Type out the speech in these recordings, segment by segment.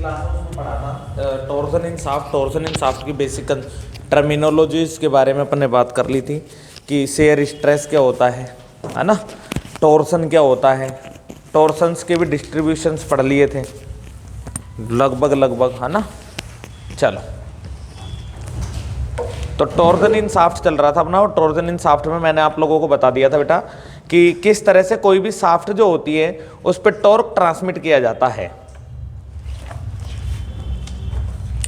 Class में उसमें पढ़ा था टॉर्सन इन शाफ्ट। टॉर्सन इन शाफ्ट की बेसिक टर्मिनोलॉजीज के बारे में अपन ने बात कर ली थी कि शेयर स्ट्रेस क्या होता है ना, टॉर्सन क्या होता है, टॉर्सन्स के भी डिस्ट्रीब्यूशंस पढ़ लिए थे लगभग, है ना। चलो, तो टॉर्सन इन शाफ्ट चल रहा था अपना, और टॉर्सन इन शाफ्ट में मैंने आप लोगों को बता दिया था बेटा कि किस तरह से कोई भी शाफ्ट जो होती है उस पर टॉर्क ट्रांसमिट किया जाता है।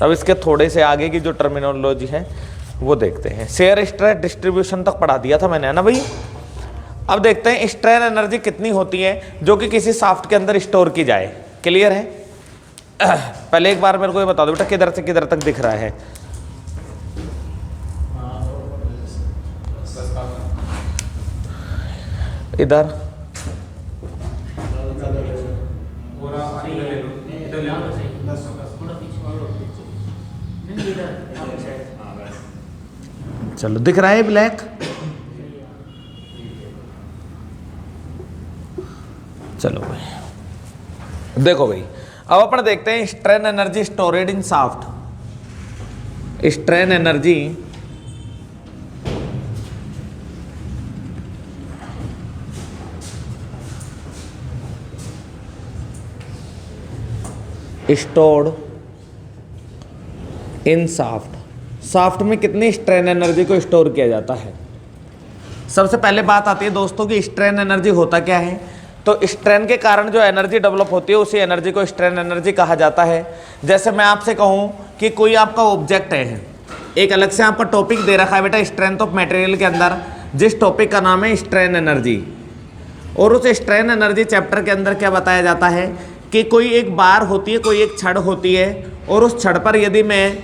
अब इसके थोड़े से आगे की जो टर्मिनोलॉजी है वो देखते हैं। शेयर स्ट्रेस डिस्ट्रीब्यूशन तक पढ़ा दिया था मैंने, है ना भाई। अब देखते हैं स्ट्रेन एनर्जी कितनी होती है जो कि किसी शाफ्ट के अंदर स्टोर की जाए। क्लियर है? पहले एक बार मेरे को ये बता दो बेटा, किधर से किधर तक दिख रहा है? इधर चलो, दिख रहा है ब्लैक? चलो भाई, देखो भाई, अब अपन देखते हैं strain energy stored in shaft. Strain energy stored in shaft. Shaft में कितनी स्ट्रेन एनर्जी को स्टोर किया जाता है? सबसे पहले बात आती है दोस्तों कि स्ट्रेन एनर्जी होता क्या है। तो स्ट्रेन के कारण जो एनर्जी डेवलप होती है उसी एनर्जी को स्ट्रेन एनर्जी कहा जाता है। जैसे मैं आपसे कहूं कि कोई आपका ऑब्जेक्ट है, एक अलग से आपका टॉपिक दे रखा है बेटा स्ट्रेंथ ऑफ मटेरियल के अंदर, जिस टॉपिक का नाम है स्ट्रेन एनर्जी, और उस स्ट्रेन एनर्जी चैप्टर के अंदर क्या बताया जाता है कि कोई एक बार होती है, कोई एक छड़ होती है, और उस छड़ पर यदि मैं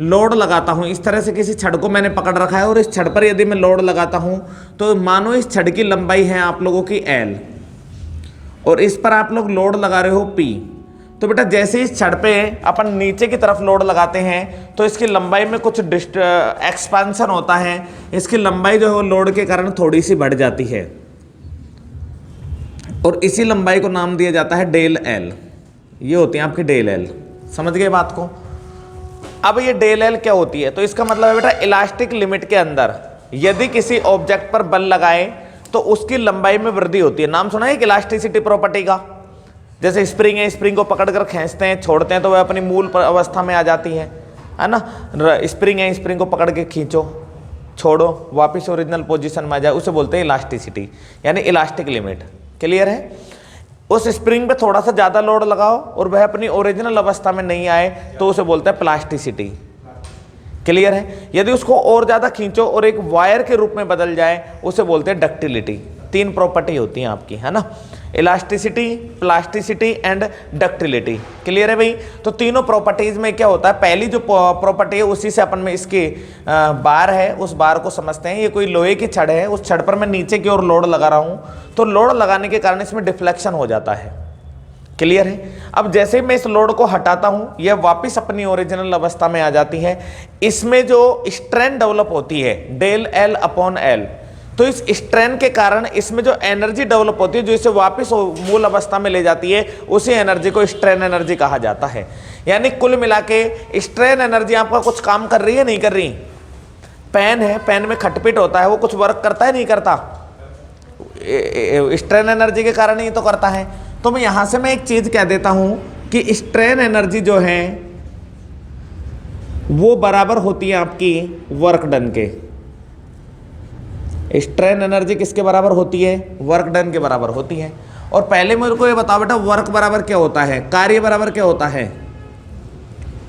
लोड लगाता हूँ, इस तरह से किसी छड़ को मैंने पकड़ रखा है और इस छड़ पर यदि मैं लोड लगाता हूँ तो मानो इस छड़ की लंबाई है आप लोगों की L, और इस पर आप लोग लोड लगा रहे हो P। तो बेटा जैसे इस छड़ पे अपन नीचे की तरफ लोड लगाते हैं तो इसकी लंबाई में कुछ एक्सपेंशन होता है, इसकी लंबाई जो है वो लोड के कारण थोड़ी सी बढ़ जाती है, और इसी लंबाई को नाम दिया जाता है डेल L। ये होती है आपकी डेल L। समझ गए बात को? अब ये डेल L क्या होती है? तो इसका मतलब है बेटा इलास्टिक लिमिट के अंदर यदि किसी ऑब्जेक्ट पर बल लगाए तो उसकी लंबाई में वृद्धि होती है। नाम सुना है इलास्टिसिटी प्रॉपर्टी का? जैसे स्प्रिंग है, स्प्रिंग को पकड़कर खींचते हैं, छोड़ते हैं तो वह अपनी मूल अवस्था में आ जाती है ना। स्प्रिंग है, स्प्रिंग को पकड़ के खींचो, छोड़ो, वापस ओरिजिनल पोजीशन में आ जाए, उसे बोलते हैं इलास्टिसिटी, यानी इलास्टिक लिमिट। क्लियर है? उस स्प्रिंग पे थोड़ा सा ज़्यादा लोड लगाओ और वह अपनी ओरिजिनल अवस्था में नहीं आए तो उसे बोलते हैं प्लास्टिसिटी। क्लियर है? यदि उसको और ज़्यादा खींचो और एक वायर के रूप में बदल जाए उसे बोलते हैं डक्टिलिटी। तीन प्रॉपर्टी होती हैं आपकी, है ना, elasticity, plasticity and ductility. Clear है भाई? तो तीनों प्रॉपर्टीज में क्या होता है, पहली जो प्रॉपर्टी है उसी से अपन में इसकी बार है, उस बार को समझते हैं। ये कोई लोहे की छड़ है, उस छड़ पर मैं नीचे की ओर लोड लगा रहा हूँ तो लोड लगाने के कारण इसमें डिफ्लेक्शन हो जाता है। क्लियर है? अब जैसे ही मैं इस लोड को हटाता हूँ यह वापस अपनी ओरिजिनल अवस्था में आ जाती है। इसमें जो स्ट्रेन डेवलप होती है डेल L अपॉन L, तो इस स्ट्रेन के कारण इसमें जो एनर्जी डेवलप होती है जो इसे वापस मूल अवस्था में ले जाती है उसी एनर्जी को स्ट्रेन एनर्जी कहा जाता है। यानी कुल मिला के स्ट्रेन एनर्जी आपका कुछ काम कर रही है, नहीं कर रही? पेन है, पेन में खटपिट होता है, वो कुछ वर्क करता है, नहीं करता? स्ट्रेन एनर्जी के कारण ही तो करता है। तो मैं यहां से मैं एक चीज कह देता हूं कि स्ट्रेन एनर्जी जो है वो बराबर होती है आपकी वर्क डन के। स्ट्रेन एनर्जी किसके बराबर होती है? वर्क डन के बराबर होती है। और पहले मेरे को ये बताओ बेटा वर्क बराबर क्या होता है, कार्य बराबर क्या होता है?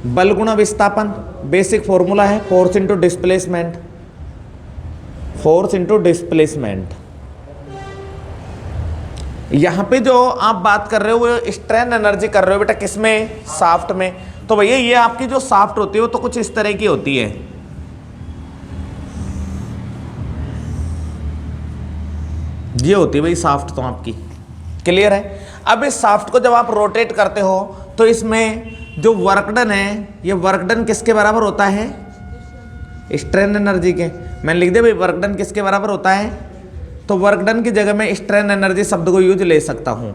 बल गुणा विस्थापन, बेसिक फॉर्मूला है, force into displacement. Force into displacement. यहां पे जो आप बात कर रहे हो वो स्ट्रेन एनर्जी कर रहे हो बेटा किसमें? शाफ्ट में। तो भैया ये आपकी जो शाफ्ट होती है वो तो कुछ इस तरह की होती है, ये होती है भाई शाफ्ट तो आपकी। क्लियर है? अब इस शाफ्ट को जब आप रोटेट करते हो तो इसमें जो वर्क डन है ये वर्क डन किसके बराबर होता है? स्ट्रेन एनर्जी के। मैंने लिख दिया भाई वर्क डन किसके बराबर होता है, तो वर्क डन की जगह में स्ट्रेन एनर्जी शब्द को यूज ले सकता हूं।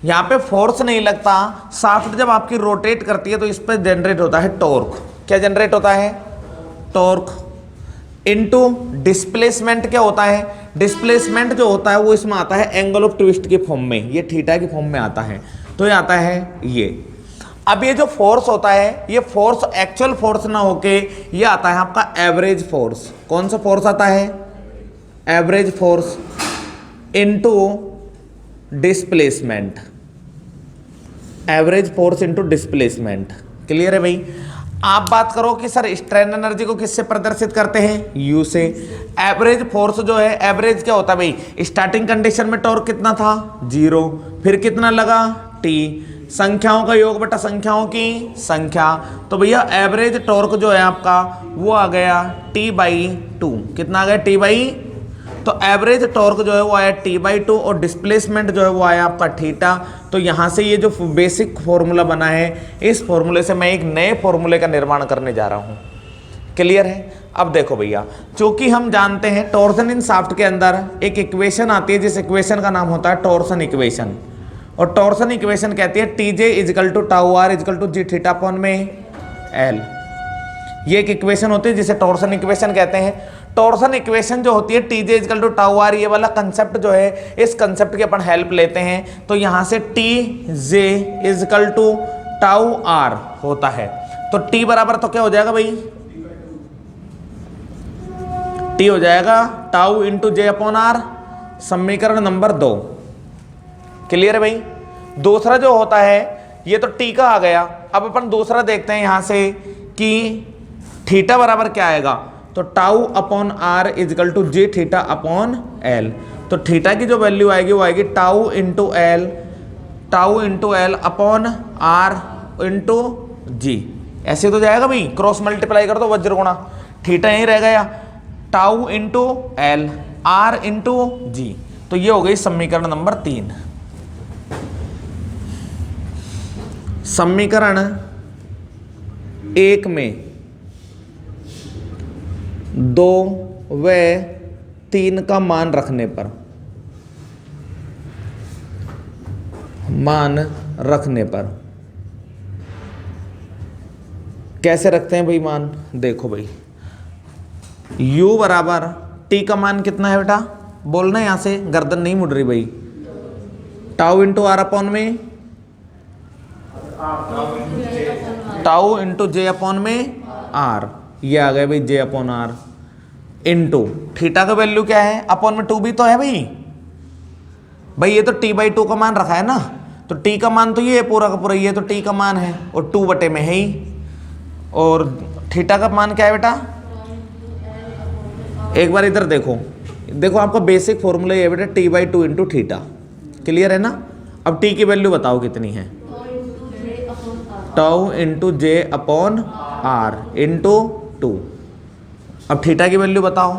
यहाँ पे फोर्स नहीं लगता, शाफ्ट जब आपकी रोटेट करती है तो इस पर जनरेट होता है टॉर्क। क्या जनरेट होता है? टॉर्क। इनटू डिस्प्लेसमेंट क्या होता है? डिस्प्लेसमेंट जो होता है वो इसमें आता है एंगल ऑफ ट्विस्ट की फॉर्म में, ये थीटा की फॉर्म में आता है, तो ये आता है ये। अब ये जो फोर्स होता है, ये फोर्स एक्चुअल फोर्स ना होके ये आता है आपका एवरेज फोर्स। कौन सा फोर्स आता है? Average force into displacement, average force into displacement. Clear है भाई? आप बात करो कि सर स्ट्रेन एनर्जी को किससे प्रदर्शित करते हैं? यू से। एवरेज फोर्स जो है, एवरेज क्या होता है भाई? स्टार्टिंग कंडीशन में टॉर्क कितना था? 0, फिर कितना लगा? टी, संख्याओं का योग बटा संख्याओं की संख्या, तो भैया एवरेज टॉर्क जो है आपका वो आ गया T/2। कितना आ गया? T/, तो एवरेज टॉर्क जो है वो आया T/2 और डिस्प्लेसमेंट जो है वो आया आपका थीटा। तो यहाँ से ये जो बेसिक फॉर्मूला बना है, इस फॉर्मूले से मैं एक नए फॉर्मूले का निर्माण करने जा रहा हूँ। क्लियर है? अब देखो भैया, चूंकि हम जानते हैं टॉर्सन इन शाफ्ट के अंदर एक इक्वेशन आती है, जिस इक्वेशन का नाम होता है टॉर्सन इक्वेशन, और टॉर्सन इक्वेशन कहती है TJ = tau R = G theta upon में L। ये एक इक्वेशन होती है जिसे टॉर्सन इक्वेशन कहते हैं। टॉर्सन इक्वेशन जो होती है TJ = टाउ R, ये वाला कंसेप्ट जो है, इस कंसेप्ट की अपन हेल्प लेते हैं। तो यहाँ से TJ = टाउ R होता है, तो T बराबर तो क्या हो जाएगा भाई? T हो जाएगा टाउ × J/R, समीकरण नंबर 2। क्लियर है भाई? दूसरा जो होता है, ये तो T का आ गया। अब अपन दूसरा देखते हैं यहाँ से कि थीटा बराबर क्या आएगा, तो tau upon R = J theta upon L। तो थीटा की जो वैल्यू आएगी वो आएगी tau × L upon R × G। ऐसे तो जाएगा भाई, क्रॉस मल्टीप्लाई कर दो वज्र गुणा, थीटा यहीं रह गया, टाउ × L R × G। तो ये हो गई समीकरण नंबर 3। समीकरण 1 में 2 व 3 का मान रखने पर कैसे रखते हैं भाई मान? देखो भाई, u बराबर t का मान कितना है बेटा? बोलना यहां से, गर्दन नहीं मुड़ रही भाई। टाउ × R अपॉन में टाउ × J/R, ये आ गया भाई J/R इनटू थीटा का वैल्यू क्या है? अपॉन में 2 भी तो है भाई ये तो T/2 का मान रखा है ना, तो T का मान तो ये है पूरा का पूरा, ये तो T का मान है और 2 बटे में है ही, और थीटा का मान क्या है बेटा? एक बार इधर देखो, आपका बेसिक फॉर्मूला ये है बेटा T/2 × थीटा। क्लियर है ना? अब T की वैल्यू बताओ कितनी है? Tau × J/R × 2। अब थीटा की वैल्यू बताओ,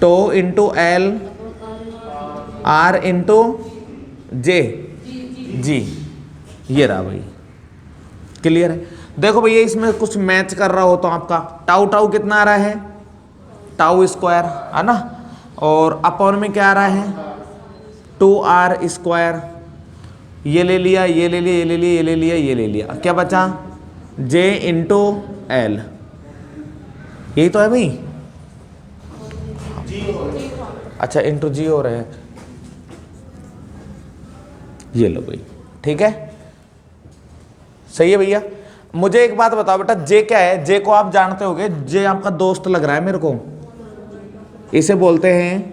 to × L R × J G। ये रहा भाई। क्लियर है? देखो भैया, इसमें कुछ मैच कर रहा हो तो आपका टाउ कितना आ रहा है? टाउ² है ना, और अपॉन में क्या आ रहा है? 2R²। ये ले लिया, ये ले लिया, ये ले लिया, ये ले लिया, ये ले लिया, क्या बचा? J × L। यही तो है भाई। अच्छा, × G हो रहा है, ये लो भाई। ठीक है, सही है भैया। मुझे एक बात बताओ बेटा, J क्या है? J को आप जानते होगे, J आपका दोस्त लग रहा है मेरे को। इसे बोलते हैं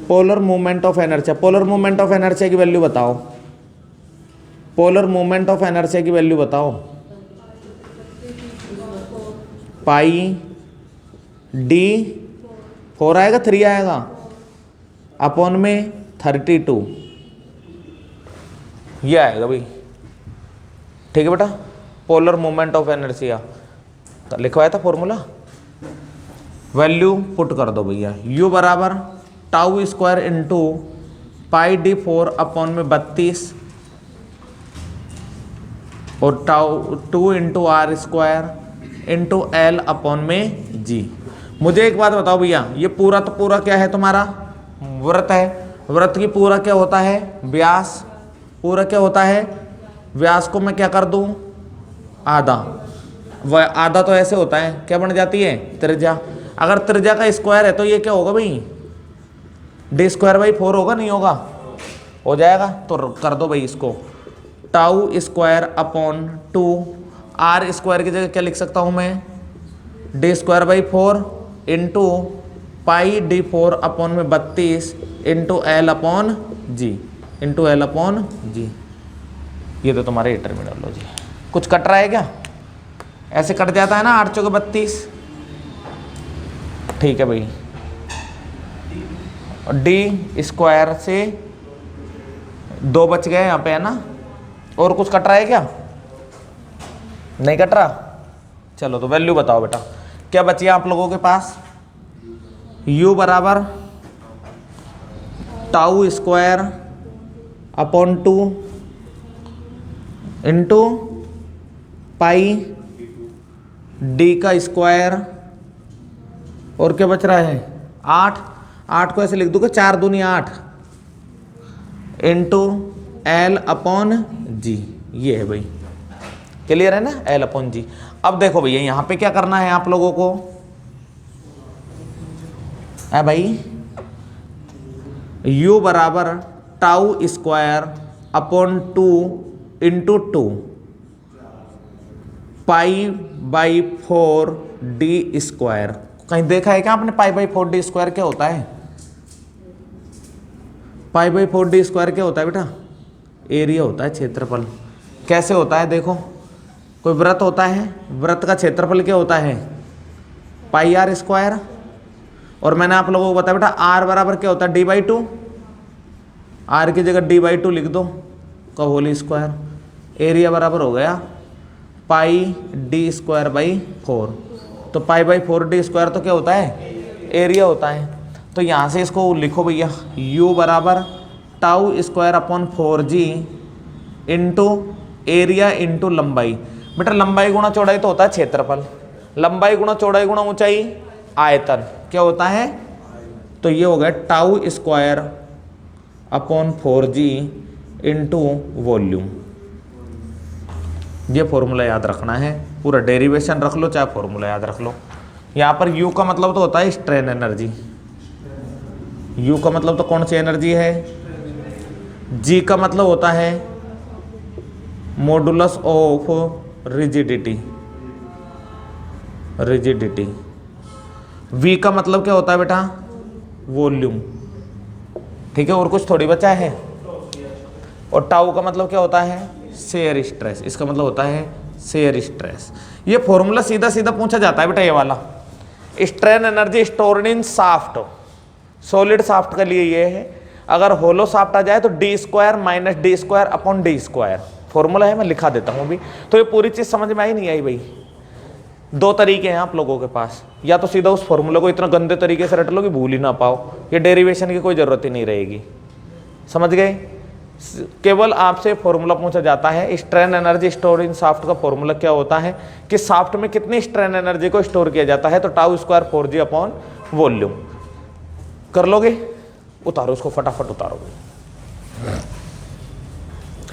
polar movement of inertia. Polar movement of inertia की वैल्यू बताओ। पोलर मूवमेंट ऑफ इनर्शिया की वैल्यू बताओ। पाई D4 आएगा, 3 आएगा, अपॉन में 32, ये आएगा भाई। ठीक है बेटा, पोलर मूवमेंट ऑफ इनर्शिया लिखवाया था फॉर्मूला, वैल्यू पुट कर दो भैया। U बराबर टाउ² × पाई D4 अपॉन में 32 और टाउ 2 × R² × L अपॉन में G। मुझे एक बात बताओ भैया, ये पूरा तो पूरा क्या है तुम्हारा? वृत्त है, वृत्त की पूरा क्या होता है, व्यास। पूरा क्या होता है, व्यास को मैं क्या कर दूं, आधा। वह आधा तो ऐसे होता है, क्या बन जाती है, त्रिज्या। अगर त्रिज्या का स्क्वायर है तो ये क्या होगा भाई, डी स्क्वायर बाई 4 होगा, नहीं होगा, हो जाएगा। तो कर दो भाई इसको, tau square upon 2, R square की जगह क्या लिख सकता हूँ मैं, D square by 4 into pi d4 upon में 32 into L upon G, into L upon G. ये तो तुम्हारे टर्मिनोलॉजी। कुछ कट रहा है क्या, ऐसे कट जाता है ना 8 चौके 32, ठीक है भाई। डी स्क्वायर से 2 बच गए यहाँ पे, है ना। और कुछ कट रहा है क्या, नहीं कट रहा। चलो तो वैल्यू बताओ बेटा, क्या बची आप लोगों के पास, u बराबर tau square upon 2 into pi D का स्क्वायर, और क्या बच रहा है 8, 8 को ऐसे लिख दूंगा 4 दूनी 8 इंटू एल अपॉन जी। ये है भाई, क्लियर है ना, एल अपॉन जी। अब देखो भैया यहाँ पे क्या करना है आप लोगों को, है भाई u बराबर tau square upon 2 into 2 pi by 4 D square. कहीं देखा है क्या आपने, पाई बाई 4 डी स्क्वायर क्या होता है, पाई बाई 4 डी स्क्वायर क्या होता है बेटा, एरिया होता है, क्षेत्रफल। कैसे होता है देखो, कोई वृत्त होता है, वृत्त का क्षेत्रफल क्या होता है, पाई आर स्क्वायर। और मैंने आप लोगों को बताया बेटा आर बराबर क्या होता है, डी बाई 2, आर की जगह डी बाई 2 लिख दो का होल स्क्वायर। एरिया बराबर हो गया पाई डी स्क्वायर बाई 4। तो पाई बाई 4 डी स्क्वायर तो क्या होता है, एरिया होता है। तो यहाँ से इसको लिखो भैया, u बराबर tau square upon 4g into area into लंबाई। बेटा लंबाई गुणा चौड़ाई तो होता है क्षेत्रफल, लंबाई गुणा चौड़ाई गुणा ऊंचाई आयतन क्या होता है। तो ये हो गया tau square upon 4g into volume. ये फॉर्मूला याद रखना है, पूरा डेरिवेशन रख लो चाहे फॉर्मूला याद रख लो। यहाँ पर u का मतलब तो होता है स्ट्रेन एनर्जी, u का मतलब तो कौन सी एनर्जी है, g का मतलब होता है modulus of rigidity, rigidity. v का मतलब क्या होता है बेटा, वॉल्यूम, ठीक है। और कुछ थोड़ी बचा है। और टाउ का मतलब क्या होता है, शेयर स्ट्रेस, इसका मतलब होता है शेयर स्ट्रेस। ये फॉर्मूला सीधा सीधा पूछा जाता है बेटा, ये वाला strain energy stored in shaft, solid shaft के लिए ये है। अगर होलो साफ्ट आ जाए तो D square minus D square upon D square, formula है, मैं लिखा देता हूँ अभी। तो ये पूरी चीज समझ में आई नहीं आई भाई। 2 तरीके हैं आप लोगों के पास, या तो सीधा उस फॉर्मूला को इतना गंदे तरीके से रट लो कि भूल ही ना पाओ, ये डेरिवेशन की कोई जरूरत ही नहीं रहेगी, समझ गए। केवल आपसे फॉर्मूला पूछा जाता है strain energy store in shaft का फॉर्मूला क्या होता है कि साफ्ट में कितनी स्ट्रेन एनर्जी को स्टोर किया जाता है, तो tau square 4g upon volume. कर लोगे, उतारो उसको फटाफट उतारो।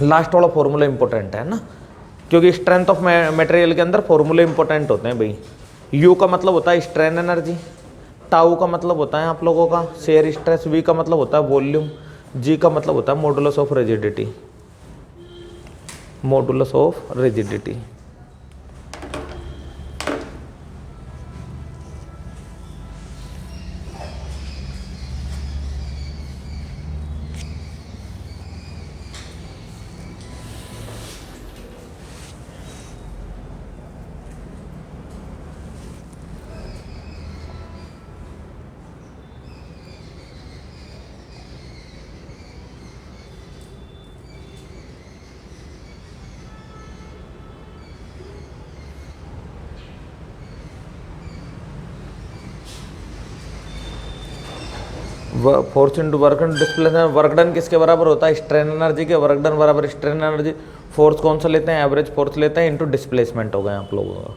लास्ट वाला फॉर्मूला इंपॉर्टेंट है ना, क्योंकि स्ट्रेंथ ऑफ मटेरियल के अंदर फॉर्मूले इंपॉर्टेंट होते हैं भाई। यू का मतलब होता है स्ट्रेन एनर्जी, टाउ का मतलब होता है आप लोगों का शेयर स्ट्रेस, वी का मतलब होता है वॉल्यूम, जी का मतलब होता है modulus of rigidity, modulus of rigidity. Force into work done displacement, work done किसके बराबर होता है, स्ट्रेन एनर्जी के। वर्क डन बराबर स्ट्रेन एनर्जी, फोर्स कौन सा लेते हैं, एवरेज फोर्स लेते हैं इंटू डिस्प्लेसमेंट हो गए आप लोगों का।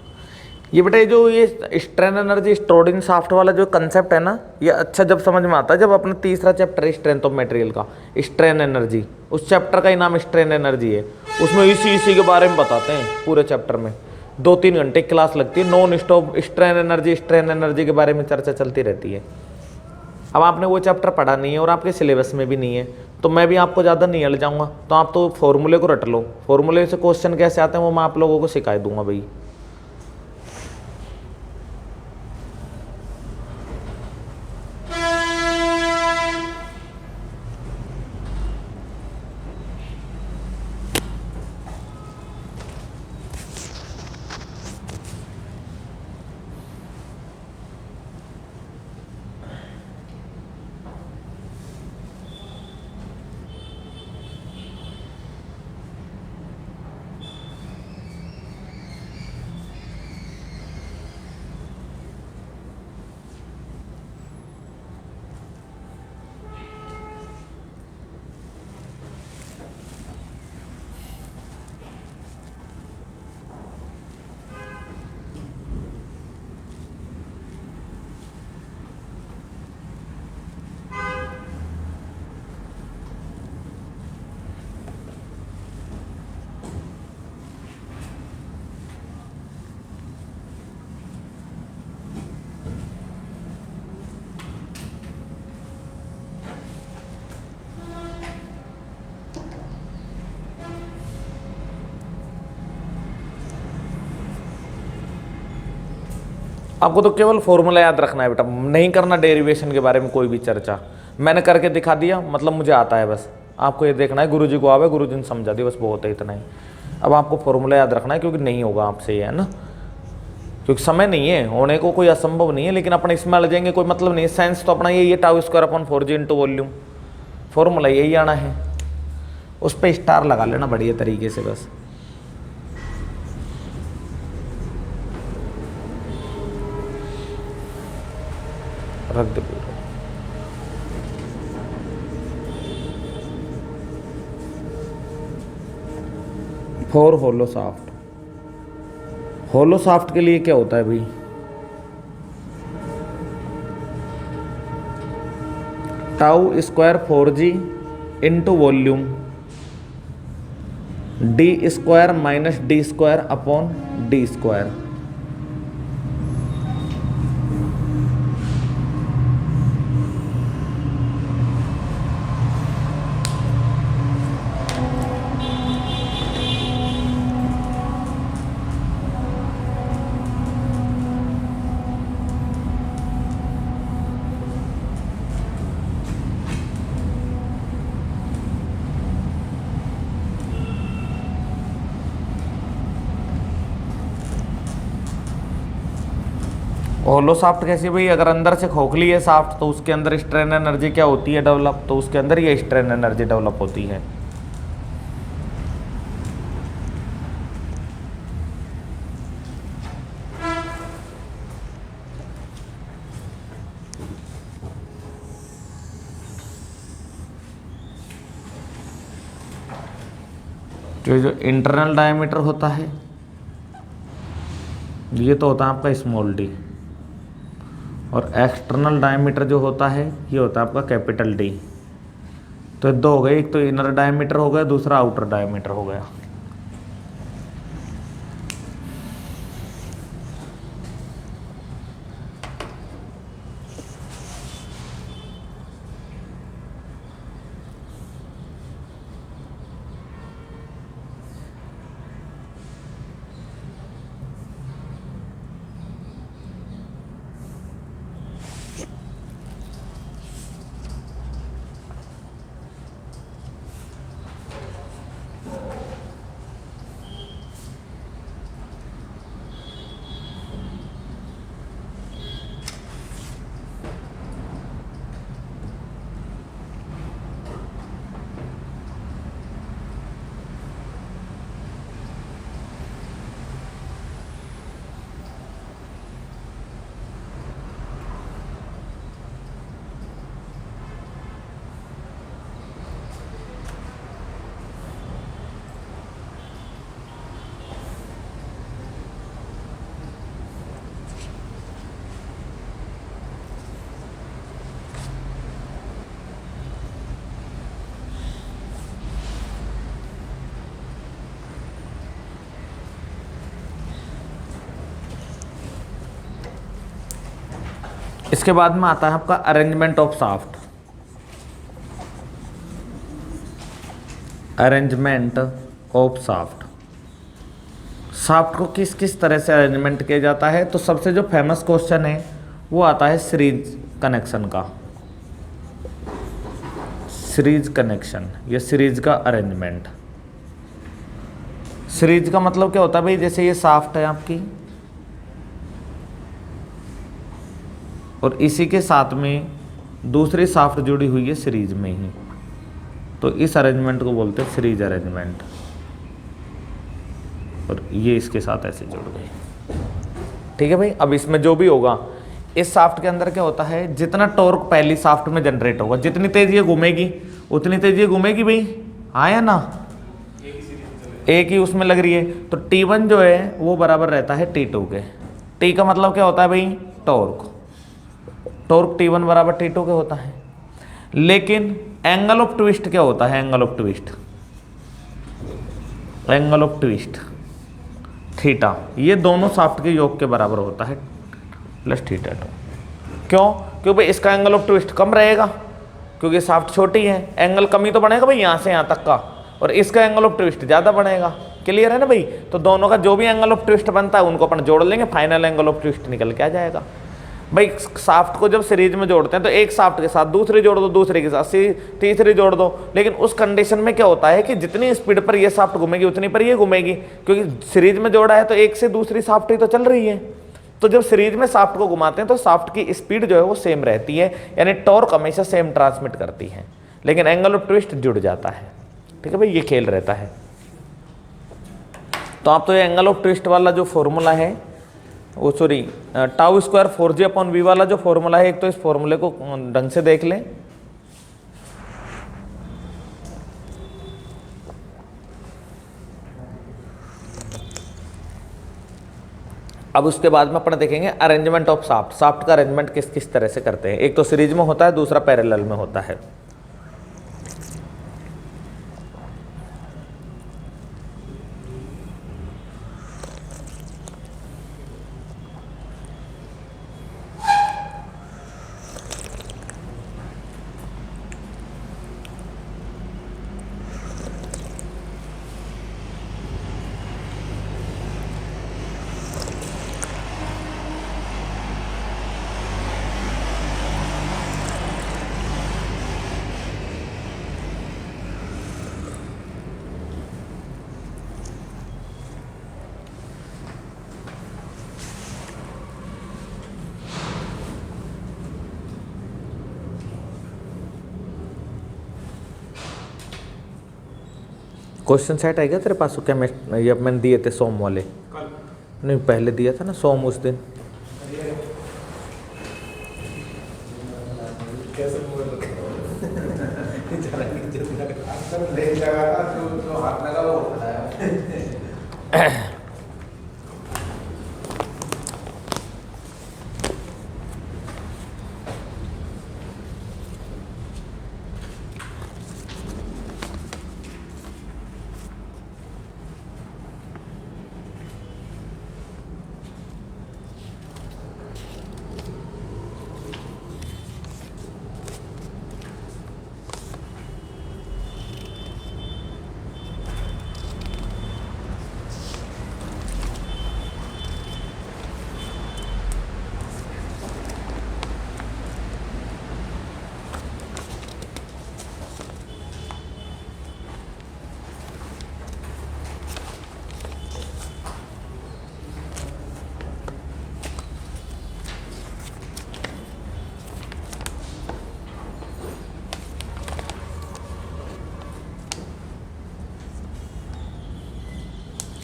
ये बेटा ये स्ट्रेन एनर्जी स्टोर्ड इन शाफ्ट वाला जो कंसेप्ट है ना, ये अच्छा जब समझ में आता है जब अपना तीसरा चैप्टर है स्ट्रेंथ ऑफ मटेरियल का, स्ट्रेन एनर्जी, उस चैप्टर का ही नाम स्ट्रेन एनर्जी है। उसमें इसी के बारे में बताते हैं पूरे चैप्टर में, 2-3 घंटे क्लास लगती है नॉन स्टॉप, स्ट्रेन एनर्जी के बारे में चर्चा चलती रहती है। अब आपने वो चैप्टर पढ़ा नहीं है और आपके सिलेबस में भी नहीं है, तो मैं भी आपको ज़्यादा नहीं हल जाऊँगा, तो आप तो फॉर्मूले को रट लो, फॉर्मूले से क्वेश्चन कैसे आते हैं वो मैं आप लोगों को सिखा दूंगा भाई। आपको तो केवल फॉर्मूला याद रखना है बेटा, नहीं करना डेरिवेशन के बारे में कोई भी चर्चा। मैंने करके दिखा दिया, मतलब मुझे आता है, बस आपको ये देखना है गुरुजी को आवे, गुरुजी ने समझा दिया, बस बहुत है इतना ही। अब आपको फॉर्मूला याद रखना है क्योंकि नहीं होगा आपसे ये, है ना, क्योंकि समय नहीं है, होने को कोई असंभव नहीं है, लेकिन अपन इसमें अड़ जाएंगे कोई मतलब नहीं है। साइंस तो अपना यही है, tau square upon 4g into volume, formula यही आना है, उस पर स्टार लगा लेना बढ़िया तरीके से बस। रख दे पूरा। For hollow shaft, hollow shaft के लिए क्या होता है भाई, tau square 4g into volume D square minus D square upon D square. Hollow shaft कैसी भाई, अगर अंदर से खोखली है साफ्ट तो उसके अंदर स्ट्रेन एनर्जी क्या होती है डेवलप, तो उसके अंदर ये स्ट्रेन एनर्जी डेवलप होती है। तो जो इंटरनल डायमीटर होता है ये तो होता है आपका स्मॉल डी, और एक्सटर्नल डायमीटर जो होता है ये होता है आपका कैपिटल डी। तो दो हो गए, एक तो इनर डायमीटर हो गया, दूसरा आउटर डायमीटर हो गया। इसके बाद में आता है आपका arrangement of shaft. Arrangement of shaft, shaft को किस किस तरह से अरेंजमेंट किया जाता है। तो सबसे जो फेमस क्वेश्चन है वो आता है सीरीज कनेक्शन का, सीरीज कनेक्शन या सीरीज का अरेंजमेंट। सीरीज का मतलब क्या होता है भाई, जैसे ये शाफ्ट है आपकी और इसी के साथ में दूसरी शाफ्ट जुड़ी हुई है सीरीज में ही, तो इस अरेंजमेंट को बोलते हैं सीरीज अरेंजमेंट। और ये इसके साथ ऐसे जुड़ गए, ठीक है भाई। अब इसमें जो भी होगा, इस शाफ्ट के अंदर क्या होता है, जितना टॉर्क पहली शाफ्ट में जनरेट होगा, जितनी तेज ये घूमेगी उतनी तेज ये घूमेगी भाई, हाँ या ना, एक ही उसमें लग रही है। तो T1 जो है वो बराबर रहता है T2 के। T का मतलब क्या होता है भाई, टॉर्क। टॉर्क T1 बराबर T2 के होता है। लेकिन एंगल ऑफ ट्विस्ट क्या होता है, angle of twist, angle of twist theta, ये दोनों शाफ्ट के योग के बराबर होता है प्लस थीटा 2। क्यों, क्योंकि इसका एंगल ऑफ ट्विस्ट कम रहेगा क्योंकि शाफ्ट छोटी है, एंगल कम ही तो बनेगा भाई यहाँ से यहाँ तक का, और इसका एंगल ऑफ ट्विस्ट ज़्यादा बनेगा। क्लियर है ना भाई। तो दोनों का जो भी एंगल ऑफ ट्विस्ट बनता है उनको अपन जोड़ लेंगे, फाइनल एंगल ऑफ ट्विस्ट निकल के आ जाएगा भाई। शाफ्ट को जब सीरीज में जोड़ते हैं तो एक शाफ्ट के साथ दूसरी जोड़ दो, दूसरे के साथ तीसरी जोड़ दो, लेकिन उस कंडीशन में क्या होता है कि जितनी स्पीड पर ये शाफ्ट घूमेगी उतनी पर ये घूमेगी, क्योंकि सीरीज में जोड़ा है तो एक से दूसरी शाफ्ट ही तो चल रही है। तो जब सीरीज में शाफ्ट को घुमाते हैं तो शाफ्ट की स्पीड जो है वो सेम रहती है, यानी टॉर्क हमेशा सेम ट्रांसमिट करती है, लेकिन एंगल ऑफ ट्विस्ट जुड़ जाता है। ठीक है भाई, ये खेल रहता है। तो आप तो ये एंगल ऑफ ट्विस्ट वाला जो फॉर्मूला है वो सॉरी टाउ स्क्वायर 4g/v वाला जो फॉर्मूला है, एक तो इस फॉर्मूले को ढंग से देख लें। अब उसके बाद में अपन देखेंगे अरेंजमेंट ऑफ शाफ्ट। शाफ्ट का अरेंजमेंट किस किस तरह से करते हैं, एक तो सीरीज में होता है, दूसरा पैरेलल में होता है। क्वेश्चन सेट आएगा तेरे पास क्या, ये मैंने दिए थे सोम वाले, नहीं पहले दिया था ना सोम उस दिन।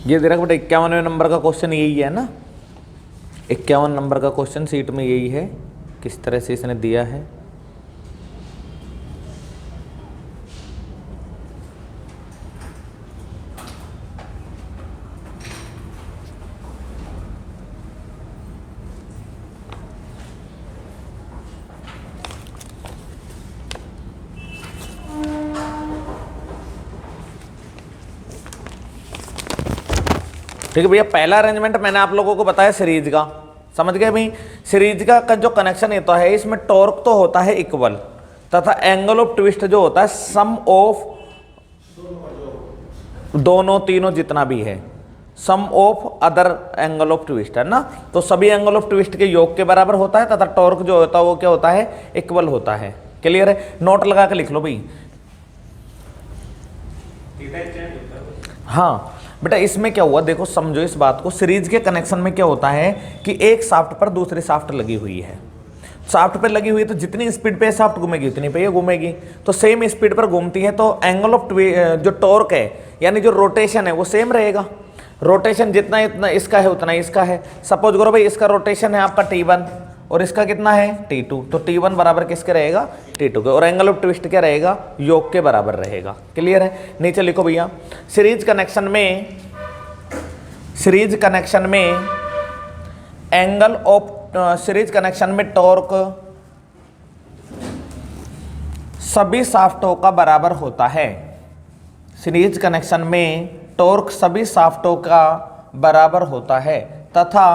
ये दे रखा बेटा 51वें नंबर का क्वेश्चन यही है ना, 51 नंबर का क्वेश्चन सीट में यही है, किस तरह से इसने दिया है। ठीक है भैया, पहला अरेंजमेंट मैंने आप लोगों को बताया सीरीज का, समझ गए भाई। सीरीज का जो कनेक्शन होता है इसमें टॉर्क तो होता है इक्वल, तथा एंगल ऑफ ट्विस्ट जो होता है सम ऑफ दोनों तीनों जितना भी है, sum of other angle of twist है ना, तो सभी एंगल ऑफ ट्विस्ट के योग के बराबर होता है, तथा टॉर्क जो होता है वो क्या होता है, इक्वल होता है। क्लियर है, नोट लगा के लिख लो भाई। हाँ बेटा, इसमें क्या हुआ देखो, समझो इस बात को। सीरीज के कनेक्शन में क्या होता है कि एक शाफ्ट पर दूसरी शाफ्ट लगी हुई है, शाफ्ट पे लगी हुई है तो जितनी स्पीड पे शाफ्ट घूमेगी उतनी पे ये घूमेगी, तो सेम स्पीड पर घूमती है, तो एंगल ऑफ जो टॉर्क है यानी जो रोटेशन है वो सेम रहेगा। रोटेशन जितना इतना इसका है उतना इसका है। सपोज करो भाई इसका रोटेशन है आपका T1 और इसका कितना है T2, तो T1 बराबर किसके रहेगा, T2 के, और एंगल ऑफ ट्विस्ट क्या रहेगा, योग के बराबर रहेगा। क्लियर है, नीचे लिखो भैया, सीरीज कनेक्शन में एंगल ऑफ सीरीज कनेक्शन में टॉर्क सभी शाफ्टों का बराबर होता है। सीरीज कनेक्शन में टॉर्क सभी शाफ्टों का बराबर होता है, तथा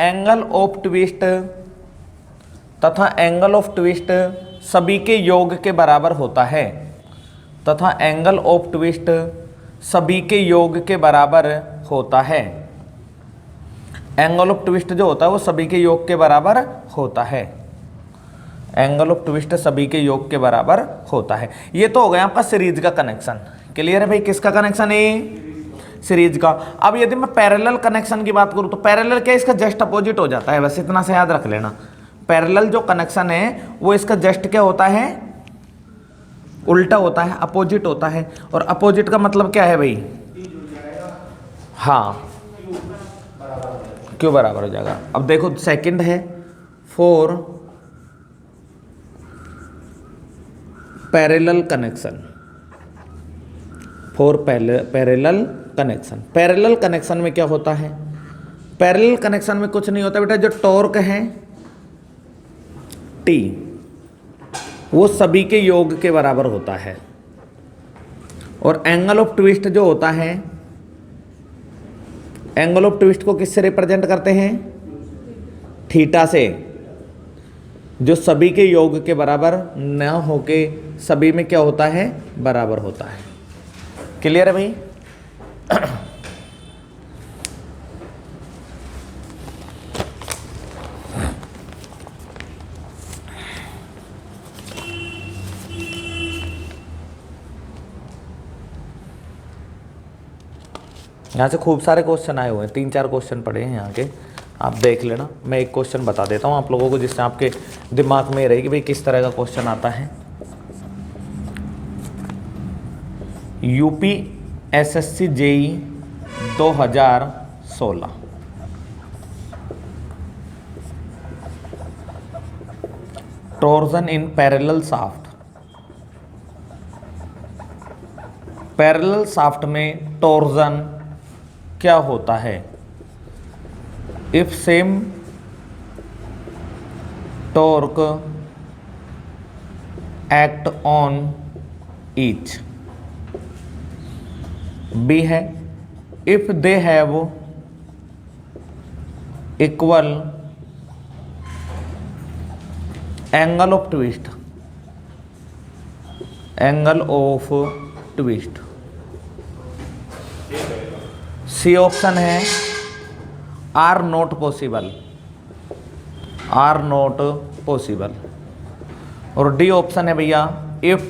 एंगल ऑफ ट्विस्ट सभी के योग के बराबर होता है, तथा एंगल ऑफ ट्विस्ट सभी के योग के बराबर होता है। एंगल ऑफ ट्विस्ट जो होता है वो सभी के योग के बराबर होता है, एंगल ऑफ ट्विस्ट सभी के योग के बराबर होता है। ये तो हो गया आपका सीरीज का कनेक्शन। क्लियर है भाई, किसका कनेक्शन है, सीरीज का। अब यदि मैं पैरेलल कनेक्शन की बात करूं तो पैरेलल क्या, इसका जस्ट अपोजिट हो जाता है, बस इतना से याद रख लेना। पैरेलल जो कनेक्शन है वो इसका जस्ट क्या होता है, उल्टा होता है, अपोजिट होता है। और अपोजिट का मतलब क्या है भाई, हाँ क्यों बराबर हो जाएगा। अब देखो सेकंड है for parallel connection, parallel connection में क्या होता है, पैरेलल कनेक्शन में कुछ नहीं होता बेटा, जो टॉर्क है T वो सभी के योग के बराबर होता है, और एंगल ऑफ ट्विस्ट जो होता है, एंगल ऑफ ट्विस्ट को किससे रिप्रेजेंट करते हैं, थीटा से, जो सभी के योग के बराबर न होके सभी में क्या होता है, बराबर होता है। क्लियर है भाई। यहाँ से खूब सारे क्वेश्चन आए हुए हैं, 3-4 क्वेश्चन पड़े हैं यहाँ के, आप देख लेना। मैं एक क्वेश्चन बता देता हूँ आप लोगों को, जिससे आपके दिमाग में रहे कि भाई किस तरह का क्वेश्चन आता है। UP SSC JE 2016, torsion in parallel shaft. Parallel shaft में टॉर्जन क्या होता है, if same torque act on each. B है if they have equal angle of twist, angle of twist. C option है are not possible, are not possible. और D option है भैया if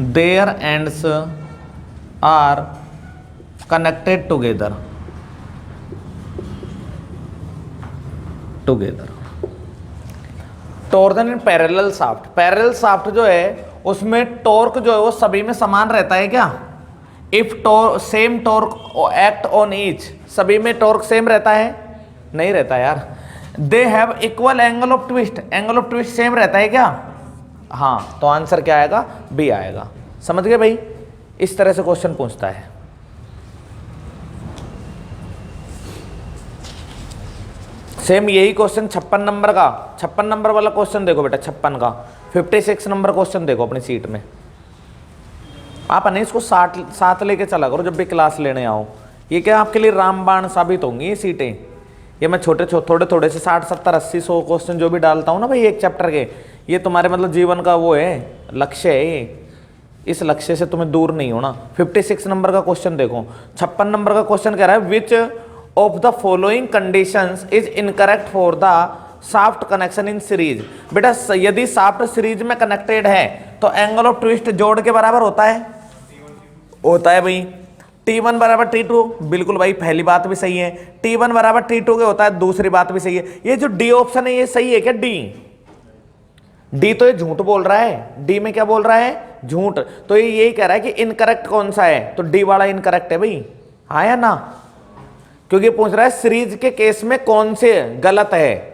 their ends are connected together, torsion in parallel shaft. Parallel shaft जो है उसमें torque जो है वो सभी में समान रहता है क्या, if same torque act on each, सभी में टॉर्क सेम रहता है, नहीं रहता यार। दे have equal angle of twist, angle of twist same रहता है क्या, हाँ, तो आंसर क्या आएगा, बी आएगा। समझ गए भाई, इस तरह से क्वेश्चन पूछता है। सेम यही क्वेश्चन 56 नंबर का, 56 नंबर वाला क्वेश्चन देखो बेटा, 56 का 56 नंबर क्वेश्चन देखो अपनी सीट में। आप नहीं इसको साथ लेके चला करो जब भी क्लास लेने आओ, ये क्या आपके लिए रामबाण साबित होंगी ये सीटें। ये मैं थोड़े थोड़े से 60 70 80 100 क्वेश्चन जो भी डालता हूँ ना भाई एक चैप्टर के, ये तुम्हारे मतलब जीवन का वो है, लक्ष्य है ये। इस लक्ष्य से तुम्हें दूर नहीं होना। 56 नंबर का क्वेश्चन देखो, 56 नंबर का क्वेश्चन कह रहा है विच of the following conditions is incorrect for the shaft connection in series. बेटा यदि शाफ्ट सीरीज में कनेक्टेड है तो एंगल ऑफ ट्विस्ट जोड़ के बराबर होता है भाई। T1 बराबर T2, बिल्कुल भाई पहली बात भी सही है। T1 बराबर T2 के होता है, दूसरी बात भी सही है। ये जो डी ऑप्शन है ये सही है क्या? डी तो ये झूठ बोल रहा है। डी में क्या बोल रहा है? झूठ। तो ये यही कह रहा है कि इनकरेक्ट कौन सा है, तो डी वाला इनकरेक्ट है भाई, हाँ या ना? क्योंकि पूछ रहा है सीरीज के केस में कौन से गलत है।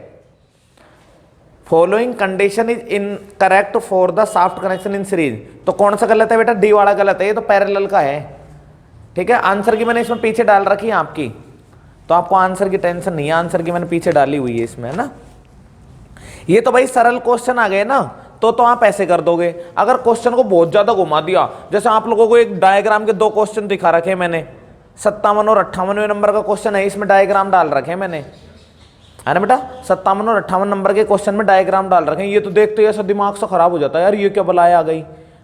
Following condition is incorrect for the shaft connection in series, तो कौन सा गलत है बेटा? डी वाला गलत है, ये तो पैरेलल का है। ठीक है, आंसर की मैंने इसमें पीछे डाल रखी है आपकी, तो आपको आंसर की टेंशन नहीं है, आंसर की मैंने पीछे डाली हुई है इसमें, है ना। ये तो भाई सरल क्वेश्चन आ गए ना, तो आप ऐसे कर दोगे। अगर क्वेश्चन को बहुत ज्यादा घुमा दिया, जैसे आप लोगों को एक डायग्राम के 2 क्वेश्चन दिखा रखे हैं मैंने, 57 और 58वें नंबर का क्वेश्चन है, इसमें डायग्राम डाल रखे हैं मैंने, है ना बेटा। 57 और 58 नंबर के क्वेश्चन में डायग्राम डाल रखे हैं। ये तो देखते ही ऐसा दिमाग सा खराब हो जाता है, यार ये क्या बलाए आ गई,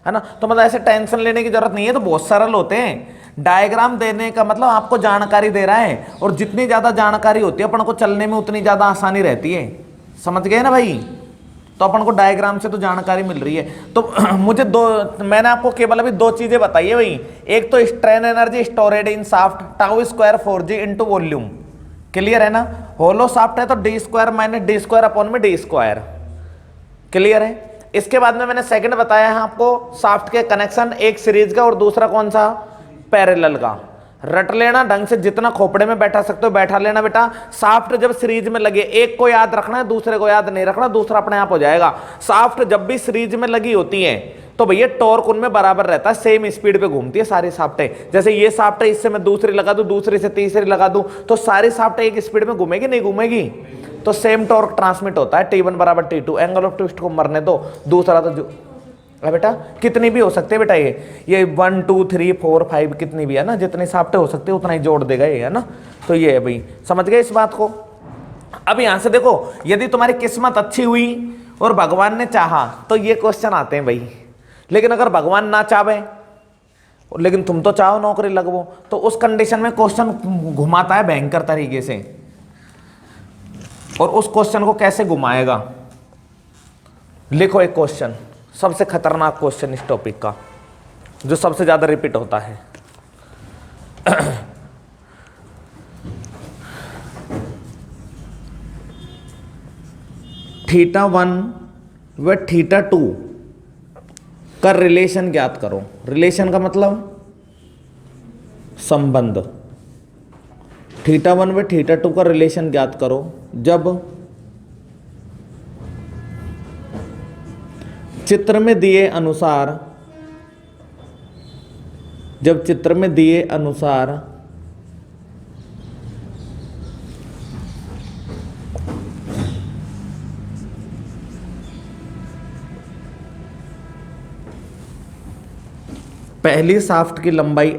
है ना। तो मतलब ऐसे टेंशन लेने की जरूरत नहीं है, तो बहुत सरल होते हैं। डायग्राम देने का मतलब आपको जानकारी दे रहा है, और जितनी ज्यादा जानकारी होती है अपन को चलने में उतनी ज्यादा आसानी रहती है, समझ गए ना भाई। तो अपन को डायग्राम से तो जानकारी मिल रही है। तो मुझे मैंने आपको केवल अभी 2 चीजें बताई है भाई। एक तो strain energy stored in shaft tau square 4g into volume, clear है ना। होलो शाफ्ट है तो D square minus D square upon में डी स्क्वायर, क्लियर है। इसके बाद में मैंने सेकंड बताया है आपको शाफ्ट के कनेक्शन, एक सीरीज का और दूसरा कौन सा? पैरेलल का। रट लेना ढंग से, जितना खोपड़े में बैठा सकते हो बैठा लेना बेटा। शाफ्ट जब सीरीज में लगे, एक को याद रखना है, दूसरे को याद नहीं रखना, दूसरा अपने आप हो जाएगा। शाफ्ट जब भी सीरीज में लगी होती है तो भैया टॉर्क उनमें बराबर रहता है, सेम स्पीड पे घूमती है सारी शाफ्टें। जैसे ये शाफ्ट है, इससे मैं दूसरी लगा दूं, दूसरी से तीसरी लगा दूं, तो सारी शाफ्टें एक स्पीड में घूमेगी नहीं घूमेगी? तो सेम टॉर्क ट्रांसमिट होता है। T1 बराबर T2, एंगल ऑफ ट्विस्ट को मरने दो, दूसरा तो जो है बेटा कितनी भी हो सकते हैं बेटा, ये 1 2 3 4 5 कितनी भी है ना, जितनी शाफ्टें हो सकती है उतना ही जोड़ देगा ये, है ना। तो ये है भाई, समझ गए इस बात को। अब यहां से देखो, यदि तुम्हारी किस्मत अच्छी हुई और भगवान ने चाहा तो ये क्वेश्चन आते हैं भाई। लेकिन अगर भगवान ना चाहे, लेकिन तुम तो चाहो नौकरी लगवो, तो उस कंडीशन में क्वेश्चन घुमाता है भयंकर तरीके से। और उस क्वेश्चन को कैसे घुमाएगा, लिखो एक क्वेश्चन, सबसे खतरनाक क्वेश्चन इस टॉपिक का, जो सबसे ज्यादा रिपीट होता है। θ1 व θ2 का रिलेशन ज्ञात करो। रिलेशन का मतलब संबंध। θ1 व θ2 का रिलेशन ज्ञात करो जब चित्र में दिए अनुसार पहली शाफ्ट की लंबाई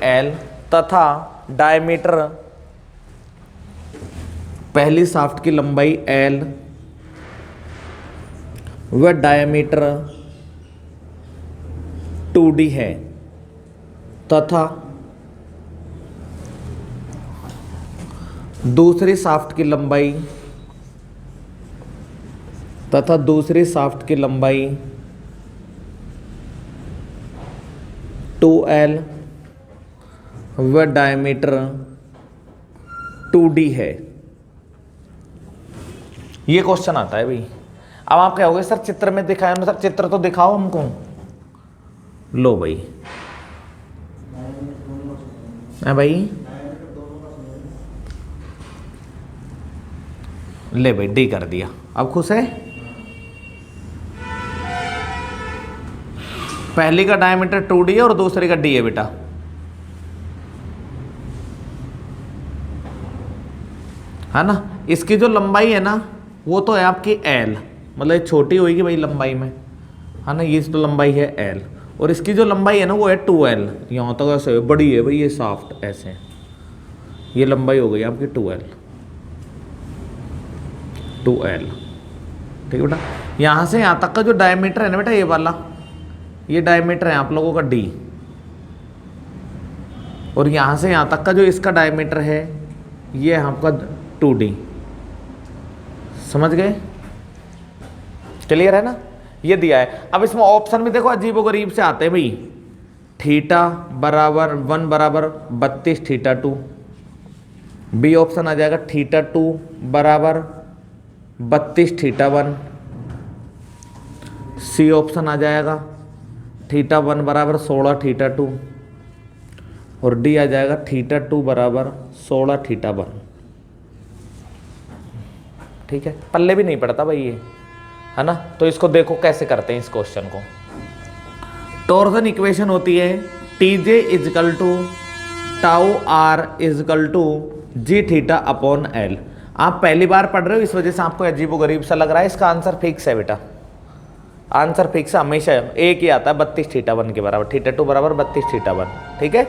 L तथा डायमीटर पहली शाफ्ट की लंबाई L व डायमीटर 2D है तथा दूसरी शाफ्ट की लंबाई 2L व डायमीटर 2D है। ये क्वेश्चन आता है भाई। अब आप क्या होगे, सर चित्र में दिखाया ना, सर चित्र तो दिखाओ हमको। लो भाई, है भाई, ले भाई डी कर दिया। अब खुश है? पहली का डायमीटर 2D है और दूसरी का D है बेटा। है ना, इसकी जो लंबाई है ना वो तो है आपकी L, मतलब छोटी होगी भाई लंबाई में, है ना। ये तो लंबाई है L और इसकी जो लंबाई है ना वो है 2L। यहाँ तक ऐसे बड़ी है भाई ये शाफ्ट ऐसे, ये लंबाई हो गई आपकी 2L। ठीक है बेटा। यहाँ से यहाँ तक का जो डायमीटर है ना बेटा ये वाला, ये डायमीटर है आप लोगों का D, और यहाँ से यहाँ तक का जो इसका डायमीटर है ये है आपका 2D। समझ गए? क्लियर है ना? ये दिया है। अब इसमें ऑप्शन भी देखो अजीब गरीब से आते हैं भाई। थीटा बराबर 1 बराबर 32 थीटा 2, बी ऑप्शन आ जाएगा थीटा 2 बराबर 32 थीटा 1, सी ऑप्शन आ जाएगा थीटा 1 बराबर 16 थीटा 2, और डी आ जाएगा थीटा 2 बराबर 16 थीटा 1। ठीक है, पल्ले भी नहीं पड़ता भाई ये, है ना। तो इसको देखो कैसे करते हैं इस क्वेश्चन को। टॉर्जन इक्वेशन होती है T J is equal to tau R is equal to G theta upon L. आप पहली बार पढ़ रहे हो इस वजह से आपको अजीबोगरीब सा लग रहा है। इसका आंसर फिक्स है बेटा, आंसर फिक्स है, हमेशा एक ही आता है 32 थीटा 1 के बराबर, थीटा 2 बराबर 32 थीटा 1। ठीक है,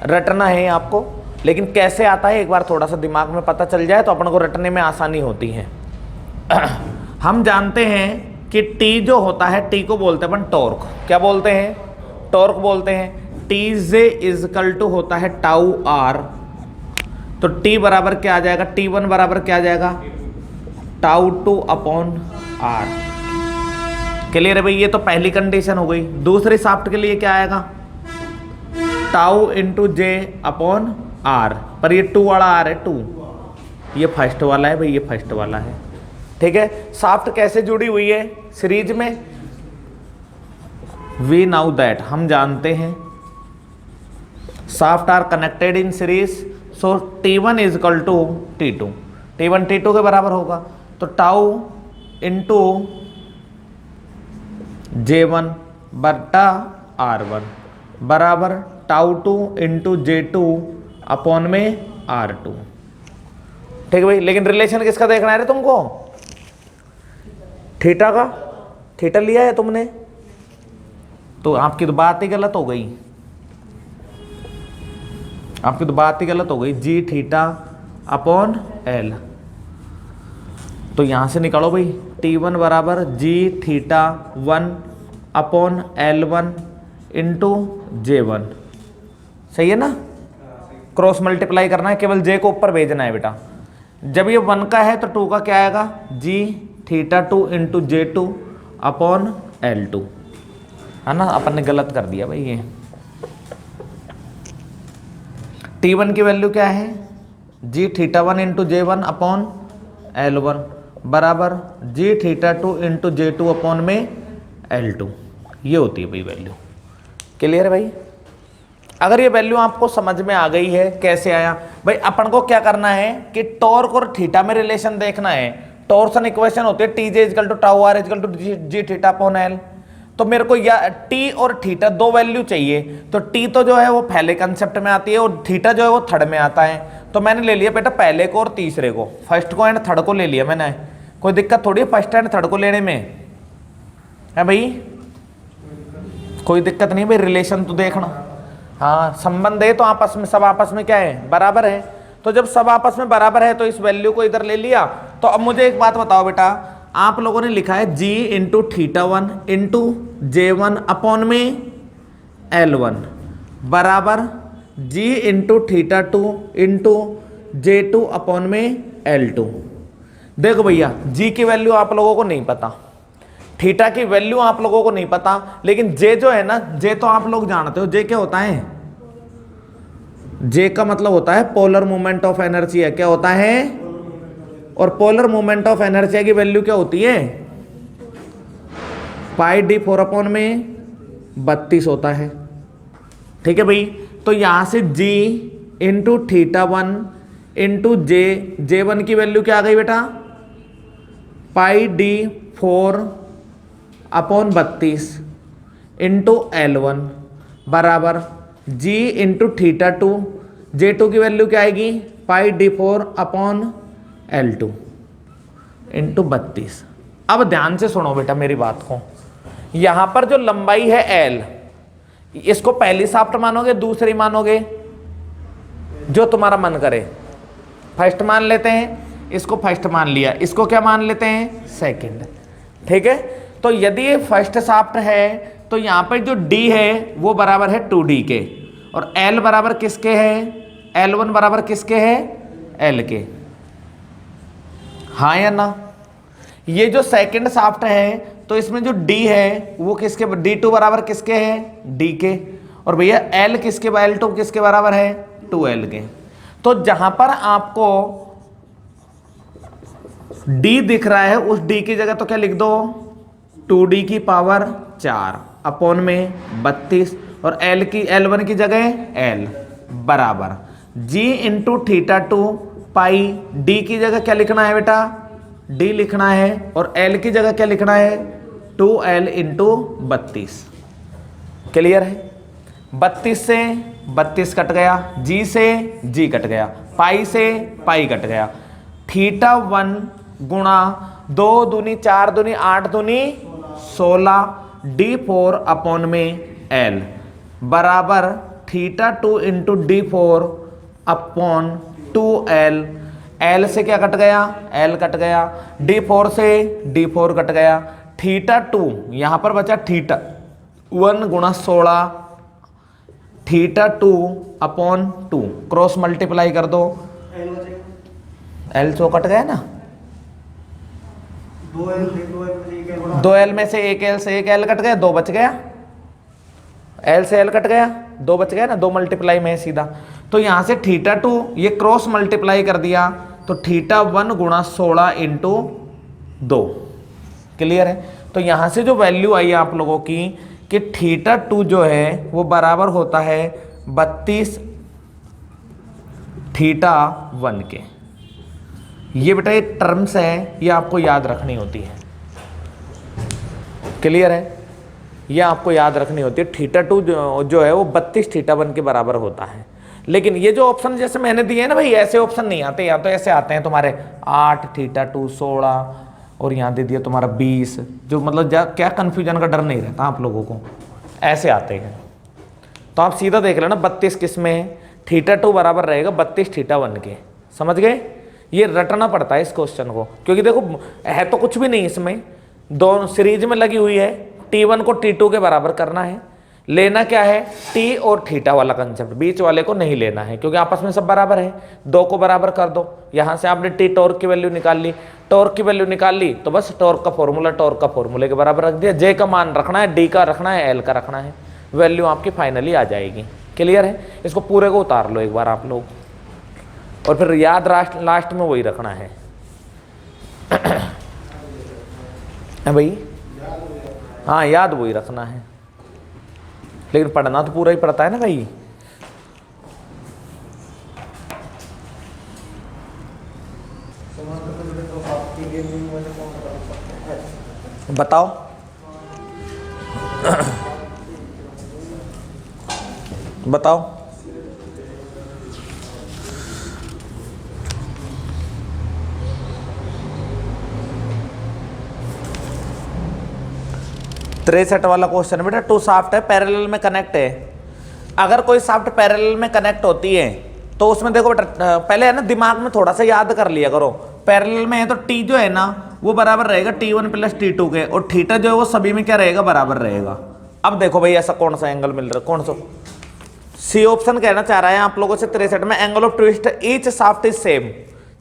रटना है आपको, लेकिन कैसे आता है एक बार थोड़ा सा दिमाग में पता चल जाए तो अपन को रटने में आसानी होती है। हम जानते हैं कि टी जो होता है, टी को बोलते हैं अपन टॉर्क। क्या बोलते हैं? टॉर्क बोलते हैं। टी जे इजकल टू होता है टाउ आर, तो टी बराबर क्या आ जाएगा? T1 बराबर क्या आ जाएगा? Tau 2 upon are. क्लियर है भाई? ये तो पहली कंडीशन हो गई। दूसरे शाफ्ट के लिए क्या आएगा? Tau into J upon R, पर ये 2 वाला आर है 2, ये फर्स्ट वाला है भाई, ये फर्स्ट वाला है। ठीक है, शाफ्ट कैसे जुड़ी हुई है सीरीज में? वी नाउ दैट, हम जानते हैं shaft are connected in series, so T1 is equal to T2, T1 T2 के बराबर होगा। तो टाउ इंटू J1 बटा R1 बराबर टाउ 2 इंटू J2 अपॉन में R2। ठीक है भाई, लेकिन रिलेशन किसका देखना है रे तुमको? थीटा का। थीटा लिया है तुमने तो आपकी तो बात ही गलत हो गई, आपकी तो बात ही गलत हो गई। जी थीटा अपॉन एल, तो यहां से निकालो भाई T1 बराबर जी theta 1 upon L1 into J1। सही है ना? क्रॉस मल्टीप्लाई करना है, केवल J को ऊपर भेजना है बेटा। जब ये 1 का है तो 2 का क्या आएगा? जी theta 2 into J2 upon L2, है ना। अपन ने गलत कर दिया भाई। ये T1 की वैल्यू क्या है? जी theta 1 into J1 upon L1 बराबर जी थीटा 2 इंटू J2 अपॉन में L2। ये होती है भाई वैल्यू। क्लियर है भाई? अगर ये वैल्यू आपको समझ में आ गई है कैसे आया भाई, अपन को क्या करना है कि टॉर्क और थीटा में रिलेशन देखना है। टॉर्सन इक्वेशन होती है T J is equal to tau R is equal to G theta upon L. तो मेरे को या टी और थीटा दो वैल्यू चाहिए, तो टी तो जो है वो पहले कंसेप्ट में आती है और थीटा जो है वो थर्ड में आता है। तो मैंने ले लिया बेटा पहले को और तीसरे को, फर्स्ट को एंड थर्ड को ले लिया मैंने। कोई दिक्कत थोड़ी है फर्स्ट एंड थर्ड को लेने में, है भाई? कोई दिक्कत नहीं भाई, रिलेशन तो देखना। हाँ, संबंध है तो आपस में, सब आपस में क्या है? बराबर है। तो जब सब आपस में बराबर है तो इस वैल्यू को इधर ले लिया। तो अब मुझे एक बात बताओ बेटा, आप लोगों ने लिखा है G into theta 1 into J1 upon में L1 बराबर G into theta 2 into J2 upon में L2। देखो भैया, जी की वैल्यू आप लोगों को नहीं पता, थीटा की वैल्यू आप लोगों को नहीं पता, लेकिन जे जो है ना, जे तो आप लोग जानते हो। जे क्या होता है? जे का मतलब होता है पोलर मूवमेंट ऑफ एनर्जी है। क्या होता है? और पोलर मूवमेंट ऑफ एनर्जी की वैल्यू क्या होती है? पाई डी 4 अपॉन में 32 होता है। ठीक है भाई, तो यहां से जी इंटू थीटा 1 इंटू J1 की वैल्यू क्या आ गई बेटा? पाई डी 4 अपॉन 32 इंटू L1 बराबर जी इंटू थीटा 2, J2 की वैल्यू क्या आएगी? पाई डी 4 अपॉन L2 इंटू 32। अब ध्यान से सुनो बेटा मेरी बात को। यहां पर जो लंबाई है L, इसको पहली शाफ्ट मानोगे, दूसरी मानोगे, जो तुम्हारा मन करे। फर्स्ट मान लेते हैं, इसको फर्स्ट मान लिया, इसको क्या मान लेते हैं, सेकंड। ठीक है, तो यदि ये फर्स्ट शाफ्ट है तो यहाँ पर जो D है वो बराबर है 2D के, और L बराबर किसके है, L1 बराबर किसके है, L के। हाँ या ना। ये जो सेकंड शाफ्ट है तो इसमें जो D है वो किसके, D2 बराबर किसके है, D के, और भैया L किसके, L2 किसके बराबर है, 2L के। तो जहां पर आपको D दिख रहा है उस D की जगह तो क्या लिख दो, 2D की पावर 4 अपॉन में 32, और L की, L1 की जगह L बराबर G इंटू θ2 पाई। D की जगह क्या लिखना है बेटा, D लिखना है, और L की जगह क्या लिखना है, 2L इंटू 32। क्लियर है। 32 से 32 कट गया, G से G कट गया, पाई से पाई कट गया। θ1 गुणा 2 दूनी 4 दूनी 8 दूनी 16 D4 अपॉन में L बराबर θ2 into D4 upon 2L। L से क्या कट गया, L कट गया, D4 से D4 कट गया, θ2 यहां पर बचा θ1 गुणा 16 θ2 अपॉन 2, क्रॉस मल्टीप्लाई कर दो, L तो कट गया ना, 2L में से एक L से एक L कट गया, 2 बच गया, L से L कट गया, 2 बच गया ना, 2 मल्टीप्लाई में सीधा। तो यहां से θ2 ये क्रॉस मल्टीप्लाई कर दिया तो θ1 गुणा 16 इंटू 2। क्लियर है। तो यहां से जो वैल्यू आई आप लोगों की कि θ2 जो है वो बराबर होता है 32 θ1 के। ये बेटा ये टर्म्स हैं, ये आपको याद रखनी होती है। क्लियर है, ये आपको याद रखनी होती है। θ2 जो है वो 32 θ1 के बराबर होता है। लेकिन ये जो ऑप्शन जैसे मैंने दिए हैं ना भाई, ऐसे ऑप्शन नहीं आते, या तो ऐसे आते हैं तुम्हारे 8 θ2 16 और यहाँ दे दिया तुम्हारा 20, जो मतलब क्या कन्फ्यूजन का डर नहीं रहता आप लोगों को, ऐसे आते हैं। तो आप सीधा देख लेना 32 किस में है, θ2 बराबर रहेगा 32 θ1 के। समझ गए, ये रटना पड़ता है इस क्वेश्चन को, क्योंकि देखो है तो कुछ भी नहीं इसमें, दोनों सीरीज में लगी हुई है, T1 को T2 के बराबर करना है। लेना क्या है, T और θ वाला कंसेप्ट, बीच वाले को नहीं लेना है क्योंकि आपस में सब बराबर है। 2 को बराबर कर दो, यहां से आपने T टॉर्क की वैल्यू निकाल ली, टॉर्क की वैल्यू निकाल ली तो बस टॉर्क का फॉर्मूला टॉर्क का फॉर्मूले के बराबर रख दिया। J का मान रखना है, D का रखना है, L का रखना है, वैल्यू आपकी फाइनली आ जाएगी। क्लियर है। इसको पूरे को उतार लो एक बार आप लोग, और फिर याद लास्ट में वही रखना है भाई, हाँ याद वही रखना है, लेकिन पढ़ना तो पूरा ही पड़ता है ना भाई। बताओ बताओ त्रेसठ वाला क्वेश्चन बेटा, 2 शाफ्ट है, पैरेलल में कनेक्ट है। अगर कोई शाफ्ट पैरेलल में कनेक्ट होती है तो उसमें देखो बेटा, पहले है ना दिमाग में थोड़ा सा याद कर लिया करो। पैरेलल में है तो T जो है ना वो बराबर रहेगा T1 प्लस T2 के, और थीटा जो है वो सभी में क्या रहेगा, बराबर रहेगा। अब देखो भाई ऐसा कौन सा एंगल मिल रहा है, कौन सा, सी ऑप्शन कहना चाह रहा है आप लोगों से 63 में, angle of twist each shaft is same.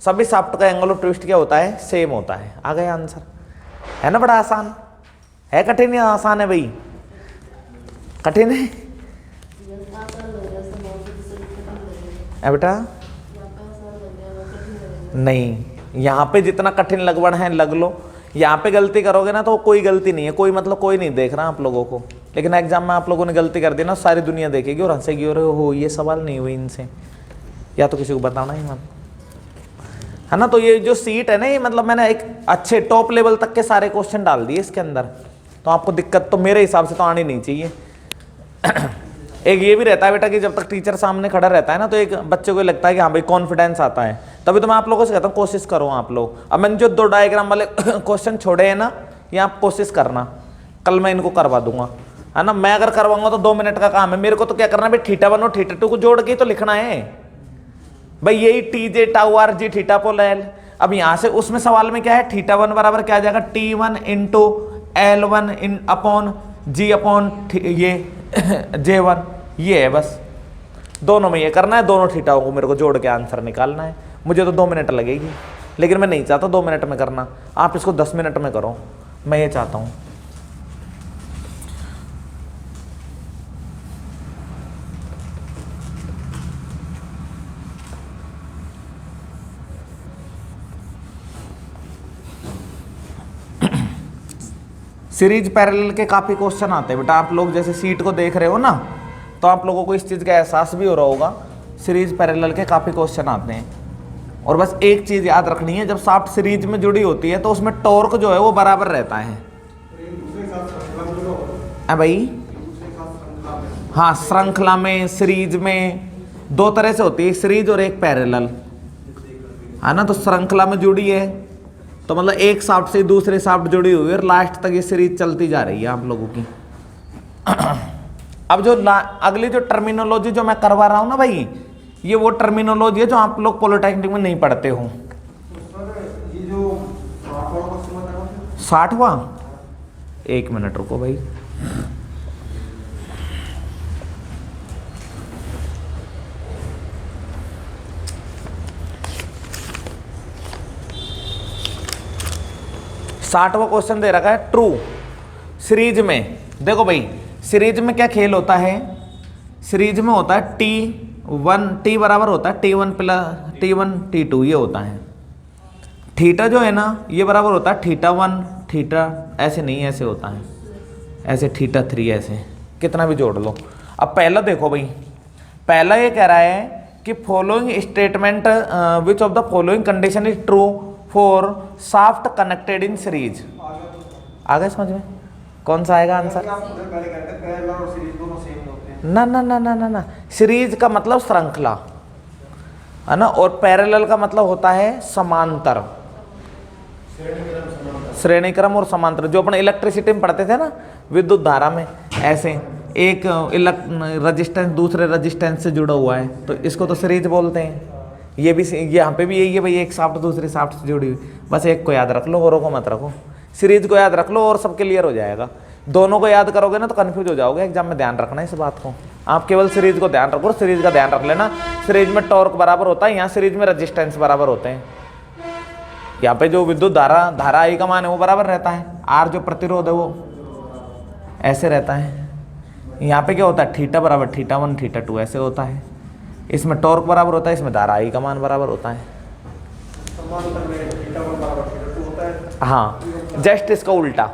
सभी शाफ्ट का एंगल ऑफ ट्विस्ट क्या होता है, सेम होता है। आ गया आंसर, है ना, बड़ा आसान है, कठिन या आसान है भाई, कठिन है बेटा, नहीं, यहाँ पे जितना कठिन लगवण है लग लो, यहाँ पे गलती करोगे ना तो कोई गलती नहीं है, कोई मतलब कोई नहीं देख रहा आप लोगों को, लेकिन एग्जाम में आप लोगों ने गलती कर दी ना सारी दुनिया देखेगी और हंसेगी, और हो ये सवाल नहीं हुए इनसे, या तो किसी को बताना ही मत, है ना। तो ये जो सीट है ना, ये मतलब मैंने एक अच्छे टॉप लेवल तक के सारे क्वेश्चन डाल दिए इसके अंदर, तो आपको दिक्कत तो मेरे हिसाब से तो आनी नहीं चाहिए। एक ये भी रहता है बेटा कि जब तक टीचर सामने खड़ा रहता है ना तो एक बच्चे को लगता है कि हाँ भाई कॉन्फिडेंस आता है, तभी तो मैं आप लोगों से कहता हूँ कोशिश करो आप लोग। अब मैंने जो 2 डायग्राम वाले क्वेश्चन छोड़े हैं ना, ये आप कोशिश करना, कल मैं इनको करवा दूंगा, है ना। मैं अगर करवाऊंगा तो 2 मिनट का काम है, मेरे को तो क्या करना है भाई, θ1 और θ2 को जोड़ के तो लिखना है भाई, यही TJ tau R G theta पोल एल। अब यहां से उसमें सवाल में क्या है, θ1 बराबर क्या आ जाएगा, T1 इंटू L1 इन अपॉन G अपॉन ये J1, ये है बस। दोनों में ये करना है, दोनों थीटाओं को मेरे को जोड़ के आंसर निकालना है। मुझे तो 2 मिनट लगेगी, लेकिन मैं नहीं चाहता 2 मिनट में करना, आप इसको 10 मिनट में करो, मैं ये चाहता हूं। सीरीज पैरेलल के काफी क्वेश्चन आते हैं बेटा, आप लोग जैसे सीट को देख रहे हो ना, तो आप लोगों को इस चीज का एहसास भी हो रहा होगा, सीरीज पैरेलल के काफी क्वेश्चन आते हैं। और बस एक चीज याद रखनी है, जब शाफ्ट सीरीज में जुड़ी होती है तो उसमें टॉर्क जो है वो बराबर रहता है भाई। हाँ, श्रृंखला में, सीरीज में 2 तरह से होती है, सीरीज और एक पैरेलल, है ना। तो श्रृंखला में जुड़ी है तो मतलब एक शाफ्ट से दूसरे शाफ्ट जुड़ी हुई है और लास्ट तक ये सीरीज चलती जा रही है आप लोगों की। अब जो अगली जो टर्मिनोलॉजी जो मैं करवा रहा हूं ना भाई, ये वो टर्मिनोलॉजी है जो आप लोग पॉलिटेक्निक में नहीं पढ़ते हो। ये जो 60वां, 1 मिनट रुको भाई। साठवां क्वेश्चन दे रखा है, ट्रू सीरीज में। देखो भाई, सीरीज में क्या खेल होता है, सीरीज में होता है T1, T बराबर होता है T1 प्लस T1 T2, ये होता है। थीटा जो है ना, ये बराबर होता है θ1 थीटा, ऐसे नहीं, ऐसे होता है, ऐसे θ3, ऐसे कितना भी जोड़ लो। अब पहला देखो भाई, पहला ये कह रहा है कि following statement which of the following condition is true for shaft connected in series. आ गए समझ में, कौन सा आएगा आंसर? ना ना ना ना ना ना, सीरीज का मतलब श्रृंखला है ना, और पैरेलल का मतलब होता है समांतर, श्रेणी क्रम और समांतर। जो अपने इलेक्ट्रिसिटी में पढ़ते थे ना, विद्युत धारा में, ऐसे एक रजिस्टेंस दूसरे रजिस्टेंस से जुड़ा हुआ है तो इसको तो सीरीज बोलते हैं। ये भी यहाँ पे भी यही है भाई, एक शाफ्ट दूसरे शाफ्ट से जुड़ी हुई। बस एक को याद रख लो, औरों को मत रखो, सीरीज को याद रख लो और सब क्लियर हो जाएगा। दोनों को याद करोगे ना तो कंफ्यूज हो जाओगे, एग्जाम में ध्यान रखना इस बात को। आप केवल सीरीज को ध्यान रखो, सीरीज का ध्यान रख लेना। सीरीज में टॉर्क बराबर होता है, यहाँ सीरीज में रजिस्टेंस बराबर होते हैं। यहाँ पे जो विद्युत धारा आई का मान है वो बराबर रहता है, आर जो प्रतिरोध है वो ऐसे रहता है। यहाँ पे क्या होता है, थीटा बराबर θ1 θ2 ऐसे होता है। इसमें टॉर्क बराबर होता है, इसमें धारा आई का मान बराबर होता है। हाँ, जस्ट इसका उल्टा,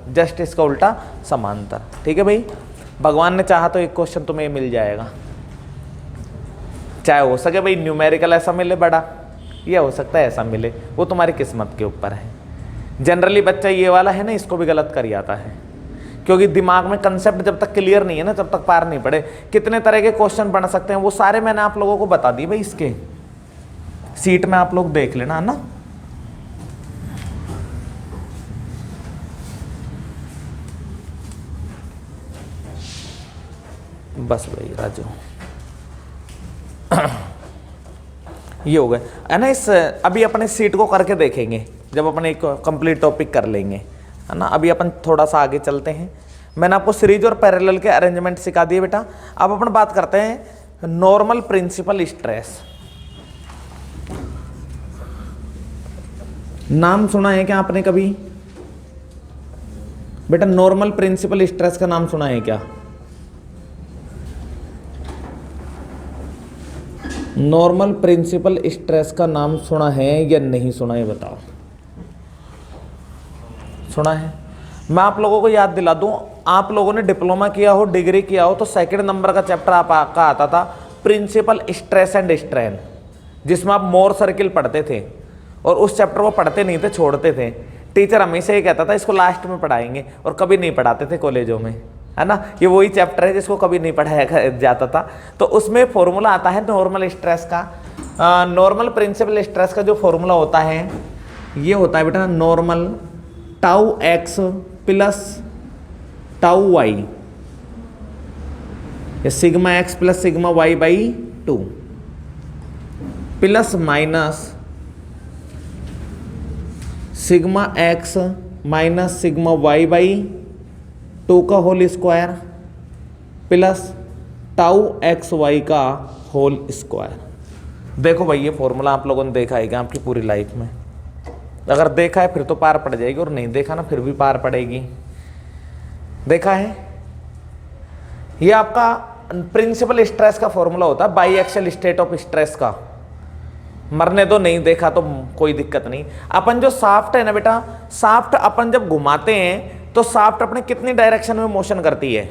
जस्ट इसका उल्टा समांतर। ठीक है भाई, भगवान ने चाहा तो एक क्वेश्चन तुम्हें मिल जाएगा, चाहे हो सके भाई न्यूमेरिकल ऐसा मिले बड़ा, या हो सकता है ऐसा मिले, वो तुम्हारी किस्मत के ऊपर है। जनरली बच्चा ये वाला है ना, इसको भी गलत कर आता है, क्योंकि दिमाग में कंसेप्ट जब तक क्लियर नहीं है ना, जब तक पार नहीं पड़े। कितने तरह के क्वेश्चन बन सकते हैं वो सारे मैंने आप लोगों को बता दिए भाई, इसके सीट में आप लोग देख लेना, है ना। बस भाई राजू, ये हो गए है ना। इस अभी अपने सीट को करके देखेंगे जब अपने एक कंप्लीट टॉपिक कर लेंगे, है ना। अभी अपन थोड़ा सा आगे चलते हैं। मैंने आपको सीरीज और पैरेलल के अरेंजमेंट सिखा दिए बेटा। अब अपन बात करते हैं नॉर्मल प्रिंसिपल स्ट्रेस। नाम सुना है क्या आपने कभी बेटा? नॉर्मल प्रिंसिपल स्ट्रेस का नाम सुना है क्या? नॉर्मल प्रिंसिपल स्ट्रेस का नाम सुना है या नहीं सुना है, बताओ। सुना है? मैं आप लोगों को याद दिला दूं, आप लोगों ने डिप्लोमा किया हो, डिग्री किया हो, तो सेकंड नंबर का चैप्टर आपका आता था प्रिंसिपल स्ट्रेस एंड स्ट्रेन, जिसमें आप मोर सर्किल पढ़ते थे और उस चैप्टर को पढ़ते नहीं थे, छोड़ते थे। टीचर हमेशा ये कहता था इसको लास्ट में पढ़ाएंगे, और कभी नहीं पढ़ाते थे कॉलेजों में, है ना। ये वही चैप्टर है जिसको कभी नहीं पढ़ाया जाता था। तो उसमें फॉर्मूला आता है नॉर्मल स्ट्रेस का। नॉर्मल प्रिंसिपल स्ट्रेस का जो फॉर्मूला होता है ये होता है बेटा normal tau x plus tau y sigma x plus sigma y by 2 plus minus sigma x minus sigma y by 2 का whole square plus tau x y का होल स्क्वायर। देखो भाई ये फॉर्मूला आप लोगों ने देखा है क्या आपकी पूरी लाइफ में? अगर देखा है फिर तो पार पड़ जाएगी, और नहीं देखा ना फिर भी पार पड़ेगी। देखा है? ये आपका प्रिंसिपल स्ट्रेस का फॉर्मूला होता है, by axial state of stress का। मरने दो, नहीं देखा तो कोई दिक्कत नहीं। अपन जो साफ्ट है ना बेटा, साफ्ट अपन जब घुमाते हैं तो साफ्ट अपने कितनी डायरेक्शन में मोशन करती है?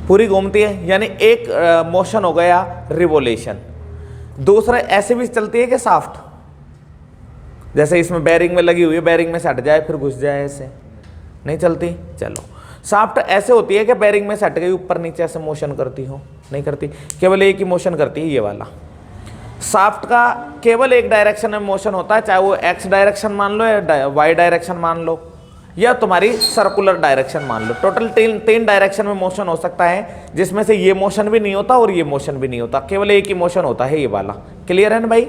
पूरी घूमती है, यानी एक मोशन हो गया रिवोल्यूशन। दूसरा ऐसे भी चलती है कि साफ्ट, जैसे इसमें बेरिंग में लगी हुई है, बेरिंग में से हट जाए फिर घुस जाए, ऐसे नहीं चलती। चलो साफ्ट ऐसे होती है कि बेरिंग में से हट गई, ऊपर नीचे ऐसे मोशन करती हो, नहीं करती, केवल एक ही मोशन करती है, ये वाला। साफ्ट का केवल एक डायरेक्शन में मोशन होता है, चाहे वो एक्स डायरेक्शन मान लो या वाई डायरेक्शन मान लो या तुम्हारी सर्कुलर डायरेक्शन मान लो। टोटल तीन डायरेक्शन में मोशन हो सकता है, जिसमें से ये मोशन भी नहीं होता और ये मोशन भी नहीं होता, केवल एक ही मोशन होता है, ये वाला। क्लियर है ना भाई?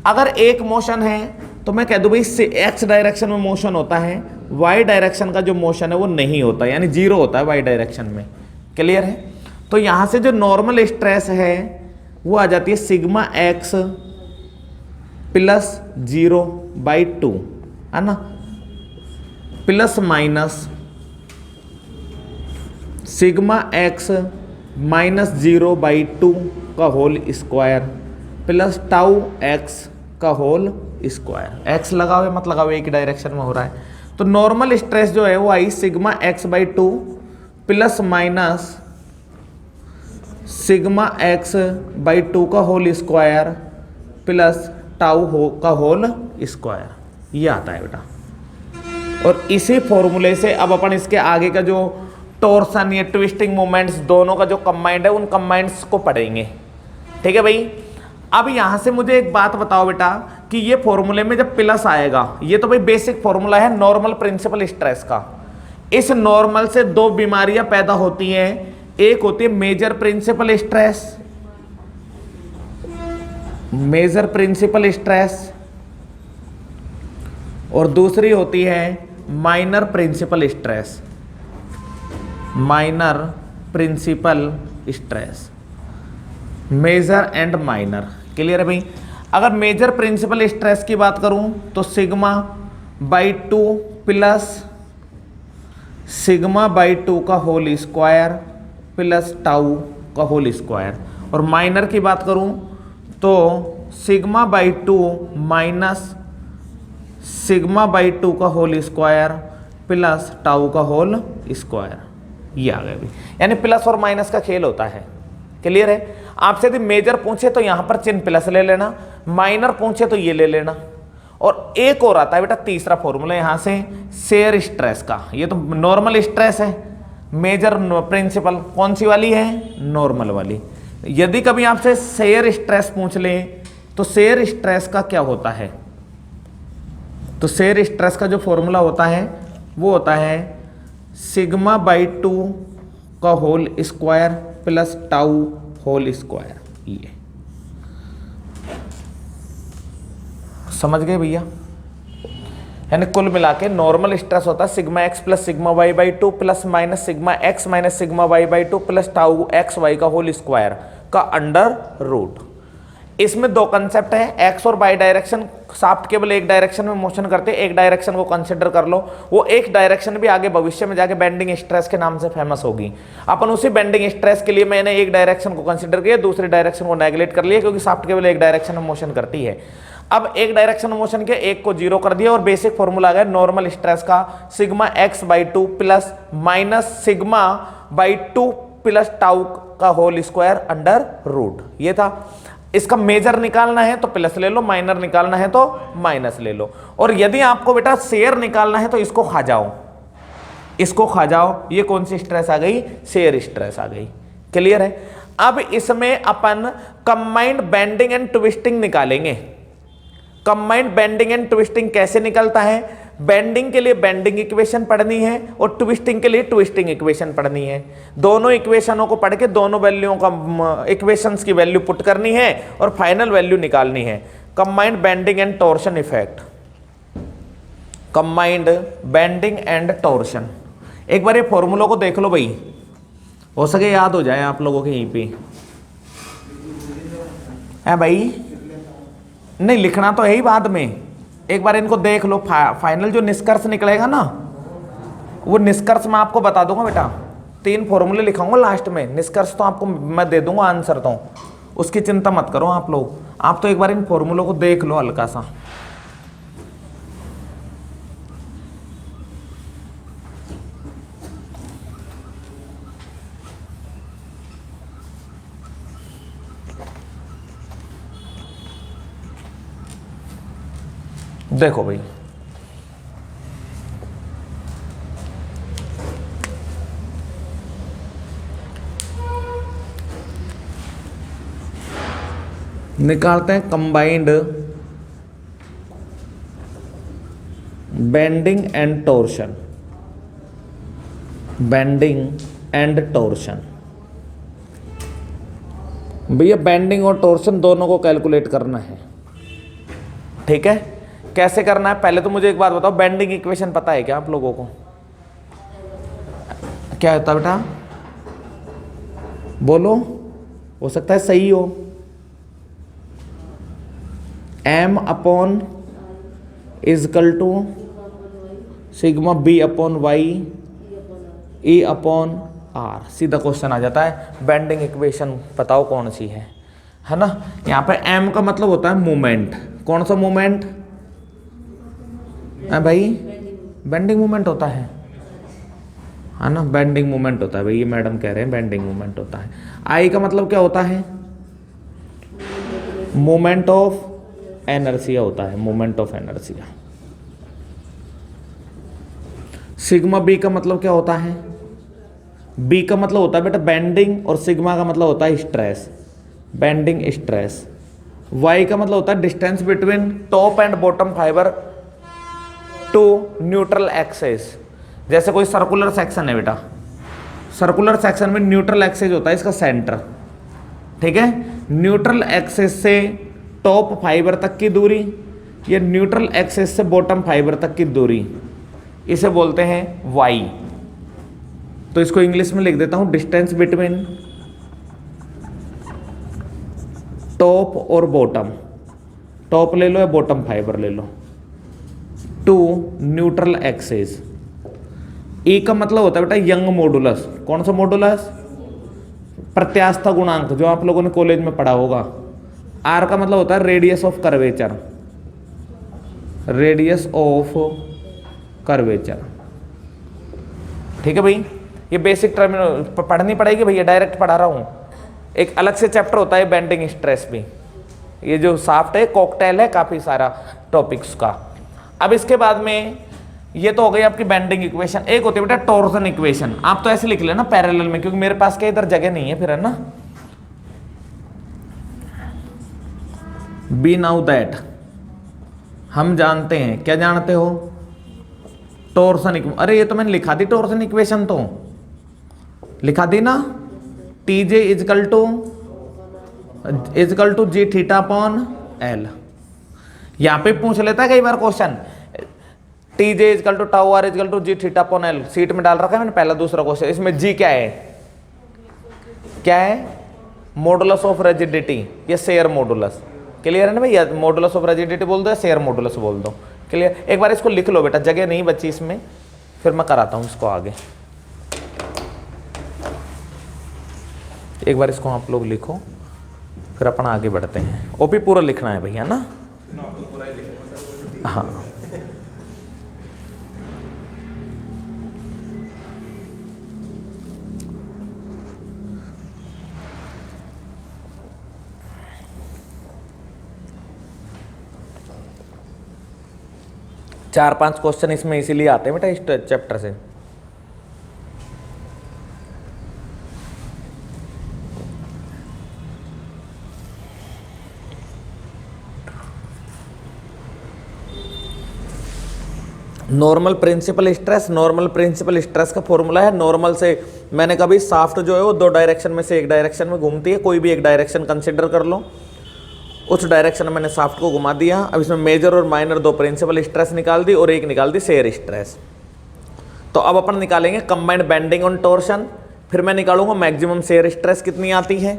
अगर एक मोशन है तो मैं कह दूं भाई एक्स डायरेक्शन में मोशन होता है, वाई डायरेक्शन का जो मोशन है वो नहीं होता, यानी जीरो होता है वाई डायरेक्शन में। क्लियर है? तो यहां से जो नॉर्मल स्ट्रेस है वो आ जाती है सिग्मा एक्स प्लस 0/2, है ना, plus minus sigma x minus 0/2 का whole square plus tau x का होल स्क्वायर। एक्स लगाओ मत लगाओ, एक ही डायरेक्शन में हो रहा है। तो नॉर्मल स्ट्रेस जो है वो आई sigma x/2 plus minus sigma x/2 का होल स्क्वायर प्लस टाउ का होल स्क्वायर, ये आता है बेटा। और इसी फॉर्मूले से अब अपन इसके आगे का जो टॉर्सन या ट्विस्टिंग मोमेंट्स दोनों का जो कंबाइंड है उन कंबाइंड्स को पढ़ेंगे। ठीक है भाई? अब यहां से मुझे एक बात बताओ बेटा कि ये फॉर्मूले में जब प्लस आएगा, ये तो भाई बेसिक फॉर्मूला है नॉर्मल प्रिंसिपल स्ट्रेस का। इस नॉर्मल से दो बीमारियां पैदा होती हैं, एक होती है major principal stress, major principal stress, और दूसरी होती है minor principal stress, minor principal stress, major and minor. Clear है भाई? अगर मेजर प्रिंसिपल स्ट्रेस की बात करूं तो सिग्मा/2 प्लस सिग्मा/2 का होल स्क्वायर प्लस टाउ का होल स्क्वायर, और माइनर की बात करूं तो सिग्मा/2 माइनस सिग्मा/2 का होल स्क्वायर प्लस टाउ का होल स्क्वायर, ये आ गया भाई। यानी प्लस और माइनस का खेल होता है। क्लियर है? आपसे यदि मेजर पूछे तो यहां पर चिन्ह प्लस ले लेना, माइनर पूछे तो ये ले लेना। और एक और आता है बेटा तीसरा फॉर्मूला यहां से शेयर स्ट्रेस का। ये तो नॉर्मल स्ट्रेस है, मेजर प्रिंसिपल कौन सी वाली है? नॉर्मल वाली। यदि कभी आपसे शेयर स्ट्रेस पूछ ले तो शेयर स्ट्रेस का क्या होता है? तो शेयर स्ट्रेस का जो फॉर्मूला होता है वो होता है सिग्मा/2 का whole square plus tau whole square. ये समझ गए भैया? यानी कुल मिला के नॉर्मल स्ट्रेस होता है sigma x plus sigma y/2 plus minus sigma x minus sigma y/2 plus tau x y का होल स्क्वायर का अंडर रूट। इसमें दो कंसेप्ट है, एक्स और बाई डायरेक्शन। साफ्ट केवल एक डायरेक्शन में मोशन करते हैं, एक डायरेक्शन को कंसिडर कर लो। वो एक डायरेक्शन भी आगे भविष्य में जाके बेंडिंग स्ट्रेस के नाम से फेमस होगी। अपन उसी बेंडिंग स्ट्रेस के लिए मैंने एक डायरेक्शन को कंसिडर किया, दूसरी डायरेक्शन को नेगलेक्ट कर लिया, क्योंकि साफ्ट केवल एक डायरेक्शन में मोशन करती है। अब एक डायरेक्शन में मोशन के एक को जीरो कर दिया और बेसिक फॉर्मूला आ गया नॉर्मल स्ट्रेस का सिग्मा x/2 प्लस माइनस सिग्मा/2 प्लस टाउ का होल स्क्वायर अंडर रूट। ये था। इसका मेजर निकालना है तो प्लस ले लो, माइनर निकालना है तो माइनस ले लो। और यदि आपको बेटा शेयर निकालना है तो इसको खा जाओ, इसको खा जाओ। ये कौन सी स्ट्रेस आ गई? शेयर स्ट्रेस आ गई। क्लियर है? अब इसमें अपन कंबाइंड बेंडिंग एंड ट्विस्टिंग निकालेंगे। कंबाइंड बेंडिंग एंड ट्विस्टिंग कैसे निकलता है? बेंडिंग के लिए बेंडिंग इक्वेशन पढ़नी है और ट्विस्टिंग के लिए ट्विस्टिंग इक्वेशन पढ़नी है। दोनों इक्वेशनों को पढ़ के दोनों वैल्यूओं का इक्वेशंस की वैल्यू पुट करनी है और फाइनल वैल्यू निकालनी है। Combined bending and torsion effect, combined bending and torsion. एक बार ये फॉर्मूलों को देख लो भाई, हो सके याद हो जाए आप लोगों के यहीं पे है भाई। नहीं लिखना तो है ही बाद में, एक बार इनको देख लो। फाइनल जो निष्कर्ष निकलेगा ना, वो निष्कर्ष मैं आपको बता दूंगा बेटा। 3 फॉर्मूले लिखाऊंगा लास्ट में, निष्कर्ष तो आपको मैं दे दूंगा, आंसर तो उसकी चिंता मत करो आप लोग। आप तो एक बार इन फॉर्मूलों को देख लो हल्का सा। देखो भाई, निकालते हैं combined bending and torsion, bending and torsion. भैया बेंडिंग और टॉर्शन दोनों को कैलकुलेट करना है, ठीक है। कैसे करना है पहले तो मुझे एक बात बताओ, बेंडिंग इक्वेशन पता है क्या आप लोगों को? क्या होता है बेटा, बोलो, हो सकता है सही हो। m upon is equal to sigma b upon y e upon r, सीधा क्वेश्चन आ जाता है। बेंडिंग इक्वेशन बताओ कौन सी है ना। यहाँ पे m का मतलब होता है मूवमेंट। कौन सा मूवमेंट है भाई? बेंडिंग मूवमेंट होता है ना, बेंडिंग मूवमेंट होता है भाई, ये मैडम कह रहे हैं बेंडिंग मूवमेंट होता है। आई का मतलब क्या होता है? मोमेंट ऑफ एनर्सिया होता है, moment of inertia. Sigma B का मतलब क्या होता है? बी का मतलब होता है बेटा बेंडिंग, और सिग्मा का मतलब होता है स्ट्रेस, बेंडिंग स्ट्रेस। वाई का मतलब होता है distance between top and bottom fibre to neutral axis. जैसे कोई सर्कुलर सेक्शन है बेटा, सर्कुलर सेक्शन में न्यूट्रल एक्सेस होता है इसका सेंटर, ठीक है। न्यूट्रल एक्सेस से टॉप फाइबर तक की दूरी या न्यूट्रल एक्सेस से बॉटम फाइबर तक की दूरी, इसे बोलते हैं वाई। तो इसको इंग्लिश में लिख देता हूं, डिस्टेंस बिटवीन टॉप और बॉटम, टॉप ले लो या बॉटम फाइबर ले लो, टू न्यूट्रल एक्सेस। ई का मतलब होता है बेटा यंग मॉडुलस। कौन सा मॉडुलस? प्रत्यास्था गुणांक, जो आप लोगों ने कॉलेज में पढ़ा होगा। आर का मतलब होता है radius of curvature, radius of curvature, ठीक है भाई। ये बेसिक टर्मिनल पढ़नी पड़ेगी भैया, डायरेक्ट पढ़ा रहा हूँ। एक अलग से चैप्टर होता है बेंडिंग स्ट्रेस भी। ये जो साफ्ट है कॉकटेल है काफी सारा टॉपिक्स का। अब इसके बाद में ये तो हो गई आपकी बेंडिंग इक्वेशन। एक होती है बेटा टॉर्सन इक्वेशन। आप तो ऐसे लिख लेना पैरेलल में, क्योंकि मेरे पास क्या इधर जगह नहीं है फिर, है ना। बी नाउ दैट, हम जानते हैं, क्या जानते हो? Torsion equation. अरे ये तो मैंने लिखा दी टॉर्सन इक्वेशन, तो लिखा दी ना। T J is equal to G theta upon L. यहां पे पूछ लेता है कई बार question, T J is equal to tau R is equal to G theta upon L. सीट में डाल रखा है मैंने पहला दूसरा क्वेश्चन। इसमें जी क्या है? क्या है? मॉडुलस ऑफ रिजिडिटी या शेयर मॉडुलस। क्लियर है ना भैया? मॉडुलस ऑफ रिजिडिटी बोल दो या शेयर मॉडुलस बोल दो। क्लियर? एक बार इसको लिख लो बेटा, जगह नहीं बची इसमें, फिर मैं कराता हूं इसको आगे। एक बार इसको आप लोग लिखो, फिर अपन आगे बढ़ते हैं। ओपी पूरा लिखना है भैया ना। हाँ, चार पांच क्वेश्चन इसमें इसीलिए आते हैं बेटा इस चैप्टर से। नॉर्मल प्रिंसिपल स्ट्रेस का फॉर्मूला है नॉर्मल से, मैंने कभी शाफ्ट जो है वो दो डायरेक्शन में से एक डायरेक्शन में घूमती है, कोई भी एक डायरेक्शन कंसिडर कर लो, उस डायरेक्शन में मैंने शाफ्ट को घुमा दिया। अब इसमें मेजर और माइनर दो प्रिंसिपल स्ट्रेस निकाल दी और एक निकाल दी शेयर स्ट्रेस। तो अब अपन निकालेंगे कंबाइंड बेंडिंग ऑन टॉर्शन, फिर मैं निकालूंगा मैक्सिमम शेयर स्ट्रेस कितनी आती है,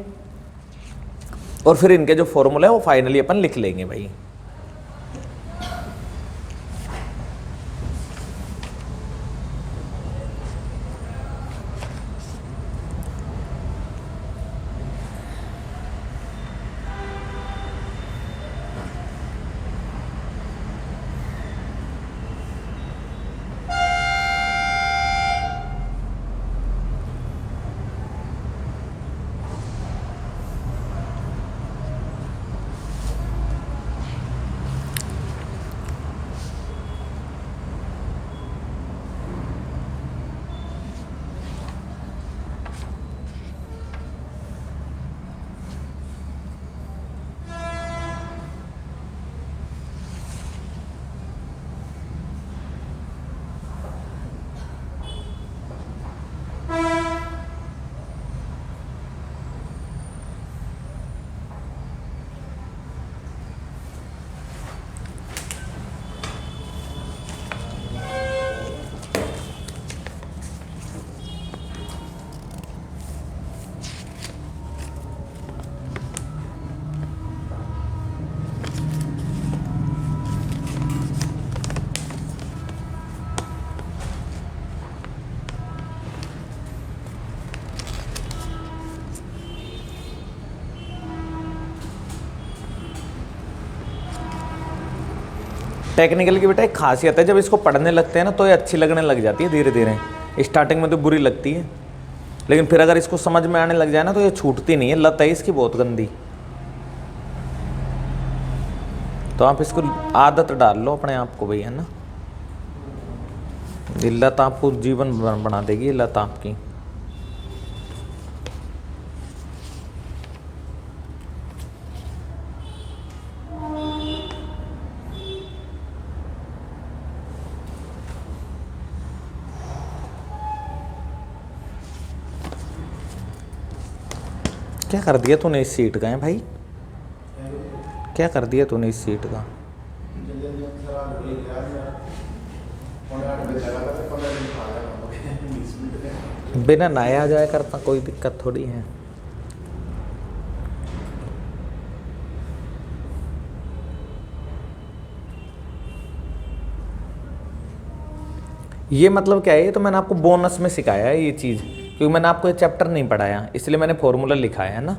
और फिर इनके जो फॉर्मूला है वो फाइनली अपन लिख लेंगे भाई। टेक्निकल की बेटा एक खासियत है, जब इसको पढ़ने लगते हैं ना तो ये अच्छी लगने लग जाती है धीरे धीरे। स्टार्टिंग में तो बुरी लगती है, लेकिन फिर अगर इसको समझ में आने लग जाए ना तो ये छूटती नहीं है, लत है इसकी बहुत गंदी। तो आप इसको आदत डाल लो अपने आप को भाई, है ना। ये लत आपको जीवन बना देगी, लत आपकी। क्या कर दिया तूने इस सीट का है भाई, क्या कर दिया तूने इस सीट का? बिना नहाए आ जाया करता, कोई दिक्कत थोड़ी है। ये मतलब क्या है, ये तो मैंने आपको बोनस में सिखाया है ये चीज़, क्योंकि मैंने आपको ये चैप्टर नहीं पढ़ाया, इसलिए मैंने फॉर्मूला लिखा है ना।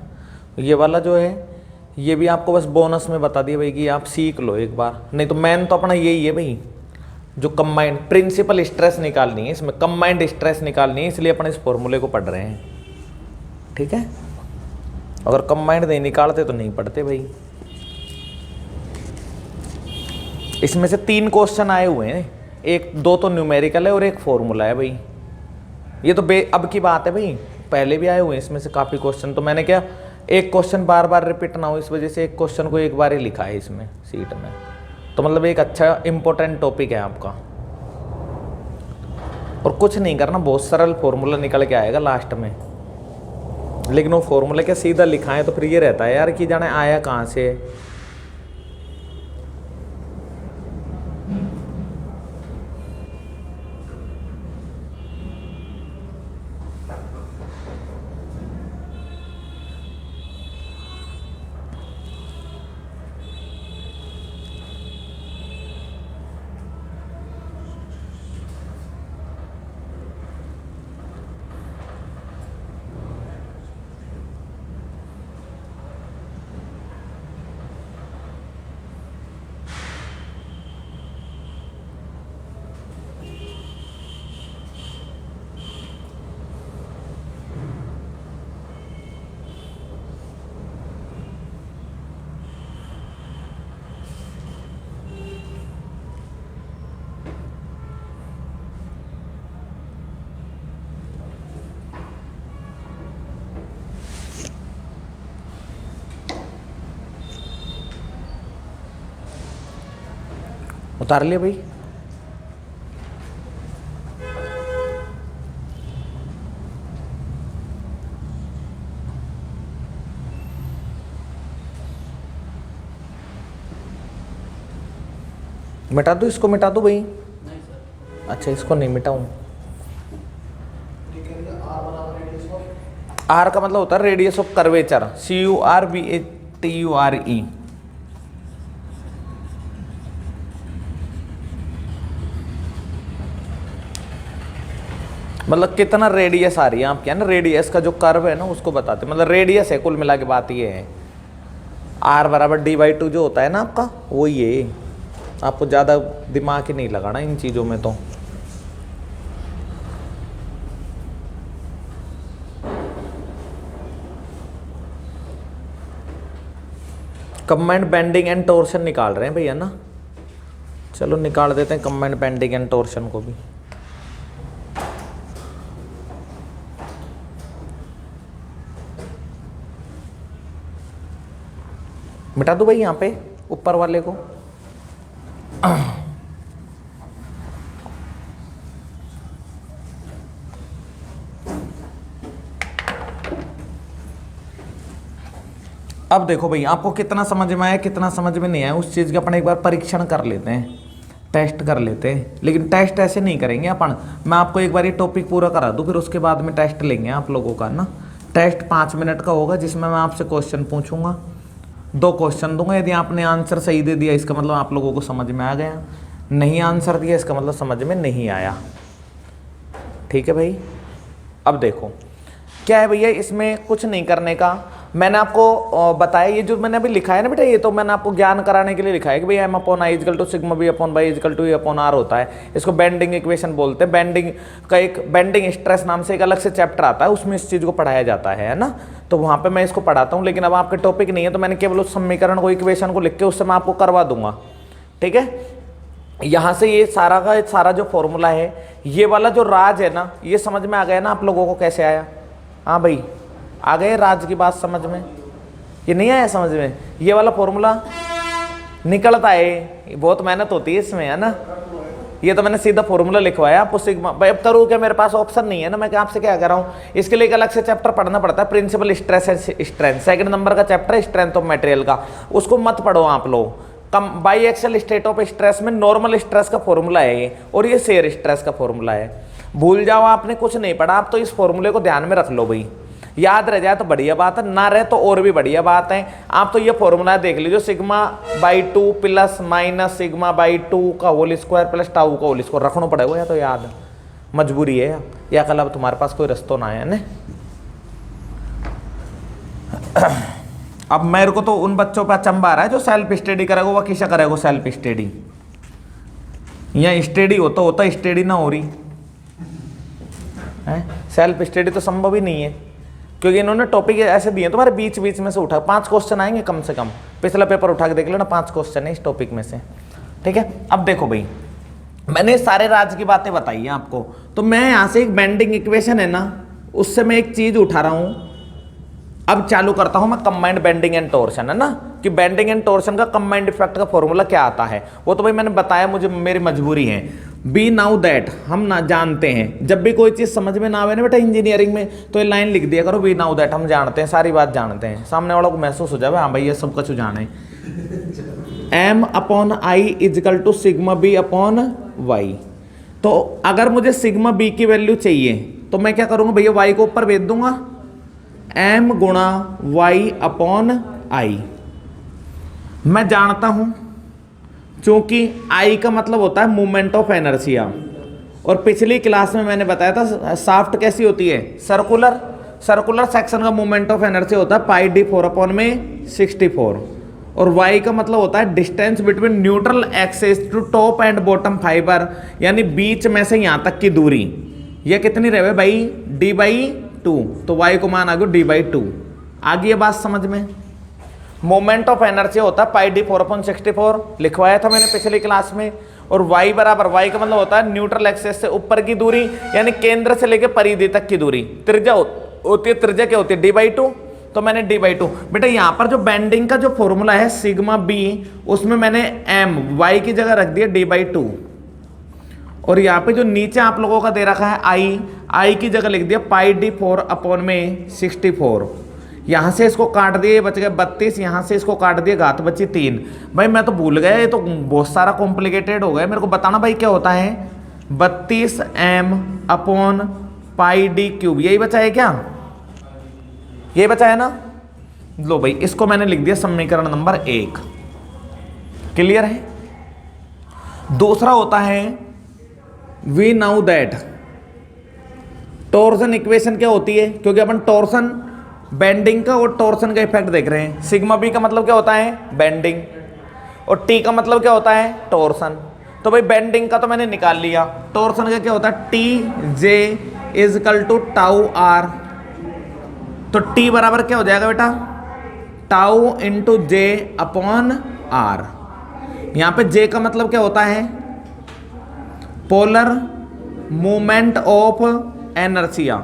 ये वाला जो है ये भी आपको बस बोनस में बता दिया भाई कि आप सीख लो एक बार, नहीं तो मेन तो अपना यही है भाई, जो कंबाइंड प्रिंसिपल स्ट्रेस निकालनी है, इसमें कंबाइंड स्ट्रेस निकालनी है, इसलिए अपन इस फॉर्मूले को पढ़ रहे हैं, ठीक है। अगर कंबाइंड नहीं निकालते तो नहीं पढ़ते भाई। इसमें से 3 क्वेश्चन आए हुए हैं, एक 2 तो न्यूमेरिकल है और एक फॉर्मूला है भाई। ये तो अब की बात है भाई, पहले भी आए हुए हैं इसमें से काफ़ी क्वेश्चन, तो मैंने क्या एक क्वेश्चन बार बार रिपीट ना हो, इस वजह से एक क्वेश्चन को एक बार ही लिखा है इसमें सीट में। तो मतलब एक अच्छा इंपॉर्टेंट टॉपिक है आपका, और कुछ नहीं करना, बहुत सरल फॉर्मूला निकल के आएगा लास्ट में। लेकिन वो फॉर्मूला क्या सीधा लिखा है तो फिर ये रहता है यार कि जाने आया कहाँ से। उतार लिया भाई। मिटा दूँ इसको, मिटा दूँ भाई? अच्छा इसको नहीं मिटाऊँ। आर का मतलब होता है रेडियस ऑफ कर्वेचर, CURVATURE। मतलब कितना रेडियस आ रही है आपके, है ना, रेडियस का जो कर्व है ना उसको बताते, मतलब रेडियस है, कुल मिला के बात ये है। R बराबर D/2 जो होता है ना आपका, वो ये। आपको ज़्यादा दिमाग ही नहीं लगाना इन चीज़ों में तो। कंबाइंड बेंडिंग एंड टोर्शन निकाल रहे हैं भैया ना, चलो निकाल देते हैं कंबाइंड बेंडिंग एंड टोर्शन को भी। मिटा दो भाई यहाँ पे ऊपर वाले को। अब देखो भाई आपको कितना समझ में आया कितना समझ में नहीं आया, उस चीज़ का अपन एक बार परीक्षण कर लेते हैं, टेस्ट कर लेते हैं। लेकिन टेस्ट ऐसे नहीं करेंगे अपन, मैं आपको एक बार ये टॉपिक पूरा करा दूँ, फिर उसके बाद में टेस्ट लेंगे आप लोगों का ना। टेस्ट 5 मिनट का होगा, जिसमें मैं आपसे क्वेश्चन पूछूंगा, 2 क्वेश्चन दूंगा। यदि आपने आंसर सही दे दिया इसका मतलब आप लोगों को समझ में आ गया, नहीं आंसर दिया इसका मतलब समझ में नहीं आया। ठीक है भाई। अब देखो क्या है भैया, इसमें कुछ नहीं करने का। मैंने आपको बताया, ये जो मैंने अभी लिखा है ना बेटा, ये तो मैंने आपको ज्ञान कराने के लिए लिखा है कि भैया M/I = सिग्मा B/y = E/R होता है। इसको बेंडिंग इक्वेशन बोलते हैं। बेंडिंग का एक बेंडिंग स्ट्रेस नाम से एक अलग से चैप्टर आता है, उसमें इस चीज़ को पढ़ाया जाता है ना, तो वहाँ पे मैं इसको पढ़ाता हूँ। लेकिन अब आपके टॉपिक नहीं है तो मैंने केवल उस समीकरण को, इक्वेशन को लिख के उससे मैं आपको करवा दूंगा। ठीक है, यहाँ से ये सारा का सारा जो फॉर्मूला है, ये वाला जो राज है ना, ये समझ में आ गया ना आप लोगों को कैसे आया? हाँ भाई आ गए राज की बात समझ में? ये नहीं आया समझ में? ये वाला फॉर्मूला निकलता है, बहुत मेहनत होती है इसमें, है ना। ये तो मैंने सीधा फॉर्मूला लिखवाया आपको सिग्मा। भाई अब करूँ क्या, मेरे पास ऑप्शन नहीं है ना, मैं आपसे क्या कर रहा हूँ, इसके लिए एक अलग से चैप्टर पढ़ना पड़ता है, प्रिंसिपल स्ट्रेस एंड स्ट्रेंथ। 2 नंबर का चैप्टर है स्ट्रेंथ ऑफ मटेरियल का, उसको मत पढ़ो आप लोग। कम biaxial state of stress में नॉर्मल स्ट्रेस का फॉर्मूला है ये, और ये शेयर स्ट्रेस का फॉर्मूला है। भूल जाओ आपने कुछ नहीं पढ़ा, आप तो इस फॉर्मूले को ध्यान में रख लो भाई, याद रह जाए तो बढ़िया बात है, ना रहे तो और भी बढ़िया बात है। आप तो ये फॉर्मूला देख लीजिए, σ/2 ± σ/2 का होल स्क्वायर प्लस टाउ का होल स्क्वायर रखना पड़ेगा, या तो याद मजबूरी है, या कल अब तुम्हारे पास कोई रस्तो ना है ना। अब मेरे को तो उन बच्चों पर अचंबा आ रहा है जो सेल्फ स्टडी करेगा, वह किसा करेगा सेल्फ स्टडी? यहाँ स्टडी होता स्टडी ना हो रही है, सेल्फ स्टडी तो संभव ही नहीं है, क्योंकि इन्होंने टॉपिक ऐसे दिए तुम्हारे बीच बीच में से उठा 5 क्वेश्चन आएंगे कम से कम। पिछला पेपर उठा के देख लेना, 5 क्वेश्चन है इस टॉपिक में से। ठीक है, अब देखो भाई मैंने सारे राज की बातें बताई हैं आपको, तो मैं यहाँ से एक बेंडिंग इक्वेशन है ना, उससे मैं एक चीज उठा रहा हूँ। अब चालू करता हूं मैं कंबाइंड बेंडिंग एंड टॉर्शन, है ना, कि बेंडिंग एंड टॉर्शन का कंबाइंड इफेक्ट का फॉर्मूला क्या आता है, वो तो भाई मैंने बताया, मुझे मेरी मजबूरी है। बी नाउ दैट हम ना जानते हैं, जब भी कोई चीज समझ में ना आवे ना बेटा इंजीनियरिंग में, तो ये लाइन लिख दिया करो, बी नाउ दैट हम जानते हैं, सारी बात जानते हैं, सामने वालों को महसूस हो जाए हाँ भाई ये सब कुछ जाना है। M/I = σ/B/y। तो अगर मुझे सिग्मा बी की वैल्यू चाहिए तो मैं क्या करूंगा भैया, y को ऊपर भेज दूंगा, M × y/I। मैं जानता हूं क्योंकि I का मतलब होता है मोमेंट ऑफ इनर्शिया, और पिछली क्लास में मैंने बताया था शाफ्ट कैसी होती है, सर्कुलर सेक्शन का मोमेंट ऑफ इनर्शिया होता है πd4/64, और y का मतलब होता है distance between neutral axis to top and bottom fibre, यानी बीच में से यहां तक की दूरी, ये कितनी रहे भाई, d/2, तो y को मान आ गया d/2। आ गई बात समझ में? मोमेंट ऑफ इनर्शिया होता है πd4/64, लिखवाया था मैंने पिछली क्लास में, और y बराबर, y का मतलब होता है न्यूट्रल एक्सिस से ऊपर की दूरी, यानी केंद्र से लेकर परिधि तक की दूरी। त्रिज्या होती है, त्रिज्या क्या होती है, d/2, तो मैंने d/2। बेटा यहाँ पर जो बेंडिंग का जो फॉर्मूला है सिग्मा बी, उसमें मैंने m y की जगह रख दिया d/2, और यहाँ पे जो नीचे आप लोगों का दे रखा है I की जगह लिख दिया πd4/64, यहाँ से इसको काट दिए, ये बच गए 32, यहाँ से इसको काट दिए, घात बची 3। भाई मैं तो भूल गया, ये तो बहुत सारा कॉम्प्लिकेटेड हो गया, मेरे को बताना भाई क्या होता है। 32m/πd³, यही बचा है क्या, यही बचा है ना। लो भाई इसको मैंने लिख दिया समीकरण नंबर 1। क्लियर है। दूसरा होता है we know that, torsion equation क्या होती है, क्योंकि अपन टॉर्सन बेंडिंग का और टॉर्सन का इफेक्ट देख रहे हैं। सिग्मा बी का मतलब क्या होता है, बेंडिंग, और टी का मतलब क्या होता है, टॉर्सन। तो भाई बेंडिंग का तो मैंने निकाल लिया, टॉर्सन का क्या होता है, T J is equal to tau R. तो टी बराबर क्या हो जाएगा बेटा, tau into J upon R. यहां पे जे का मतलब क्या होता है, polar movement of inertia,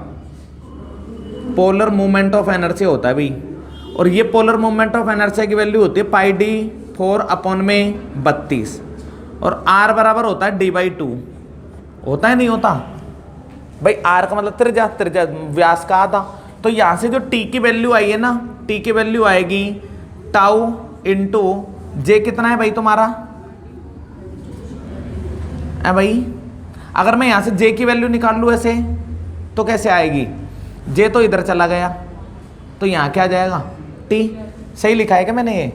polar movement of inertia होता है भाई। और ये पोलर मूवमेंट ऑफ एनर्सिया की वैल्यू होती है πd4/32, और r बराबर होता है d/2। होता है नहीं होता भाई, r का मतलब त्रिज्या, त्रिज्या व्यास का आधा। तो यहां से जो t की वैल्यू आई है ना, t की वैल्यू आएगी टाउ इंटू जे, कितना है भाई तुम्हारा है भाई। अगर मैं यहां से j की वैल्यू निकाल लूं ऐसे तो कैसे आएगी, j तो इधर चला गया, तो यहां क्या आ जाएगा, t। सही लिखा है क्या मैंने ये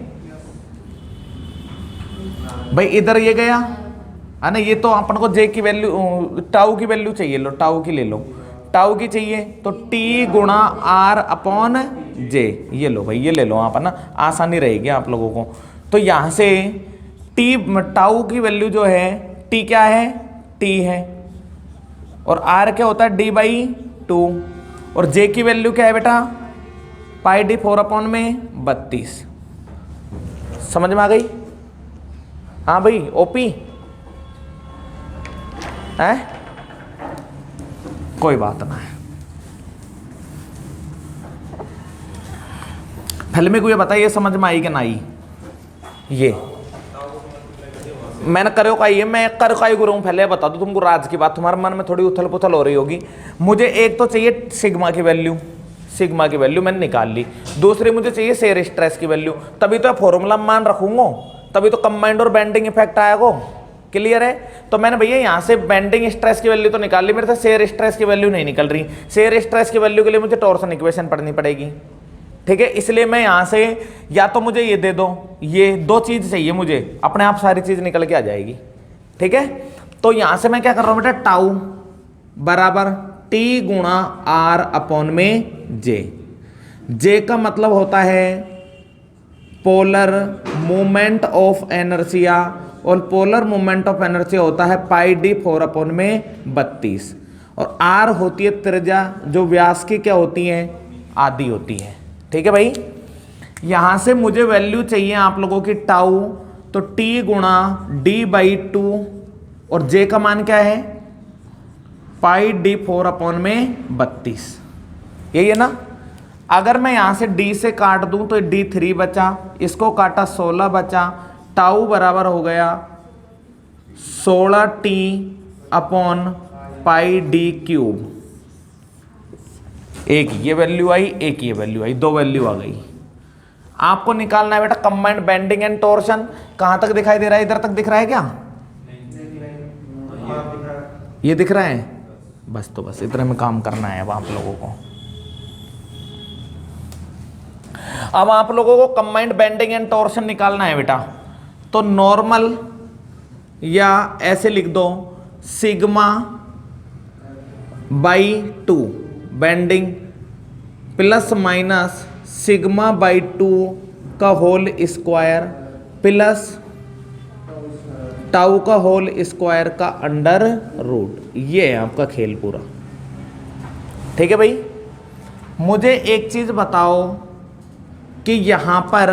भाई, इधर ये गया है ना, ये तो अपन को j की वैल्यू, टाउ की वैल्यू चाहिए, लो टाउ की ले लो, टाउ की चाहिए तो t गुणा r अपॉन j, ये लो भाई, ये ले लो आप, है ना, आसानी रहेगी आप लोगों को। तो यहां से t, टाउ की वैल्यू जो है, t क्या है, t है, और r क्या होता है, d/2, और j की वैल्यू क्या है बेटा, πd4/32। समझ में आ गई, हाँ भाई ओपी है, कोई बात ना है। पहले मेरे को ये बताइए समझ में आई कि ना आई, ये मैंने करो का ये, मैं कर का ही गुरु हूं, पहले बता दूं तुमको राज की बात, तुम्हारे मन में थोड़ी उथल पुथल हो रही होगी। मुझे एक तो चाहिए सिग्मा की वैल्यू, सिग्मा की वैल्यू मैंने निकाल ली, दूसरी मुझे चाहिए शेयर स्ट्रेस की वैल्यू, तभी तो फॉर्मूला मान रखूंगा, तभी तो कंबाइंड और बेंडिंग इफेक्ट आएगा। क्लियर है। तो मैंने भैया यहाँ से बेंडिंग स्ट्रेस की वैल्यू तो निकाल ली, मेरे से शेयर स्ट्रेस की वैल्यू नहीं निकल रही। शेयर स्ट्रेस की वैल्यू के लिए मुझे टॉर्सन इक्वेशन पढ़नी पड़ेगी, ठीक है। इसलिए मैं यहाँ से या तो मुझे ये दे दो, ये दो चीज चाहिए मुझे, अपने आप सारी चीज निकल के आ जाएगी, ठीक है। तो यहाँ से मैं क्या कर रहा हूँ बेटा, टाउ बराबर टी गुणा आर अपॉन में जे। जे का मतलब होता है पोलर मूवमेंट ऑफ एनर्सिया, और पोलर मूवमेंट ऑफ एनर्सिया होता है πd4/32, और आर होती है त्रिज्या, जो व्यास की क्या होती है, आधी होती है, ठीक है भाई। यहां से मुझे वैल्यू चाहिए आप लोगों की टाउ, तो टी गुणा d/2, और जे का मान क्या है, πd4/32, यही है ना। अगर मैं यहां से d से काट दूं तो d3 बचा, इसको काटा 16 बचा, टाउ बराबर हो गया 16t/πd³। एक ये वैल्यू आई, एक ये वैल्यू आई, दो वैल्यू आ गई। आपको निकालना है बेटा कंबाइंड बेंडिंग एंड टॉर्शन। कहां तक दिखाई दे रहा है, इधर तक दिख रहा है क्या, ये दिख रहा है, बस तो बस इतना में काम करना है अब आप लोगों को। अब आप लोगों को कंबाइंड बेंडिंग एंड टॉर्शन निकालना है बेटा, तो नॉर्मल या ऐसे लिख दो σ/2 बेंडिंग प्लस माइनस σ/2 का होल स्क्वायर प्लस टाउ का होल स्क्वायर का अंडर रूट। ये है आपका खेल पूरा, ठीक है भाई। मुझे एक चीज बताओ कि यहां पर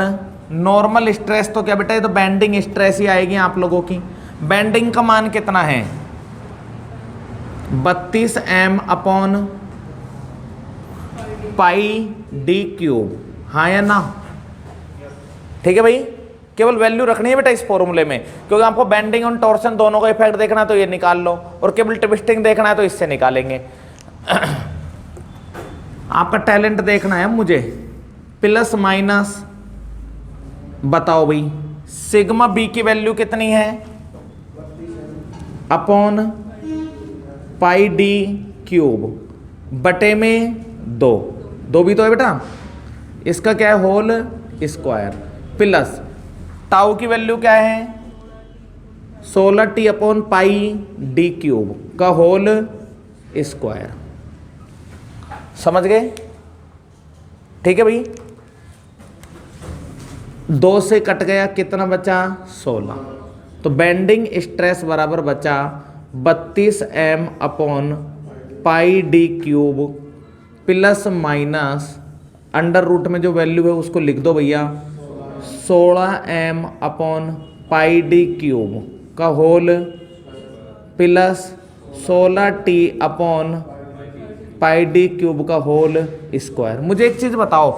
नॉर्मल स्ट्रेस तो क्या बेटा, ये तो बेंडिंग स्ट्रेस ही आएगी आप लोगों की। बेंडिंग का मान कितना है, 32m/πd³, हाँ या ना, ठीक है भाई। केवल वैल्यू रखनी है बेटा इस फॉर्मूले में, क्योंकि आपको बेंडिंग और टॉर्शन दोनों का इफेक्ट देखना है तो ये निकाल लो, और केवल ट्विस्टिंग देखना है तो इससे निकालेंगे। आपका टैलेंट देखना है मुझे, प्लस माइनस, बताओ भाई सिग्मा बी की वैल्यू कितनी है, अपॉन पाई डी क्यूब बटे में 2 भी तो है बेटा, इसका क्या है होल स्क्वायर, प्लस टाउ की वैल्यू क्या है 16t upon pi D cube का होल स्क्वायर। समझ गए? ठीक है भाई, 2 से कट गया, कितना बचा 16, तो बेंडिंग स्ट्रेस बराबर बचा 32m upon pi D cube plus minus under root में जो वैल्यू है उसको लिख दो भैया 16m upon pi D cube का whole plus 16t upon pi D cube का होल स्क्वायर। मुझे एक चीज़ बताओ,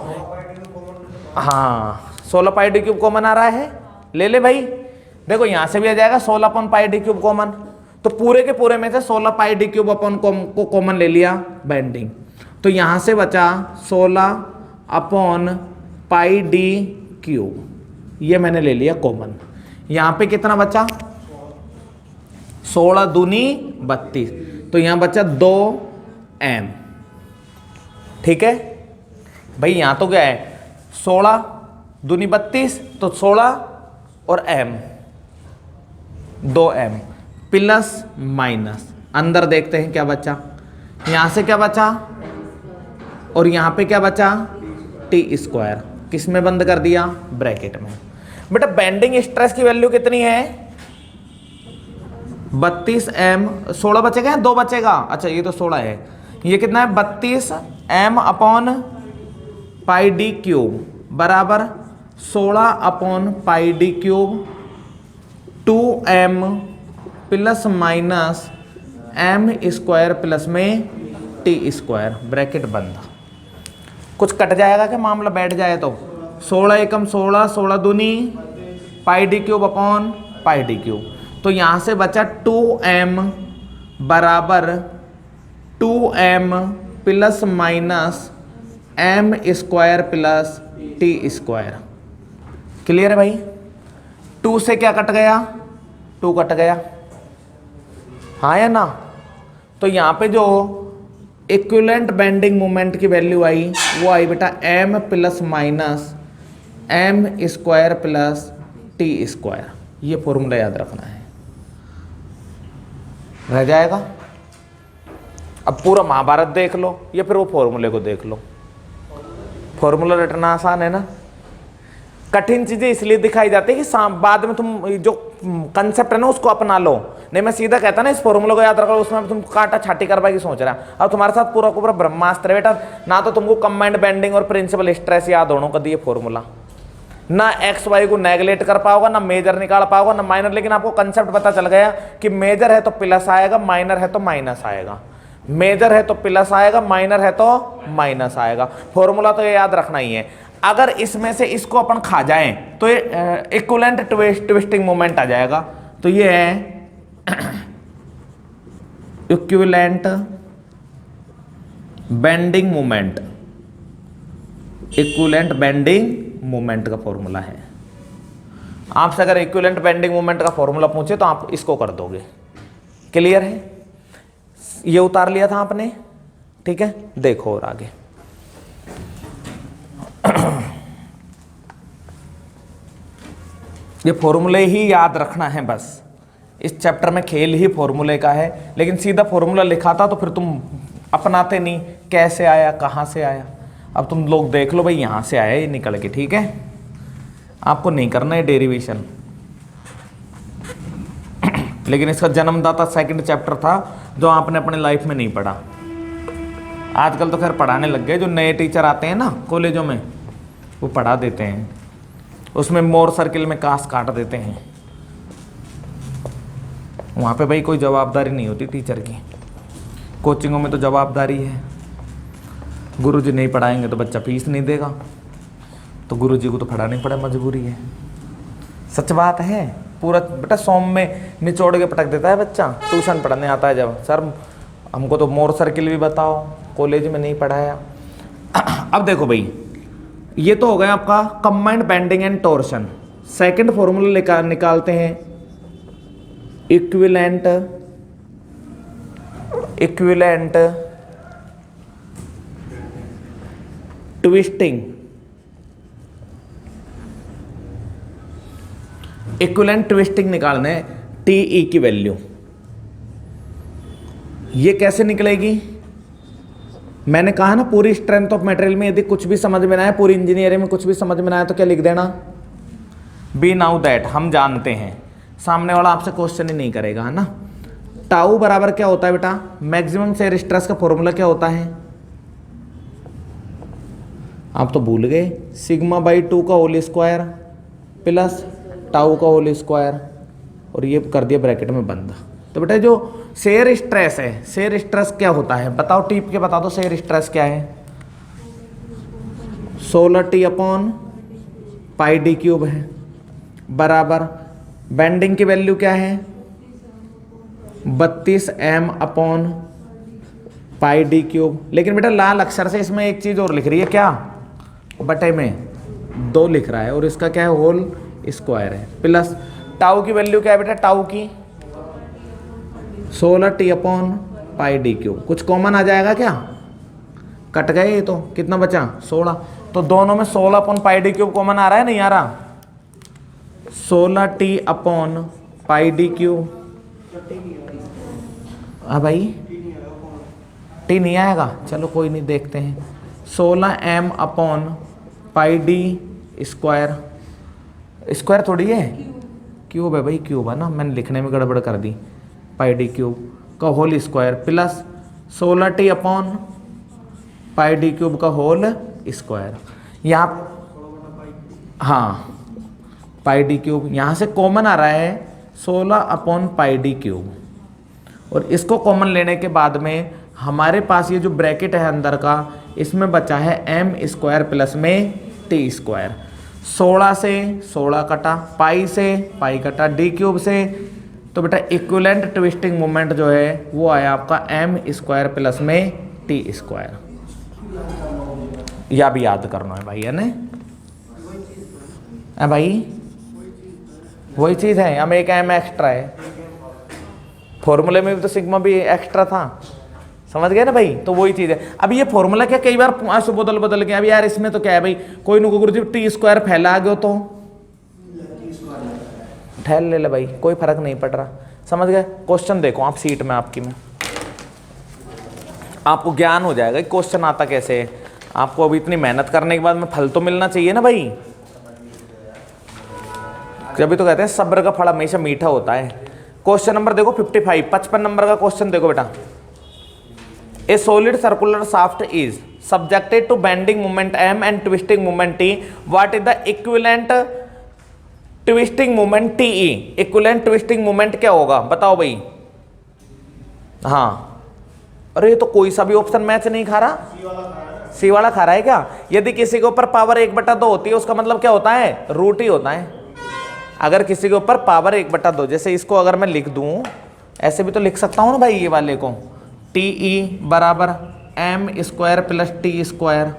हाँ 16 पाई डी क्यूब कॉमन आ रहा है, ले ले भाई, देखो यहाँ से भी आ जाएगा 16 upon pi D cube common, तो पूरे के पूरे में से 16 पाई डी क्यूब अपॉन को कॉमन ले लिया बेंडिंग, तो यहाँ से बचा 16 अपॉन पाई डी क्यूब, ये मैंने ले लिया कॉमन। यहाँ पे कितना बचा 16 दूनी 32, तो यहाँ बचा 2m। ठीक है भाई, यहाँ तो क्या है 16 दूनी 32, तो 16 और m 2m प्लस माइनस अंदर देखते हैं क्या बचा, यहाँ से क्या बचा और यहाँ पे क्या बचा टी स्क्वायर, किस में बंद कर दिया ब्रैकेट में। बेटा बेंडिंग स्ट्रेस की वैल्यू कितनी है 32m, 16 बचेगा या 2 बचेगा, अच्छा ये तो 16 है, ये कितना है 32m upon pi D cube बराबर 16 upon pi D cube 2m plus minus m square plus में टी स्क्वायर, ब्रैकेट बंद। कुछ कट जाएगा कि मामला बैठ जाए, तो 16 एकम 16, 16 दूनी pi D cube upon pi D cube, तो यहाँ से बचा 2m बराबर 2m plus minus m square plus T square. Clear है भाई? 2 से क्या कट गया 2 कट गया, हाँ या ना? तो यहाँ पे जो इक्विवेलेंट बेंडिंग मोमेंट की वैल्यू आई वो आई बेटा m plus minus m square plus T square. ये फॉर्मूला याद रखना है, रह जाएगा। अब पूरा महाभारत देख लो या फिर वो फॉर्मूले को देख लो, फॉर्मूला रटना आसान है ना। कठिन चीजें इसलिए दिखाई जाती है कि बाद में तुम जो कंसेप्ट है ना उसको अपना लो, नहीं मैं सीधा कहता ना इस फॉर्मूला को याद रखो, उसमें तुम काटा छाटी करवा की सोच रहा है। अब तुम्हारे साथ पूरा पूरा ब्रह्मास्त्र बेटा, ना तो तुमको कंबाइंड बेंडिंग और प्रिंसिपल स्ट्रेस याद होना कभी, ये फॉर्मूला ना एक्स वाई को नेगलेक्ट कर पाओगा, ना मेजर निकाल पाओगा, ना माइनर, लेकिन आपको कंसेप्ट पता चल गया कि मेजर है तो प्लस आएगा, माइनर है तो माइनस आएगा, मेजर है तो प्लस आएगा, माइनर है तो माइनस आएगा। फॉर्मूला तो ये याद रखना ही है। अगर इसमें से इसको अपन खा जाएं तो ये इक्विवेलेंट ट्विस्टिंग मोमेंट आ जाएगा, तो ये है equivalent bending moment, equivalent bending moment का फॉर्मूला है। आपसे अगर इक्विवेलेंट बेंडिंग मोमेंट का फॉर्मूला पूछे तो आप इसको कर दोगे। क्लियर है? ये उतार लिया था आपने, ठीक है। देखो और आगे ये फॉर्मूले ही याद रखना है बस। इस चैप्टर में खेल ही फॉर्मूले का है, लेकिन सीधा फॉर्मूला लिखा था तो फिर तुम अपनाते नहीं, कैसे आया कहाँ से आया। अब तुम लोग देख लो भाई, यहाँ से आया ये निकल के, ठीक है। आपको नहीं करना है डेरिवेशन, लेकिन इसका जन्मदाता सेकंड चैप्टर था जो आपने अपने लाइफ में नहीं पढ़ा। आजकल तो खैर पढ़ाने लग गए, जो नए टीचर आते हैं ना कॉलेजों में वो पढ़ा देते हैं, उसमें मोर सर्किल में कास काट देते हैं। वहाँ पे भाई कोई जवाबदारी नहीं होती टीचर की, कोचिंगों में तो जवाबदारी है। गुरुजी नहीं पढ़ाएंगे तो बच्चा फीस नहीं देगा, तो गुरुजी को तो पढ़ानी पड़े, मजबूरी है। सच बात है। पूरा बेटा सोम में निचोड़ के पटक देता है बच्चा, ट्यूशन पढ़ने आता है जब, सर हमको तो मोर सर्किल भी बताओ, कॉलेज में नहीं पढ़ाया। अब देखो भाई, ये तो हो गया आपका combined bending and torsion. Second formula निकालते हैं इक्विवेलेंट ट्विस्टिंग। इक्विवेलेंट ट्विस्टिंग निकालना है टीई की वैल्यू। ये कैसे निकलेगी? मैंने कहा ना पूरी स्ट्रेंथ ऑफ मटेरियल में यदि कुछ भी समझ में ना आए, पूरी इंजीनियरिंग में कुछ भी समझ में ना आए तो क्या लिख देना? We know that. हम जानते हैं, सामने वाला आपसे क्वेश्चन ही नहीं करेगा, है ना। टाउ बराबर क्या होता है बेटा? मैक्सिमम शेयर स्ट्रेस का फॉर्मूला क्या होता है? आप तो भूल गए, सिग्मा बाई 2 का होल स्क्वायर प्लस टाउ का होल स्क्वायर, और ये कर दिया ब्रैकेट में बंद। तो बेटा जो शेयर स्ट्रेस है, शेयर स्ट्रेस क्या होता है बताओ? टीप के बता दो शेयर स्ट्रेस क्या है? 16T upon pi D cube है, बराबर बेंडिंग की वैल्यू क्या है? 32M upon pi D cube. लेकिन बेटा लाल अक्षर से इसमें एक चीज और लिख रही है, क्या? बटे में 2 लिख रहा है, और इसका क्या है? होल स्क्वायर है, प्लस टाउ की वैल्यू क्या है बेटा? टाउ की 16T upon pi D cube. कुछ कॉमन आ जाएगा क्या? कट गए ये तो, कितना बचा? 16। तो दोनों में 16 upon pi D cube common आ रहा है, नहीं आ रहा? 16T upon pi D cube. हाँ भाई, टी नहीं आएगा, चलो कोई नहीं, देखते हैं। 16M upon pi D square. Square थोड़ी है, क्यूब है भाई, क्यूब है ना, मैंने लिखने में गड़बड़ कर दी। पाई डी क्यूब का whole square plus 16T upon pi D cube का होल स्क्वायर। यहाँ हाँ पाई डी क्यूब, यहाँ से कॉमन आ रहा है 16 अपॉन पाई डी क्यूब, और इसको कॉमन लेने के बाद में हमारे पास ये जो ब्रैकेट है अंदर का, इसमें बचा है एम स्क्वायर प्लस में टी स्क्वायर। 16 से 16 कटा, पाई से पाई कटा, डी क्यूब से, तो बेटा इक्विवेलेंट ट्विस्टिंग मोमेंट जो है वो आया आपका एम स्क्वायर प्लस में टी स्क्वायर। या भी याद करना है भाई, है ना? भाई वही चीज़ है, हम एक एम एक्स्ट्रा है, फॉर्मूले में भी तो सिग्मा भी एक्स्ट्रा था, समझ गए ना भाई? तो वही चीज़ है। अब ये फॉर्मूला क्या कई बार ऐसे बदल के, अब यार इसमें तो क्या है भाई, कोई न गुरुजी टी स्क्वायर फैला आ गया तो ठहर ले ले भाई, कोई फर्क नहीं पड़ रहा, समझ गए? क्वेश्चन देखो आप सीट में आपकी में, आपको ज्ञान हो जाएगा क्वेश्चन आता कैसे है। आपको अभी इतनी मेहनत करने के बाद में फल तो मिलना चाहिए ना भाई। जब भी तो कहते हैं सब्र का फल हमेशा मीठा होता है। क्वेश्चन नंबर देखो 55 नंबर का क्वेश्चन देखो बेटा। A solid circular shaft is subjected to bending moment m and twisting moment t। What is the equivalent twisting moment TE? Equivalent twisting moment क्या होगा बताओ भाई? हाँ, अरे ये तो कोई सा भी ऑप्शन मैच नहीं खा रहा, सी वाला खा रहा है क्या? यदि किसी के ऊपर पावर 1/2 होती है, उसका मतलब क्या होता है? रूट ही होता है। अगर किसी के ऊपर पावर 1/2, जैसे इसको अगर मैं लिख दूं, ऐसे भी तो लिख सकता हूं ना भाई, ये वाले को TE बराबर M square plus T square,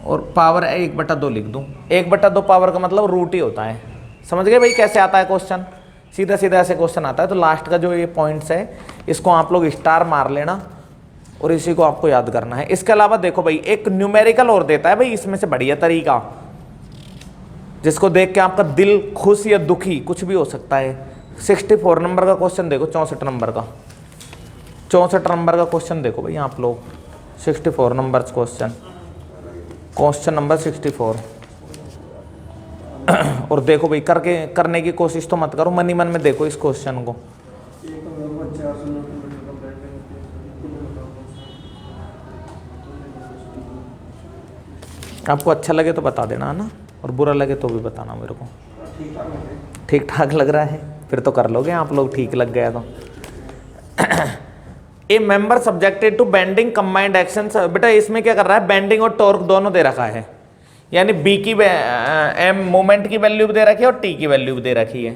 और पावर 1/2 लिख दूं। 1/2 पावर का मतलब रूट ही होता है। समझ गए भाई कैसे आता है क्वेश्चन? सीधा सीधा ऐसे क्वेश्चन आता है। तो लास्ट का जो ये पॉइंट्स है, इसको आप लोग स्टार मार लेना, और इसी को आपको याद करना है। इसके अलावा देखो भाई, एक न्यूमेरिकल और देता है भाई इसमें से बढ़िया तरीका, जिसको देख के आपका दिल खुश या दुखी कुछ भी हो सकता है। 64 नंबर का क्वेश्चन देखो, 64 नंबर का, 64 नंबर का क्वेश्चन देखो भाई आप लोग। 64 नंबर क्वेश्चन नंबर 64। और देखो भाई, करने की कोशिश तो मत करो, मन ही मन में देखो इस क्वेश्चन को। आपको अच्छा लगे तो बता देना, है ना, और बुरा लगे तो भी बताना मेरे को। ठीक ठाक लग रहा है फिर तो कर लोगे आप लोग, ठीक लग गया तो। A member subjected to bending combined action. बेटा इसमें क्या कर रहा है? बेंडिंग और टॉर्क दोनों दे रखा है, यानी बी की एम मोमेंट की वैल्यू भी दे रखी है और टी की वैल्यू भी दे रखी है।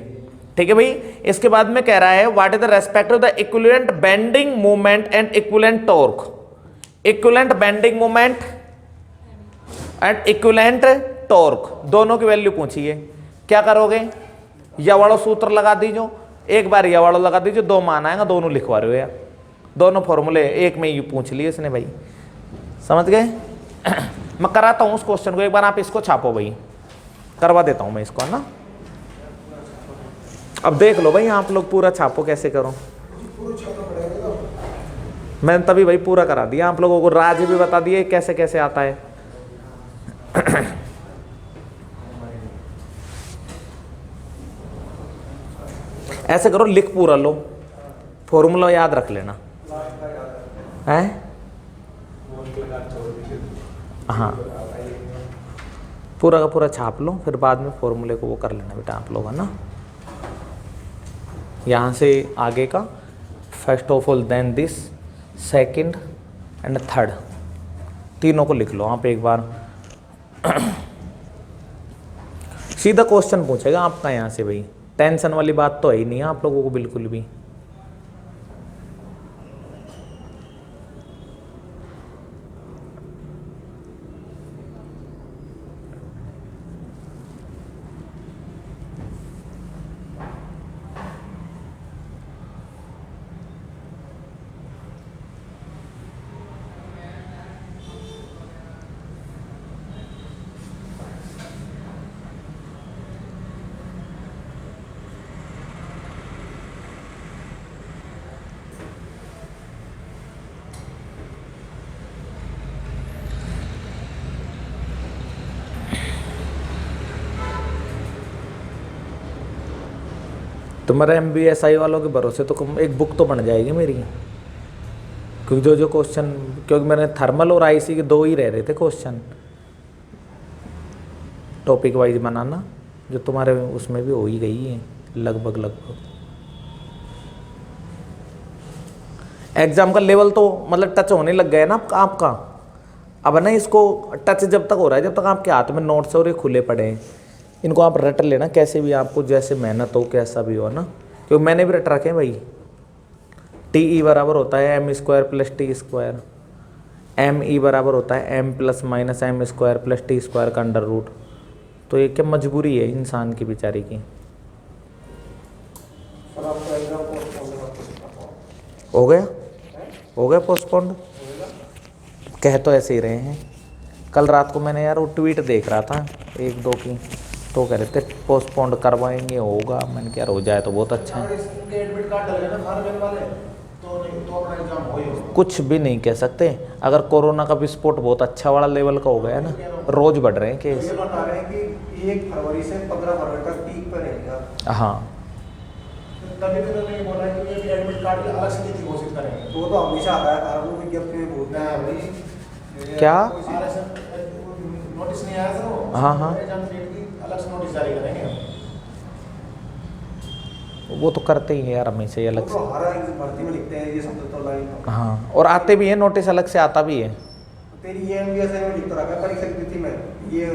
ठीक है भाई। इसके बाद में कह रहा है what is the respect of the equivalent bending moment and equivalent torque. Equivalent bending moment and equivalent torque, दोनों की वैल्यू पूछिए। क्या करोगे, ये वाला सूत्र लगा दीजिए, एक बार ये वाला लगा दीजिए, दो मान आएगा, दोनों लिखवा रहे हो यार, दोनों फॉर्मूले एक में ही पूछ लिए इसने भाई, समझ गए। मैं कराता हूँ उस क्वेश्चन को, एक बार आप इसको छापो भाई, करवा देता हूँ मैं इसको, है ना। अब देख लो भाई आप लोग पूरा छापो, कैसे करो। मैंने तभी भाई पूरा करा दिया आप लोगों को, राज भी बता दिए कैसे कैसे आता है। ऐसे करो, लिख पूरा लो, फॉर्मूला याद रख लेना है। हाँ, पूरा का पूरा छाप लो, फिर बाद में फॉर्मूले को वो कर लेना बेटा आप लोग, है ना। यहाँ से आगे का first of all, then this, second and third, तीनों को लिख लो आप एक बार। सीधा क्वेश्चन पूछेगा आपका यहाँ से भाई, टेंशन वाली बात तो है ही नहीं है आप लोगों को बिल्कुल भी। तुम्हारे MBSI वालों के भरोसे तो एक बुक तो बन जाएगी मेरी, क्योंकि जो जो क्वेश्चन, क्योंकि मैंने थर्मल और IC के दो ही रह रहे थे क्वेश्चन टॉपिक वाइज बनाना, जो तुम्हारे उसमें भी हो ही गई है लगभग। एग्जाम का लेवल तो मतलब टच होने लग गया ना आपका। अब ना इसको टच जब तक हो रहा है, जब तक आपके हाथ में नोट्स और ये खुले पड़े हैं, इनको आप रट लेना कैसे भी, आपको जैसे मेहनत हो कैसा भी हो ना, क्योंकि मैंने भी रट रखे हैं भाई। TE बराबर होता है m² + t², ME बराबर होता है m ± m² + t² का अंडर रूट। तो ये क्या मजबूरी है इंसान की बेचारी की। हो गया पोस्टपोन्ड, कह तो ऐसे ही रहे हैं। कल रात को मैंने यार वो ट्वीट देख रहा था एक दो की, तो कह रहे थे पोस्टपोन्ड करवाएंगे, होगा। मैंने क्या, हो जाए तो बहुत अच्छा है। कुछ भी नहीं कह सकते, अगर कोरोना का विस्फोट बहुत अच्छा वाला लेवल का हो गया ना, रोज बढ़ रहे हैं केस। 1 फरवरी से 15 फरवरी तक पीक पर रहेगा। हाँ, तभी तो मैंने बोला कि ये एडमिट कार्ड अलग से नीति घोषित करेंगे, तो हमेशा आता है कार्बन विज्ञप्ति में बोलते हैं भाई क्या नोटिस नहीं आया था वो। हाँ, अलग से नोटिस जारी करेंगे, वो तो करते ही है यार हमेशा, अलग से। हर भर्ती में लिखते हैं ये शब्द तो लाइन। हाँ, और आते भी हैं नोटिस, अलग से आता भी है। तेरी ये MBSI में लिख तो रखा है परीक्षा की तिथि में, ये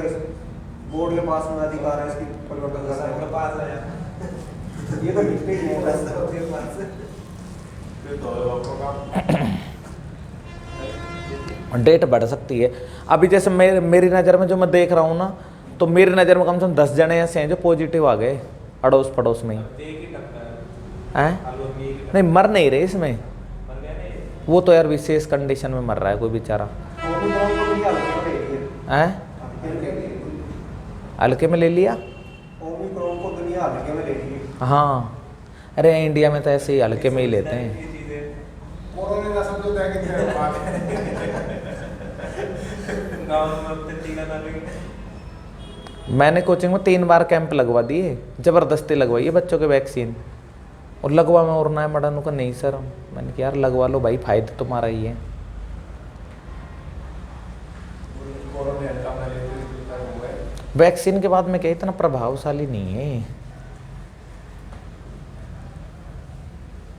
बोर्ड के पास में अधिकार है इसकी परिवर्तन करना है, पास है ये तो लिखते ही नहीं है। डेट बढ़ सकती है। अभी जैसे मेरी नज़र में जो मैं देख रहा हूँ ना, तो मेरी नज़र में कम से कम 10 जने ऐसे हैं जो पॉजिटिव आ गए अड़ोस पड़ोस में ही। हैं? नहीं, मर नहीं रहे इसमें, वो तो यार विशेष कंडीशन में मर रहा है कोई बेचारा। हैं? हल्के में ले लिया। हाँ, अरे इंडिया में तो ऐसे ही हल्के में ही लेते हैं। मैंने कोचिंग में 3 बार कैंप लगवा दिए, जबरदस्ती लगवाई है बच्चों के वैक्सीन, और लगवा में और ना मडन को नहीं सर। मैंने कहा यार लगवा लो भाई, फायदा तुम्हारा ही है। वैक्सीन के बाद में क्या इतना प्रभावशाली नहीं है।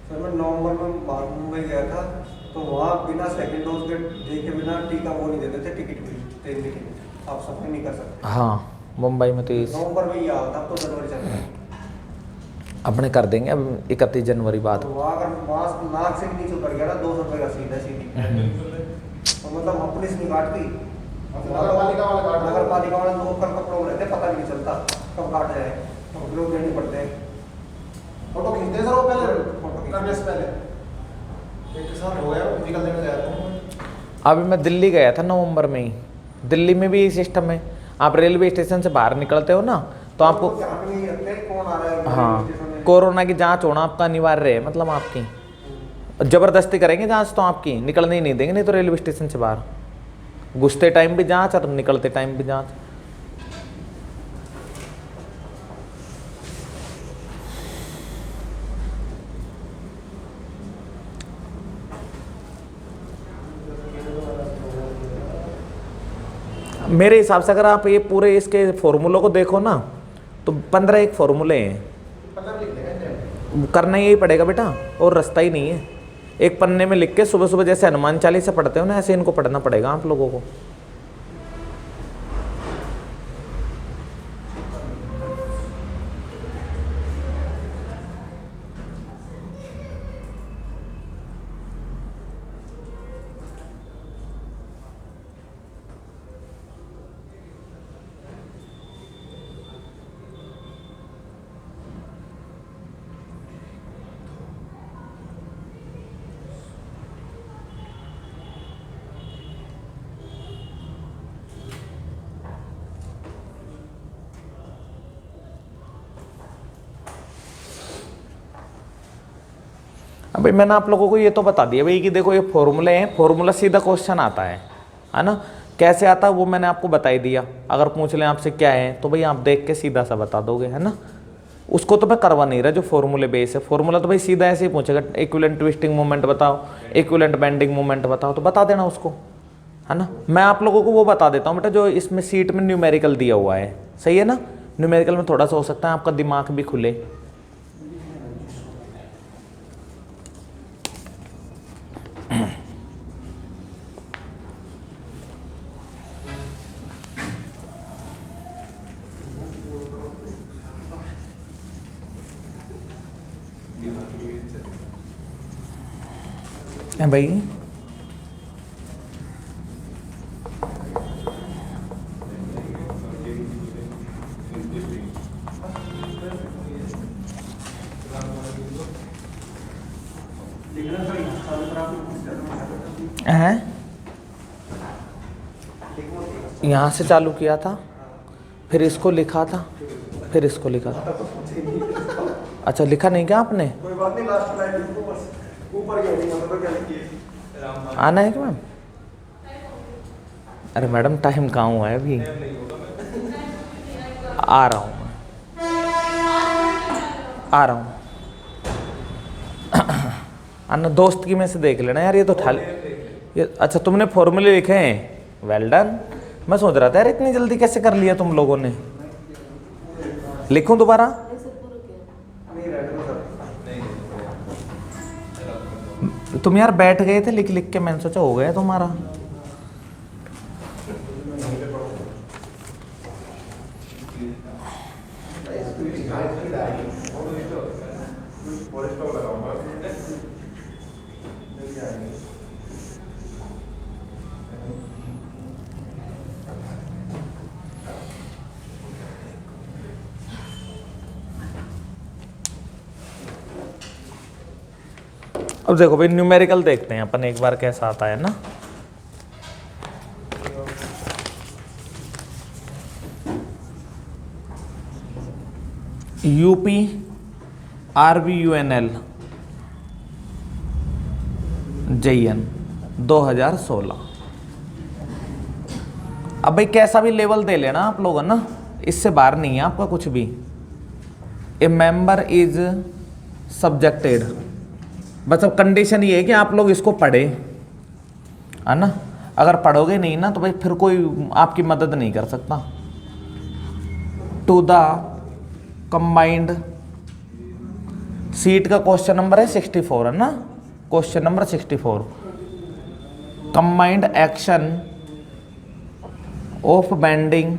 सर मैं नवंबर में मुंबई गया था, तो वहाँ बिना सेकंड डोज के देखे बिना टीका वो नहीं देते थे, टिकट भी ट्रेन की टिकट आप सफर नहीं कर सकते। हाँ, मुंबई में तो नवंबर में ही आ था, अब तो जनवरी चल रहा है। अपने कर देंगे अब 31 जनवरी बाद। तो वहाँ अगर मास्क नाक से भी नीचे उतर गया ना, 200 रुपये का सीधा सीधी, तो मतलब अपनी से नहीं काटती, नगर पालिका वाला कार्ड नगर पालिका वाले दो कल पकड़ो रहते, पता नहीं चलता कब काट जाए, तो लोग देने पड़ते हैं। फोटो खींचते हैं सर वो पहले, फोटो करने से पहले एक के साथ हो गया, फिजिकल देने गया था। अभी मैं दिल्ली गया था नवंबर में ही, दिल्ली में भी सिस्टम है, आप रेलवे स्टेशन से बाहर निकलते हो ना तो आपको ध्यान नहीं रखते कौन आ रहा है हाँ स्टेशन में। कोरोना की जांच होना आपका अनिवार्य है, मतलब आपकी जबरदस्ती करेंगे जांच तो आपकी निकलने ही नहीं देंगे, नहीं तो रेलवे स्टेशन से बाहर घुसते टाइम भी जांच और निकलते टाइम भी जांच। मेरे हिसाब से अगर आप ये पूरे इसके फॉर्मूलों को देखो ना तो 15 एक फॉर्मूले हैं, 15 लिख लेंगे, करना यही पड़ेगा बेटा और रास्ता ही नहीं है। एक पन्ने में लिख के सुबह सुबह जैसे हनुमान चालीसा पढ़ते हो ना ऐसे इनको पढ़ना पड़ेगा आप लोगों को। अभी मैंने आप लोगों को ये तो बता दिया भाई कि देखो ये फॉर्मूले हैं, फॉर्मूला सीधा क्वेश्चन आता है ना, कैसे आता है वो मैंने आपको बता ही दिया। अगर पूछ लें आपसे क्या है तो भाई आप देख के सीधा सा बता दोगे, है ना। उसको तो मैं करवा नहीं रहा जो फॉर्मूले बेस है, फॉर्मूला तो भाई सीधा ऐसे ही पूछेगा, इक्विवेलेंट ट्विस्टिंग मोमेंट बताओ, इक्विवेलेंट बेंडिंग मोमेंट बताओ, तो बता देना उसको, है ना। मैं आप लोगों को वो बता देता हूँ बेटा जो इसमें सीट में न्यूमेरिकल दिया हुआ है, सही है ना। न्यूमेरिकल में थोड़ा सा हो सकता है आपका दिमाग भी खुले। है भाई हैं, यहाँ से चालू किया था, फिर इसको लिखा था, फिर इसको लिखा था। अच्छा लिखा नहीं क्या आपने? कोई बात नहीं, लास्ट लाइन लिखो बस, ऊपर क्या नहीं मतलब क्या लिखिए। आना है क्या मैम? अरे मैडम टाइम कहाँ हुआ है अभी, आ रहा हूँ मैं, आ रहा हूँ। अन्ना दोस्त की में से देख लेना यार, ये तो ठाल ये। अच्छा तुमने फॉर्मूले लिखे हैं, वेल डन। मैं सोच रहा था यार इतनी जल्दी कैसे कर लिया तुम लोगों ने। लिखूं दोबारा? तुम यार बैठ गए थे लिख लिख के, मैंने सोचा हो गया तुम्हारा। अब देखो भाई न्यूमेरिकल देखते हैं अपन एक बार कैसा आता है ना। UP RVUNL JN 2016। अब भाई कैसा भी लेवल दे लेना आप लोग, है ना, इससे बाहर नहीं है आपका कुछ भी। ए मेंबर इज सब्जेक्टेड, बस अब कंडीशन ये है कि आप लोग इसको पढ़े, है ना। अगर पढ़ोगे नहीं ना तो भाई फिर कोई आपकी मदद नहीं कर सकता। टू द कंबाइंड सीट का क्वेश्चन नंबर है 64, है ना, question number 64। Combined action of bending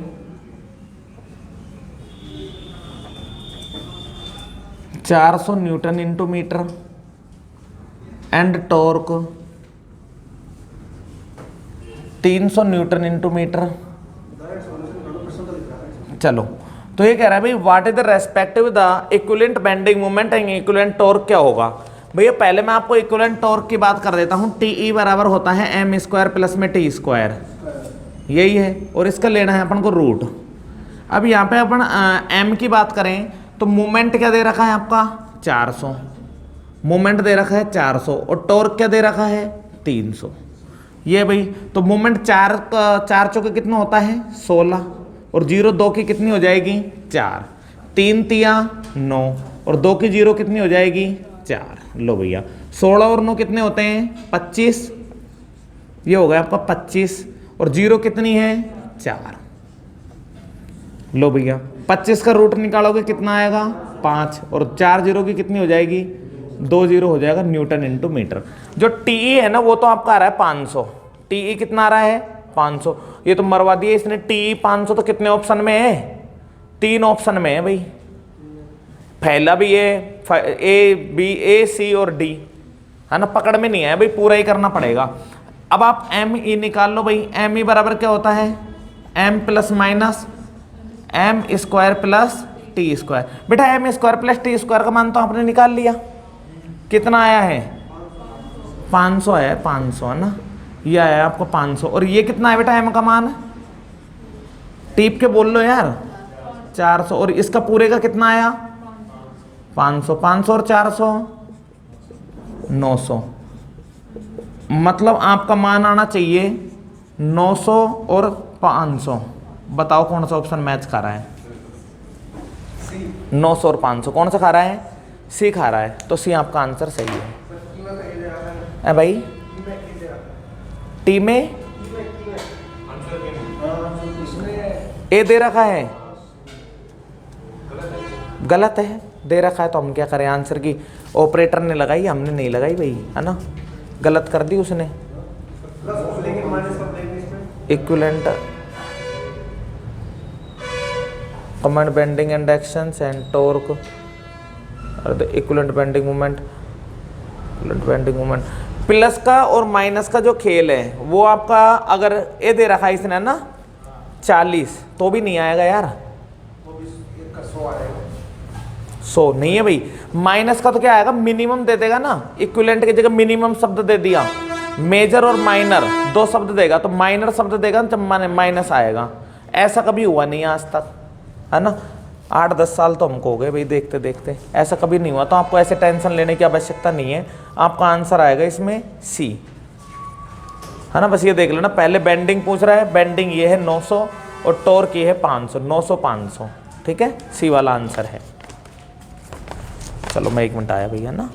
400 newton into metre and torque 300 newton into metre. Direct solution करो, प्रश्न तो लिख रहा है। चलो, तो ये कह रहा है भाई what is the respective the equivalent bending moment and equivalent torque क्या होगा। भैया पहले मैं आपको इक्विवेलेंट टॉर्क की बात कर देता हूँ। टी बराबर होता है एम स्क्वायर प्लस में टी स्क्वायर, यही है, और इसका लेना है अपन को रूट। अब यहाँ पे अपन एम की बात करें तो मोमेंट क्या दे रखा है आपका 400, मोमेंट दे रखा है 400, और टॉर्क क्या दे रखा है 300। ये भाई तो मोमेंट 4 चौके कितना होता है 16, और 0 2 की कितनी हो जाएगी 4, 3 तिया 9, और 2 की 0 कितनी हो जाएगी 4। लो भैया 16 और 9 कितने होते हैं 25, ये हो गया आपका 25, और 0 कितनी है 4। लो भैया 25 का रूट निकालोगे कितना आएगा 5, और 4 0 की कितनी हो जाएगी 2 0 हो जाएगा न्यूटन इंटू मीटर। जो टीई है ना वो तो आपका आ रहा है 500, टीई कितना आ रहा है 500, ये तो मरवा दिया इसने। टीई 500 तो कितने ऑप्शन में है 3 ऑप्शन में है भाई, पहला भी ए बी ए सी और डी है ना, पकड़ में नहीं है भाई, पूरा ही करना पड़ेगा। अब आप एम ई निकाल लो भाई, एम ई बराबर क्या होता है M plus minus M square plus T square. बेटा M square plus T square का मान तो आपने निकाल लिया, कितना आया है 500 आया है, 500 है ना, ये आया है आपको 500, और ये कितना है बेटा एम का मान, टीप के बोल लो यार 400, और इसका पूरे का कितना आया 500, 500 और 400 900, मतलब आपका मान आना चाहिए 900 और 500। बताओ कौन सा ऑप्शन मैच खा रहा है 900 और 500 कौन सा खा रहा है सी खा रहा है, तो सी आपका आंसर सही है भाई। टी में ए दे रखा है, गलत है, दे रखा है तो हम क्या करें, आंसर की ऑपरेटर ने लगाई हमने नहीं लगाई भाई, है ना, गलत कर दी उसने। Equivalent command bending and actions and torque और the equivalent bending moment, bending moment plus का और माइनस का जो खेल है वो आपका, अगर ए दे रखा है इसने ना 40 तो भी नहीं आएगा यार, 100 नहीं है भाई। माइनस का तो क्या आएगा मिनिमम दे देगा ना, इक्विवेलेंट की जगह मिनिमम शब्द दे दिया, मेजर और माइनर 2 शब्द देगा तो माइनर शब्द देगा जब माइनस आएगा। ऐसा कभी हुआ नहीं आज तक, है ना, 8-10 साल तो हमको हो गए भाई देखते देखते, ऐसा कभी नहीं हुआ, तो आपको ऐसे टेंशन लेने की आवश्यकता नहीं है। आपका आंसर आएगा इसमें सी, है ना, बस ये देख लेना। पहले बेंडिंग पूछ रहा है, बेंडिंग ये है 900 और टॉर्क ये है 500, 900 500, ठीक है, सी वाला आंसर है। चलो मैं 1 मिनट आया भैया ना।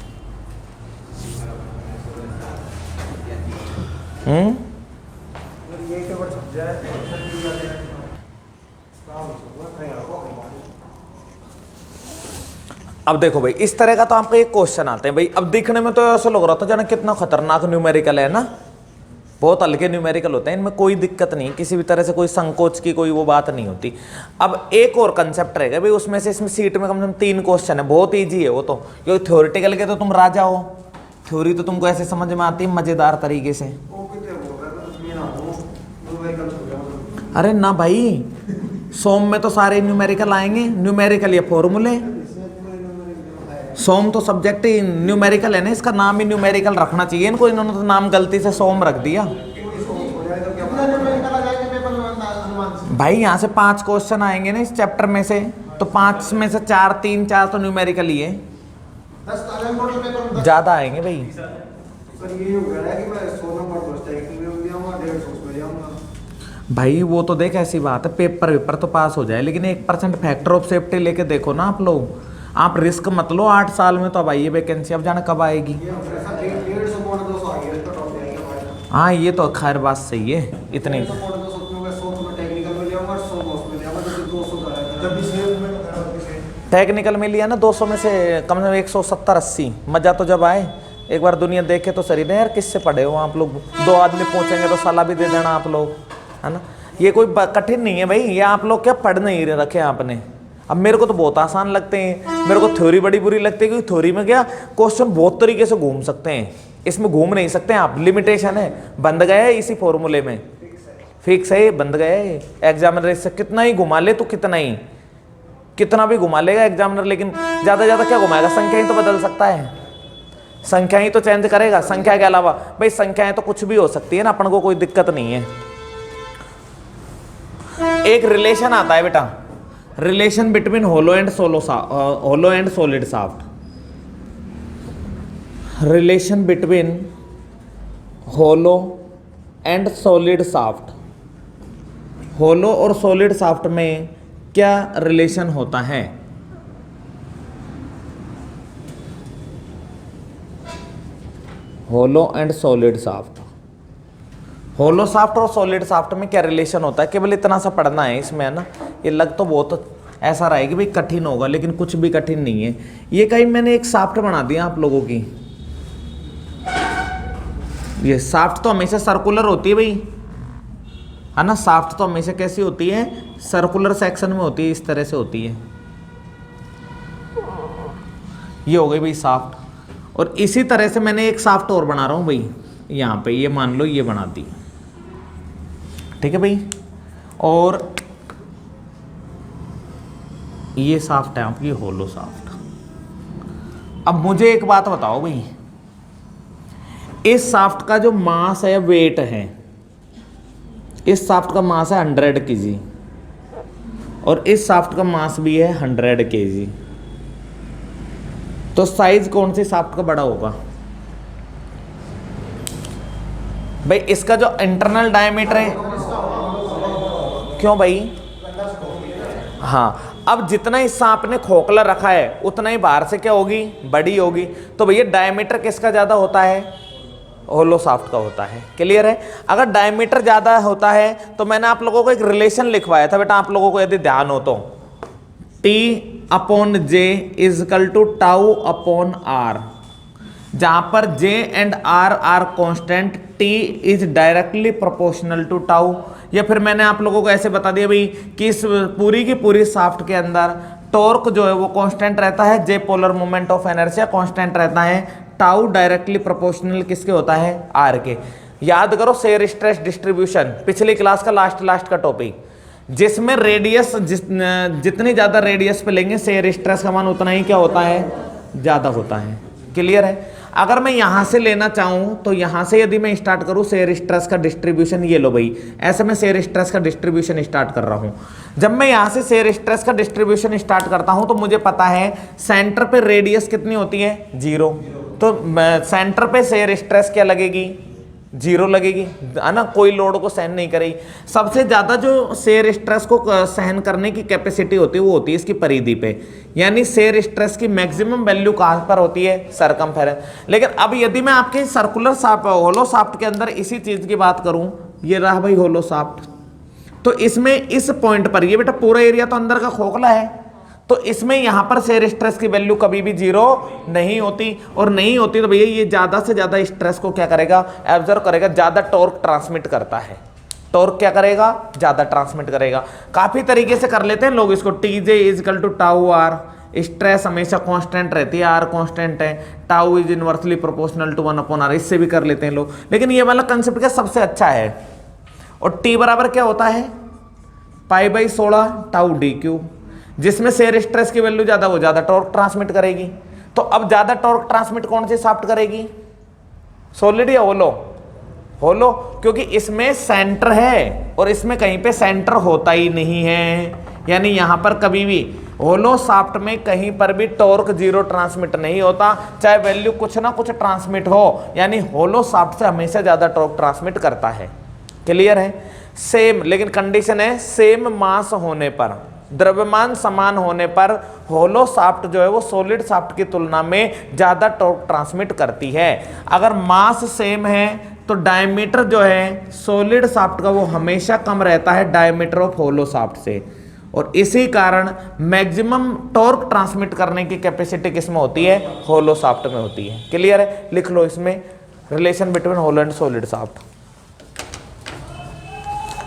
अब देखो भाई इस तरह का तो आपका एक क्वेश्चन आते हैं भाई। अब दिखने में तो ऐसा लग रहा था जाना कितना खतरनाक न्यूमेरिकल है ना, बहुत हल्के न्यूमेरिकल होते हैं, इनमें कोई दिक्कत नहीं, किसी भी तरह से कोई संकोच की कोई वो बात नहीं होती। अब एक और कंसेप्ट रहेगा भाई, उसमें से इसमें सीट में कम से कम 3 क्वेश्चन है, बहुत ईजी है वो तो, क्योंकि थ्योरेटिकल के तो तुम राजा हो, थ्योरी तो तुमको ऐसे समझ में आती है मजेदार तरीके से। अरे ना भाई सोम में तो सारे न्यूमेरिकल आएंगे, न्यूमेरिकल या फॉर्मूले, सोम तो सब्जेक्ट ही न्यूमेरिकल है ना, इसका नाम ही न्यूमेरिकल रखना चाहिए इनको, इन्होंने तो नाम गलती से सोम रख दिया भाई। यहाँ से 5 क्वेश्चन आएंगे ना इस चैप्टर में से, तो 5 में से 4 3 4 तो न्यूमेरिकल ही है, ज्यादा आएंगे भाई। भाई वो तो देख ऐसी बात है, पेपर तो पास हो जाए, लेकिन 1% फैक्टर ऑफ सेफ्टी लेके देखो ना आप लोग, आप रिस्क मत लो। 8 साल में तो अब आइए वैकेंसी, अब जाना कब आएगी। हाँ ये तो खैर बात सही है, इतनी टेक्निकल में लिया ना 200 में से कम से कम 170-80, मजा तो जब आए, एक बार दुनिया देखे तो सही। नहीं यार किससे पढ़े हो आप लोग, 2 आदमी पूछेंगे तो सलाह भी दे देना आप लोग, है ना, ये कोई कठिन नहीं है भाई, ये आप लोग क्या पढ़ नहीं रखे आपने। अब मेरे को तो बहुत आसान लगते हैं, मेरे को थ्योरी बड़ी बुरी लगती है, क्योंकि थ्योरी में क्या क्वेश्चन बहुत तरीके से घूम सकते हैं, इसमें घूम नहीं सकते आप, लिमिटेशन है, बंद गया है इसी फॉर्मूले में, फिक्स है, बंद गया है। एग्जामिनर इससे कितना ही घुमा ले तो कितना भी घुमा लेगा एग्जामिनर, लेकिन ज़्यादा ज़्यादा क्या घुमाएगा, संख्या ही तो बदल सकता है, संख्या ही तो चेंज करेगा। संख्या के अलावा भाई संख्याएं तो कुछ भी हो सकती है ना, अपन को कोई दिक्कत नहीं है। एक रिलेशन आता है बेटा, relation between hollow and solid shaft. Relation between hollow and solid shaft. Hollow और सॉलिड शाफ्ट में क्या रिलेशन होता है? Hollow and solid shaft, hollow shaft और सॉलिड शाफ्ट में क्या रिलेशन होता है, केवल इतना सा पढ़ना है इसमें, है ना। ये लग तो बहुत ऐसा रहा है कि भाई कठिन होगा, लेकिन कुछ भी कठिन नहीं है। ये कहीं मैंने एक शाफ्ट बना दिया आप लोगों की। ये शाफ्ट तो हमेशा सर्कुलर होती है भाई, है ना। शाफ्ट तो हमेशा कैसी होती है, सर्कुलर सेक्शन में होती है, इस तरह से होती है। ये हो गई भाई शाफ्ट। और इसी तरह से मैंने एक शाफ्ट और बना रहा हूं भाई, यहां पे ये मान लो ये बना दी, ठीक है भाई। और ये शाफ्ट है आपकी होलो शाफ्ट। अब मुझे एक बात बताओ भाई, इस शाफ्ट का जो मास है, वेट है, इस शाफ्ट का मास है 100 kg और इस शाफ्ट का मास भी है 100 kg। तो साइज कौन से शाफ्ट का बड़ा होगा भाई? इसका जो इंटरनल डायमीटर है, क्यों भाई? हाँ, अब जितना हिस्सा आपने खोखला रखा है उतना ही बाहर से क्या होगी, बड़ी होगी। तो भैया डायमीटर किसका ज्यादा होता है? होलो शाफ्ट का होता है। क्लियर है? अगर डायमीटर ज्यादा होता है तो मैंने आप लोगों को एक रिलेशन लिखवाया था बेटा, आप लोगों को यदि ध्यान हो तो, T/J इजकल टू τ/R, जहां पर J and R are constant, T is directly proportional to tau. या फिर मैंने आप लोगों को ऐसे बता दिया भाई कि इस पूरी की पूरी शाफ्ट के अंदर टॉर्क जो है वो कांस्टेंट रहता है, J polar moment of inertia constant रहता है, टाउ डायरेक्टली प्रोपोर्शनल किसके होता है? R के। याद करो शेयर स्ट्रेस डिस्ट्रीब्यूशन, पिछली क्लास का लास्ट का टॉपिक, जिसमें रेडियस जितनी ज्यादा रेडियस पे लेंगे शेयर स्ट्रेस का मान उतना ही क्या होता है? ज्यादा होता है। क्लियर है? अगर मैं यहां से लेना चाहूं तो यहां से यदि मैं स्टार्ट करूं शेयर स्ट्रेस का डिस्ट्रीब्यूशन, ये लो भाई, ऐसे मैं शेयर स्ट्रेस का डिस्ट्रीब्यूशन स्टार्ट कर रहा हूं। जब मैं यहां से शेयर स्ट्रेस का डिस्ट्रीब्यूशन स्टार्ट करता हूं तो मुझे पता है सेंटर पे रेडियस कितनी होती है? 0। तो सेंटर पे शेयर स्ट्रेस क्या लगेगी? 0 लगेगी, है ना। कोई लोड को सहन नहीं करेगी। सबसे ज्यादा जो शेयर स्ट्रेस को सहन करने की कैपेसिटी होती है वो होती है इसकी परिधि पे, यानी शेयर स्ट्रेस की मैक्सिमम वैल्यू कहां पर होती है? सरकमफेरेंस। लेकिन अब यदि मैं आपके सर्कुलर शाफ्ट, होलो शाफ्ट के अंदर इसी चीज की बात करूं, ये रहा भाई होलो शाफ्ट, तो इसमें इस पॉइंट पर, ये बेटा पूरा एरिया तो अंदर का खोखला है, तो इसमें यहां पर शेयर स्ट्रेस की वैल्यू कभी भी 0 नहीं होती, और नहीं होती तो भैया ये ज्यादा से ज्यादा स्ट्रेस को क्या करेगा? एब्जॉर्ब करेगा, ज्यादा टॉर्क ट्रांसमिट करता है। टॉर्क क्या करेगा? ज्यादा ट्रांसमिट करेगा। काफी तरीके से कर लेते हैं लोग इसको, TJ is equal to τ/R, stress हमेशा कांस्टेंट रहती है, R कांस्टेंट है, tau is inversely proportional to 1/R, इससे भी कर लेते हैं लोग। लेकिन ये वाला कंसेप्ट क्या सबसे अच्छा है। और T बराबर क्या होता है? π/16 τd3, जिसमें शेयर स्ट्रेस की वैल्यू ज्यादा, वो ज्यादा टॉर्क ट्रांसमिट करेगी। तो अब ज्यादा टॉर्क ट्रांसमिट कौन सी शाफ्ट करेगी? सॉलिड या होलो? होलो, क्योंकि इसमें सेंटर है और इसमें कहीं पे सेंटर होता ही नहीं है, यानी यहां पर कभी भी होलो शाफ्ट में कहीं पर भी टॉर्क 0 ट्रांसमिट नहीं होता, चाहे वैल्यू कुछ ना कुछ ट्रांसमिट हो, यानी होलो शाफ्ट से हमेशा ज्यादा टॉर्क ट्रांसमिट करता है। क्लियर है? सेम, लेकिन कंडीशन है सेम मास होने पर, द्रव्यमान समान होने पर होलो शाफ्ट जो है वो सॉलिड शाफ्ट की तुलना में ज्यादा टॉर्क ट्रांसमिट करती है। अगर मास सेम है तो डायमीटर जो है सॉलिड शाफ्ट का वो हमेशा कम रहता है डायमीटर ऑफ होलो शाफ्ट से, और इसी कारण मैक्सिमम टॉर्क ट्रांसमिट करने की कैपेसिटी किसमें होती है? होलो शाफ्ट में होती है। क्लियर है? लिख लो इसमें relation between hollow and solid shaft.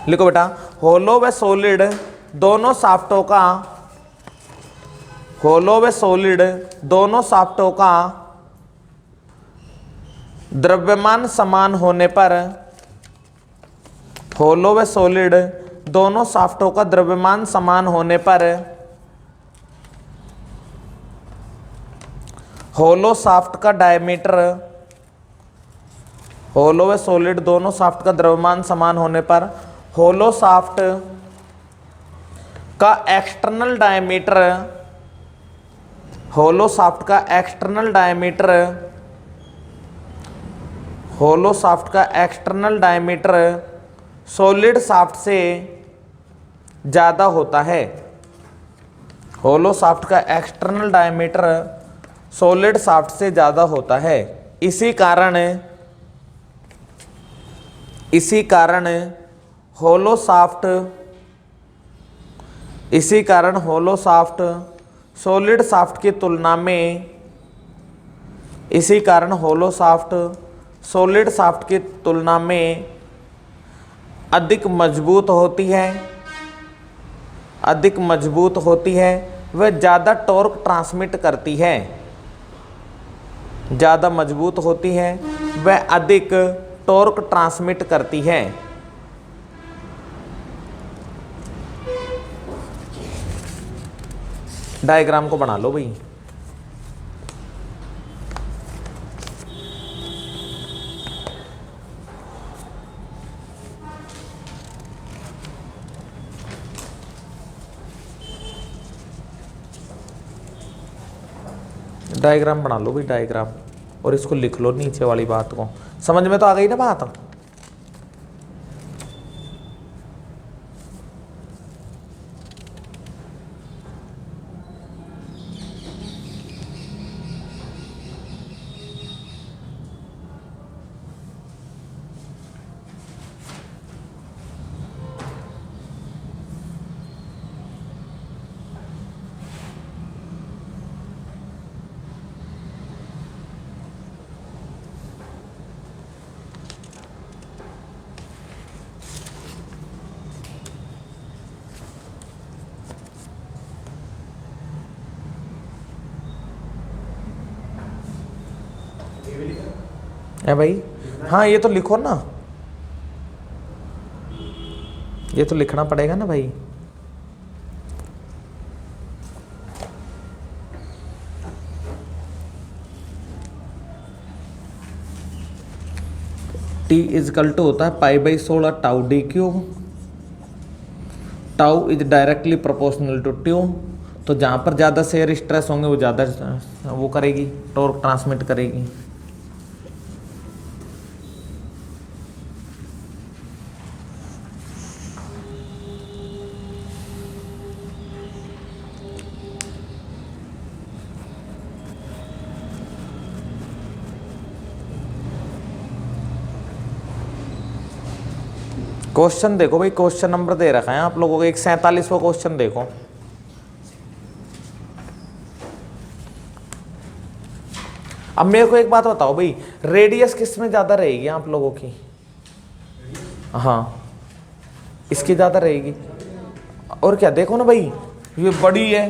लिखो बेटा, होलो व सॉलिड दोनों शाफ्टों का, होलो व सॉलिड दोनों शाफ्टों का द्रव्यमान समान होने पर होलो व सॉलिड दोनों शाफ्टों का द्रव्यमान समान होने पर होलो शाफ्ट का डायमीटर, होलो व सॉलिड दोनों शाफ्ट का द्रव्यमान समान होने पर होलो शाफ्ट का एक्सटर्नल डायमीटर, होलो शाफ्ट का एक्सटर्नल डायमीटर, होलो शाफ्ट का एक्सटर्नल डायमीटर सॉलिड शाफ्ट से ज़्यादा होता है। होलो शाफ्ट का एक्सटर्नल डायमीटर सॉलिड शाफ्ट से ज़्यादा होता है। इसी कारण होलो शाफ्ट सॉलिड शाफ्ट की तुलना में, इसी कारण होलो शाफ्ट सॉलिड शाफ्ट की तुलना में अधिक मजबूत होती है, अधिक मजबूत होती है। वह ज़्यादा टॉर्क ट्रांसमिट करती है, ज़्यादा मजबूत होती है, वह अधिक टॉर्क ट्रांसमिट करती है। डायग्राम को बना लो भाई। डायग्राम बना लो भाई, डायग्राम, और इसको लिख लो नीचे वाली बात को। समझ में तो आ गई ना बात? है भाई? हाँ, ये तो लिखो ना, ये तो लिखना पड़ेगा ना भाई। T इजकल टू होता है π/16 tau D cube. Tau is directly proportional to ट्यू। तो जहाँ पर ज़्यादा शेयर स्ट्रेस होंगे वो ज़्यादा वो करेगी, टॉर्क ट्रांसमिट करेगी। क्वेश्चन देखो भाई, क्वेश्चन नंबर दे रखा है आप लोगों को, 147वां क्वेश्चन देखो। अब मेरे को एक बात बताओ भाई, रेडियस किस में ज्यादा रहेगी आप लोगों की? हाँ, इसकी ज्यादा रहेगी। और क्या, देखो ना भाई, ये बड़ी है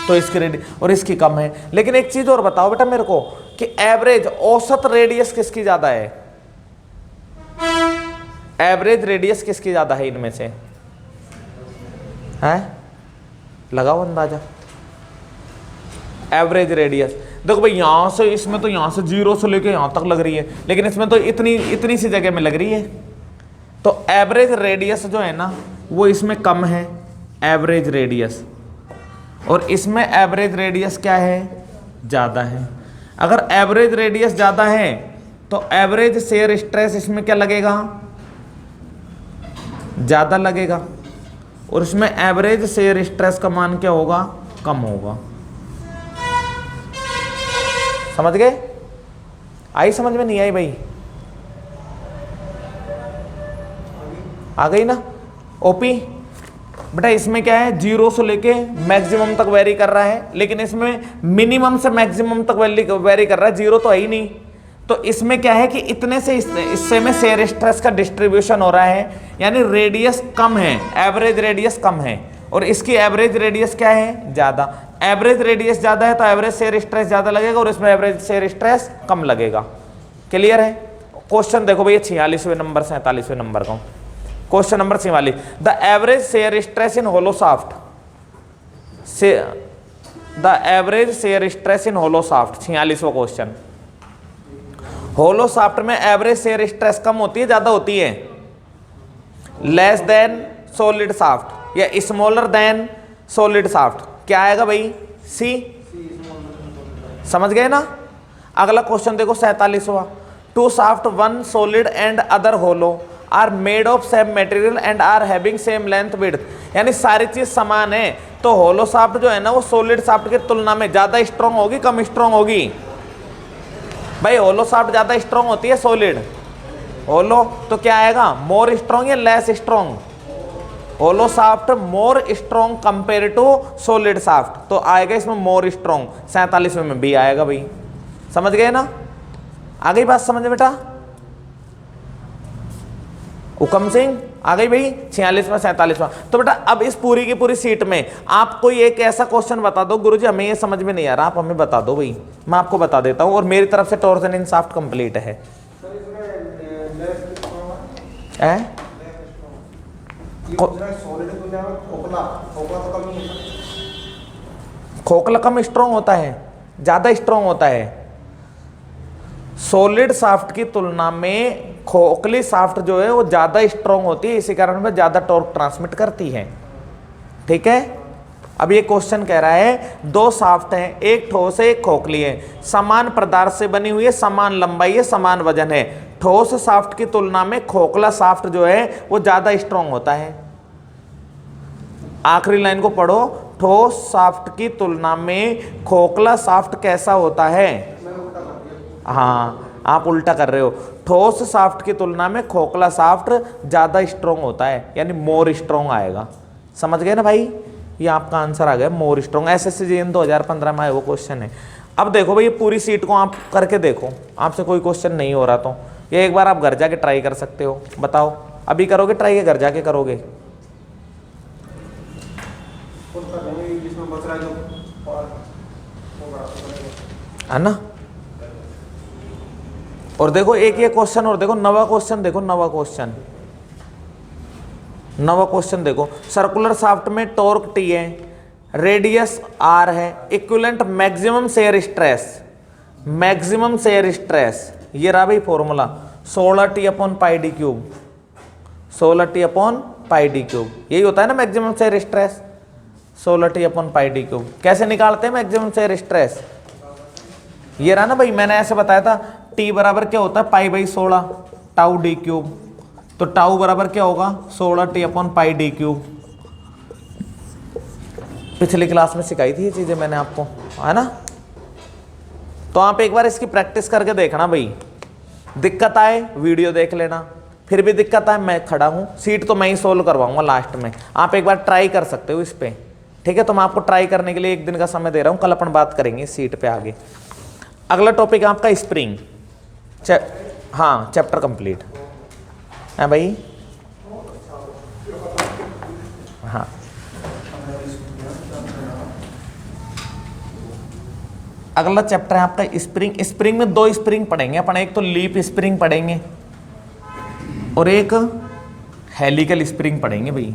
तो इसकी रेडियस और इसकी कम है। लेकिन एक चीज और बताओ बेटा मेरे को कि एवरेज, औसत रेडियस किसकी ज्यादा है? एवरेज रेडियस किसकी ज्यादा है इनमें से? है, लगाओ अंदाजा। एवरेज रेडियस देखो भाई, यहां से, इसमें तो यहां से 0 से लेके यहां तक लग रही है, लेकिन इसमें तो इतनी सी जगह में लग रही है। तो एवरेज रेडियस जो है ना वो इसमें कम है, एवरेज रेडियस, और इसमें एवरेज रेडियस क्या है? ज्यादा है। अगर एवरेज रेडियस ज्यादा है तो एवरेज शेयर स्ट्रेस इसमें क्या लगेगा? ज्यादा लगेगा, और इसमें एवरेज शेयर स्ट्रेस का मान क्या होगा? कम होगा। समझ गए? आई समझ में? नहीं आई भाई? आ गई ना? ओपी बेटा, इसमें क्या है, 0 से लेके मैक्सिमम तक वेरी कर रहा है, लेकिन इसमें मिनिमम से मैक्सिमम तक वेरी कर रहा है, 0 तो है ही नहीं। तो इसमें क्या है कि इतने से इससे में शेयर स्ट्रेस का डिस्ट्रीब्यूशन हो रहा है, यानी रेडियस कम है, एवरेज रेडियस कम है, और इसकी एवरेज रेडियस क्या है? ज्यादा। एवरेज रेडियस ज्यादा है तो एवरेज शेयर स्ट्रेस ज्यादा लगेगा, और इसमें एवरेज शेयर स्ट्रेस कम लगेगा। क्लियर है? क्वेश्चन देखो भैया 46वें नंबर 47वें नंबर का question number 46। The average shear stress in hollow shaft the average shear stress in hollow shaft 46वां क्वेश्चन। होलो शाफ्ट में एवरेज शेयर स्ट्रेस कम होती है ज्यादा होती है? लेस देन सॉलिड शाफ्ट या स्मॉलर देन सॉलिड शाफ्ट? क्या आएगा भाई? सी। समझ गए ना? अगला क्वेश्चन देखो 47वां। Two shaft one solid and other hollow are made of same material and are having same length width. यानी सारी चीज समान है, तो होलो शाफ्ट जो है ना वो सॉलिड शाफ्ट की तुलना में ज्यादा स्ट्रांग होगी कम स्ट्रांग होगी? भाई होलो शाफ्ट ज्यादा स्ट्रांग होती है सॉलिड होलो, तो क्या आएगा? मोर स्ट्रांग या less strong? Hollow shaft more strong compare to solid shaft, तो आएगा इसमें मोर स्ट्रांग। 47वें में भी आएगा भाई। समझ गए ना? आ गई बात समझ में बेटा? हुकम सिंह आ गई भाई? 46वां 47वां। तो बेटा अब इस पूरी की पूरी सीट में आप कोई एक ऐसा क्वेश्चन बता दो, गुरुजी हमें ये समझ में नहीं आ रहा, आप हमें बता दो भाई, मैं आपको बता देता हूं, और मेरी तरफ से टॉर्जन इन शाफ्ट कंप्लीट है। खोखला कम स्ट्रांग होता है ज्यादा स्ट्रांग होता है? सॉलिड शाफ्ट की तुलना में खोखली शाफ्ट जो है वो ज्यादा स्ट्रांग होती है, इसी कारण में ज्यादा टॉर्क ट्रांसमिट करती है। ठीक है? अब ये क्वेश्चन कह रहा है दो शाफ्ट हैं, एक ठोस है एक खोखली है, समान पदार्थ से बनी हुई है, समान लंबाई है, समान वजन है। ठोस शाफ्ट की तुलना में खोखला शाफ्ट जो है वो ज्यादा स्ट्रांग होता है। आखिरी लाइन को पढ़ो, ठोस शाफ्ट की तुलना में खोखला शाफ्ट कैसा होता है? हाँ, आप उल्टा कर रहे हो। ठोस शाफ्ट की तुलना में खोखला शाफ्ट ज्यादा स्ट्रांग होता है, यानी मोर स्ट्रांग आएगा। समझ गए ना भाई? ये आपका आंसर आ गया, मोर स्ट्रांग। एसएससी जीएन 2015 में आया वो क्वेश्चन है। अब देखो भाई, ये पूरी सीट को आप करके देखो, आपसे कोई क्वेश्चन नहीं हो रहा तो ये एक बार आप घर जाके ट्राई कर सकते हो। बताओ अभी करोगे ट्राई या घर जाके करोगे? है ना? और देखो एक ये क्वेश्चन और देखो, नवा क्वेश्चन देखो, नवा क्वेश्चन देखो। सर्कुलर शाफ्ट में टॉर्क टी है, रेडियस आर है, इक्विवेलेंट मैक्सिमम शेयर स्ट्रेस ये रहा भाई formula 16T upon pi D cube. 16T upon pi D cube यही होता है ना maximum shear stress, 16T upon pi D cube. कैसे निकालते हैं मैक्सिमम शेयर स्ट्रेस? ये रहा ना भाई, मैंने ऐसे बताया था, T बराबर क्या होता है? Pi by 16 tau D cube. तो टाउ बराबर क्या होगा? 16T upon pi D cube. पिछली क्लास में सिखाई थी ये चीजें मैंने आपको, है ना? तो आप एक बार इसकी प्रैक्टिस करके देखना भाई। दिक्कत आए वीडियो देख लेना, फिर भी दिक्कत आए मैं खड़ा हूं, सीट तो मैं ही सोल्व करवाऊंगा लास्ट में। आप एक बार ट्राई कर सकते हो इस पे, ठीक है? तो मैं आपको ट्राई करने के लिए एक दिन का समय दे रहा हूं, कल अपन बात करेंगे सीट पे आगे। अगला टॉपिक है आपका स्प्रिंग। हाँ, चैप्टर कंप्लीट है भाई। हाँ, अगला चैप्टर है आपका स्प्रिंग। स्प्रिंग में दो स्प्रिंग पढ़ेंगे अपन, एक तो लीप स्प्रिंग पढ़ेंगे और एक हेलिकल स्प्रिंग पढ़ेंगे भाई।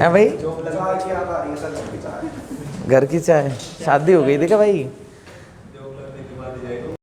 है भाई? घर की चाय, शादी हो गई थी क्या भाई?